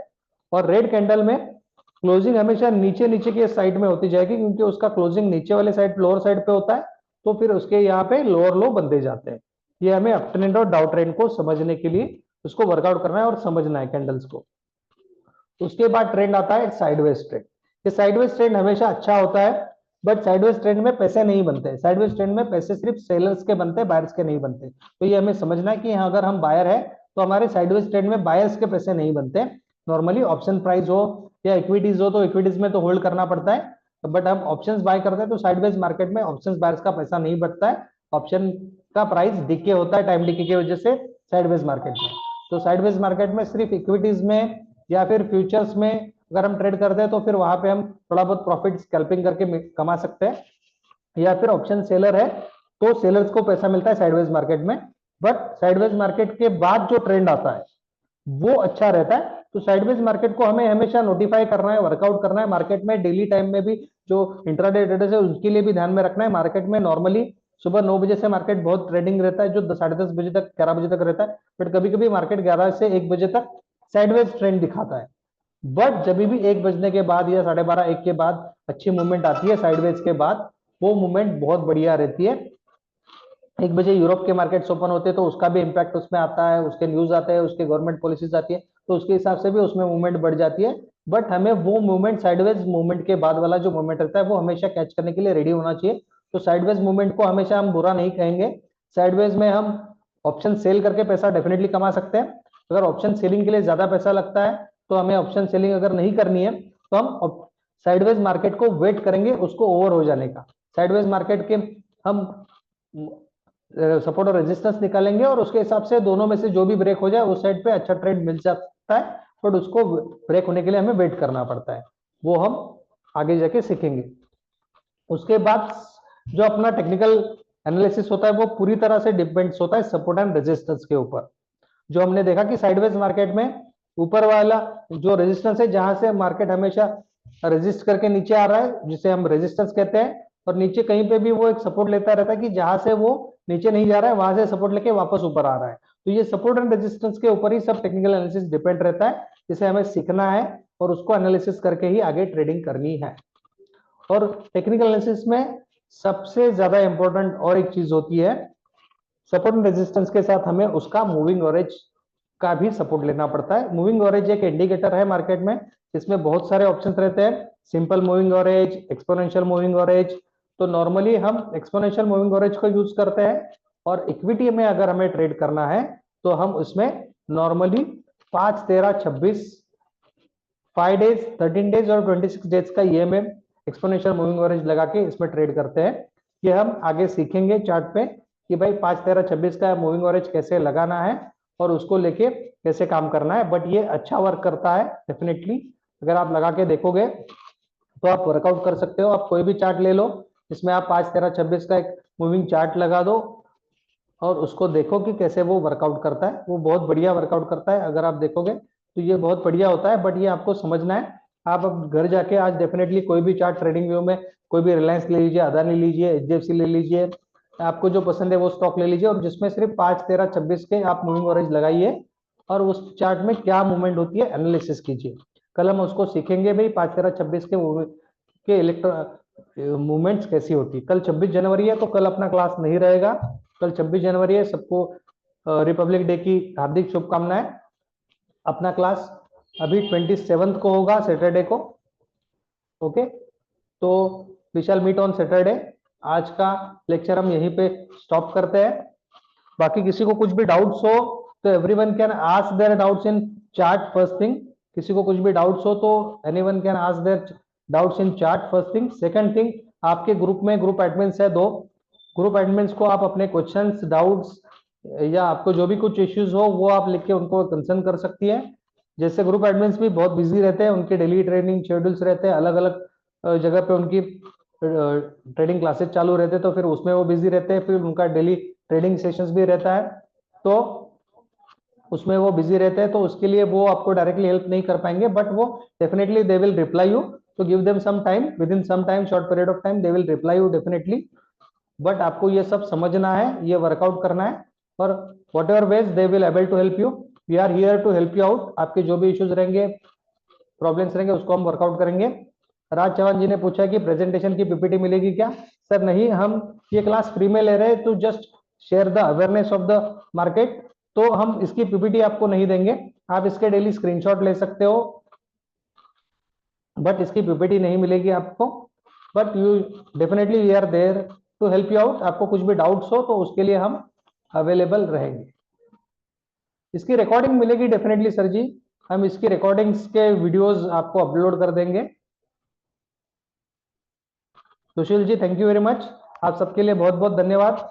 और रेड कैंडल में क्लोजिंग हमेशा नीचे नीचे के साइड में होती जाएगी, क्योंकि उसका क्लोजिंग नीचे वाले साइड लोअर साइड पे होता है, तो फिर उसके यहाँ पे लोअर लो बनते जाते हैं। ये हमें अप ट्रेंड और डाउन ट्रेंड को समझने के लिए उसको वर्कआउट करना है और समझना है कैंडल्स को। उसके बाद ट्रेंड आता है साइडवेज ट्रेंड। ये साइडवेज ट्रेंड हमेशा अच्छा होता है, बट साइडवेज ट्रेंड में पैसे नहीं बनते। साइडवेज ट्रेंड में पैसे सिर्फ सेलर्स के बनते हैं, बायर्स के नहीं बनते। तो ये हमें समझना है कि अगर हम बायर है तो हमारे साइडवेज ट्रेंड में बायर्स के पैसे नहीं बनते। नॉर्मली ऑप्शन प्राइस हो या इक्विटीज हो, तो इक्विटीज में तो होल्ड करना पड़ता है, बट हम ऑप्शंस बाय करते हैं तो साइडवेज मार्केट में ऑप्शंस बायर्स का पैसा नहीं बढ़ता है। ऑप्शन का प्राइस डिके होता है टाइम डिके की वजह से साइडवेज मार्केट में। तो साइडवेज मार्केट में सिर्फ इक्विटीज में या फिर फ्यूचर्स में अगर हम ट्रेड करते हैं तो फिर वहां पे हम थोड़ा बहुत प्रॉफिट स्कैल्पिंग करके कमा सकते हैं। या फिर ऑप्शन सेलर है तो सेलर्स को पैसा मिलता है साइडवेज मार्केट में। बट साइडवेज मार्केट के बाद जो ट्रेंड आता है वो अच्छा रहता है। तो साइडवेज मार्केट को हमें हमेशा नोटिफाई करना है, वर्कआउट करना है। मार्केट में डेली टाइम में भी जो इंट्राडे ट्रेडर्स है उनके लिए भी ध्यान में रखना है। मार्केट में नॉर्मली सुबह 9 बजे से मार्केट बहुत ट्रेडिंग रहता है, जो 10:30 बजे तक 11 बजे तक रहता है, बट कभी कभी मार्केट 11 से 1 बजे तक साइडवेज ट्रेंड दिखाता है। बट जब भी 1 बजने के बाद या 12:30 1 के बाद अच्छी मूवमेंट आती है साइडवेज के बाद, वो मूवमेंट बहुत बढ़िया रहती है। 1 बजे यूरोप के मार्केट्स ओपन होते हैं तो उसका भी इंपैक्ट उसमें आता है, उसके न्यूज आते हैं, उसके गवर्नमेंट पॉलिसीज आती है, तो उसके हिसाब से भी उसमें मूवमेंट बढ़ जाती है। बट हमें वो मूवमेंट साइडवेज मूवमेंट के बाद वाला जो मूवमेंट रहता है वो हमेशा कैच करने के लिए रेडी होना चाहिए। तो साइडवेज मूवमेंट को हमेशा हम बुरा नहीं कहेंगे। साइडवेज में हम ऑप्शन सेल करके पैसा डेफिनेटली कमा सकते हैं। अगर ऑप्शन सेलिंग के लिए ज्यादा पैसा लगता है तो हमें ऑप्शन सेलिंग अगर नहीं करनी है तो हम साइडवेज मार्केट को वेट करेंगे उसको ओवर हो जाने का। साइडवेज मार्केट के हम सपोर्ट और रेजिस्टेंस निकालेंगे और उसके हिसाब से दोनों में से जो भी ब्रेक हो जाए उस साइड पे अच्छा ट्रेड मिल सकता है, बट उसको ब्रेक होने के लिए हमें वेट करना पड़ता है, वो हम आगे जाके सीखेंगे। उसके बाद जो अपना टेक्निकल एनालिसिस होता है वो पूरी तरह से डिपेंड्स होता है सपोर्ट एंड रेजिस्टेंस के ऊपर। जो हमने देखा कि साइडवेज मार्केट में ऊपर वाला जो रेजिस्टेंस है जहां से मार्केट हमेशा रेजिस्ट करके नीचे आ रहा है, जिसे हम रेजिस्टेंस कहते हैं, और नीचे कहीं पे भी वो एक सपोर्ट लेता रहता है कि जहां से वो नीचे नहीं जा रहा है वहां से सपोर्ट लेके वापस ऊपर आ रहा है। तो ये सपोर्ट एंड रेजिस्टेंस के ऊपर ही सब टेक्निकल एनालिसिस डिपेंड रहता है, जिसे हमें सीखना है और उसको एनालिसिस करके ही आगे ट्रेडिंग करनी है। और टेक्निकल एनालिसिस में सबसे ज्यादा इंपॉर्टेंट और एक चीज होती है, सपोर्ट एंड रेजिस्टेंस के साथ हमें उसका मूविंग एवरेज का भी सपोर्ट लेना पड़ता है। मूविंग एवरेज एक इंडिकेटर है मार्केट में, जिसमें बहुत सारे ऑप्शंस रहते हैं, simple moving average, exponential moving average. तो नॉर्मली हम एक्सपोनेंशियल मूविंग एवरेज को यूज करते हैं, और इक्विटी में अगर हमें ट्रेड करना है तो हम उसमें नॉर्मली 5, 13, 26, 5 डेज, 13 डेज और 26 डेज का ये में एक्सपोनेंशियल मूविंग एवरेज लगा के इसमें ट्रेड करते हैं। ये हम आगे सीखेंगे चार्ट पे कि भाई 5, 13, 26 का मूविंग एवरेज कैसे लगाना है और उसको लेके कैसे काम करना है। बट ये अच्छा वर्क करता है डेफिनेटली, अगर आप लगा के देखोगे तो आप वर्कआउट कर सकते हो। आप कोई भी चार्ट ले लो, इसमें आप 5, 13, 26 का एक मूविंग चार्ट लगा दो और उसको देखो कि कैसे वो वर्कआउट करता है। वो बहुत बढ़िया वर्कआउट करता है, अगर आप देखोगे तो ये बहुत बढ़िया होता है। बट ये आपको समझना है, आप अब घर जाके आज डेफिनेटली कोई भी चार्ट ट्रेडिंग व्यू में कोई भी रिलायंस ले लीजिए, अदानी लीजिए, एचडीएफसी ले लीजिए, आपको जो पसंद है वो स्टॉक ले लीजिए, और जिसमें सिर्फ 5, 13, 26 के आप मूविंग एवरेज लगाइए और उस चार्ट में क्या मूवमेंट होती है एनालिसिस कीजिए। कल हम उसको सीखेंगे भाई 5, 13, 26 के मूवमेंट्स कैसी होती। कल 26 जनवरी है तो कल अपना क्लास नहीं रहेगा। कल 26 जनवरी है, सबको रिपब्लिक डे की हार्दिक शुभकामनाएं। अपना क्लास अभी 27 को होगा, सैटरडे को। ओके, तो we shall meet on Saturday. आज का लेक्चर हम यहीं पे स्टॉप करते हैं। बाकी किसी को कुछ भी डाउट्स हो तो everyone can ask their doubts in chat first thing. किसी को कुछ भी डाउट्स हो तो anyone can ask their doubts in chat first thing. Second thing, आपके ग्रुप में ग्रुप एडमिन्स है 2। ग्रुप एडमिन्स को आप अपने क्वेश्चंस, डाउट्स या आपको जो भी कुछ इश्यूज हो वो आप लिख के उनको कंसर्न कर सकती है। जैसे ग्रुप एडमिन्स भी बहुत बिजी रहते हैं, उनके डेली ट्रेनिंग शेड्यूल्स रहते हैं, अलग अलग जगह पे उनकी ट्रेडिंग क्लासेस चालू रहते हैं, तो फिर उसमें वो बिजी रहते हैं। फिर उनका डेली ट्रेडिंग सेशंस भी रहता है, तो उसमें वो बिजी रहते हैं, तो उसके लिए वो आपको डायरेक्टली हेल्प नहीं कर पाएंगे, बट वो definitely they will reply you. तो give them some time, within some time, short period of time they will reply you definitely. But आपको ये सब समझना है, ये वर्कआउट करना है, और whatever ways they will able to help you. We are here to help you out. आपके जो भी इश्यूज रहेंगे, प्रॉब्लम्स रहेंगे, उसको हम वर्कआउट करेंगे। राज चौहान जी ने पूछा कि प्रेजेंटेशन की पीपीटी मिलेगी क्या। सर नहीं, हम ये क्लास फ्री में ले रहे हैं, तो just share the awareness of the market. तो हम इसकी पीपीटी आपको नहीं देंगे, आप इसके डेली स्क्रीनशॉट ले सकते हो, बट इसकी पीपीटी नहीं मिलेगी आपको। But you definitely we are there to help you out. आपको कुछ भी डाउट्स हो तो उसके लिए हम अवेलेबल रहेंगे। इसकी रिकॉर्डिंग मिलेगी डेफिनेटली सर जी, हम इसकी रिकॉर्डिंग्स के वीडियोस आपको अपलोड कर देंगे। Sushil ji, thank you very much, आप सबके लिए बहुत बहुत धन्यवाद,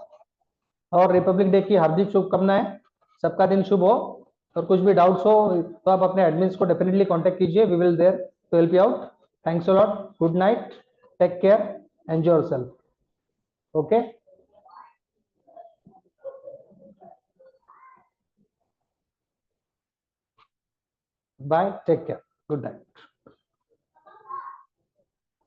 और रिपब्लिक डे की हार्दिक शुभकामनाएं। सबका दिन शुभ हो, और कुछ भी डाउट्स हो तो आप अपने एडमिन्स को डेफिनेटली कांटेक्ट कीजिए, we will there to help you out. Thanks a lot, good night, take care, enjoy yourself. Okay, bye, take care, good night.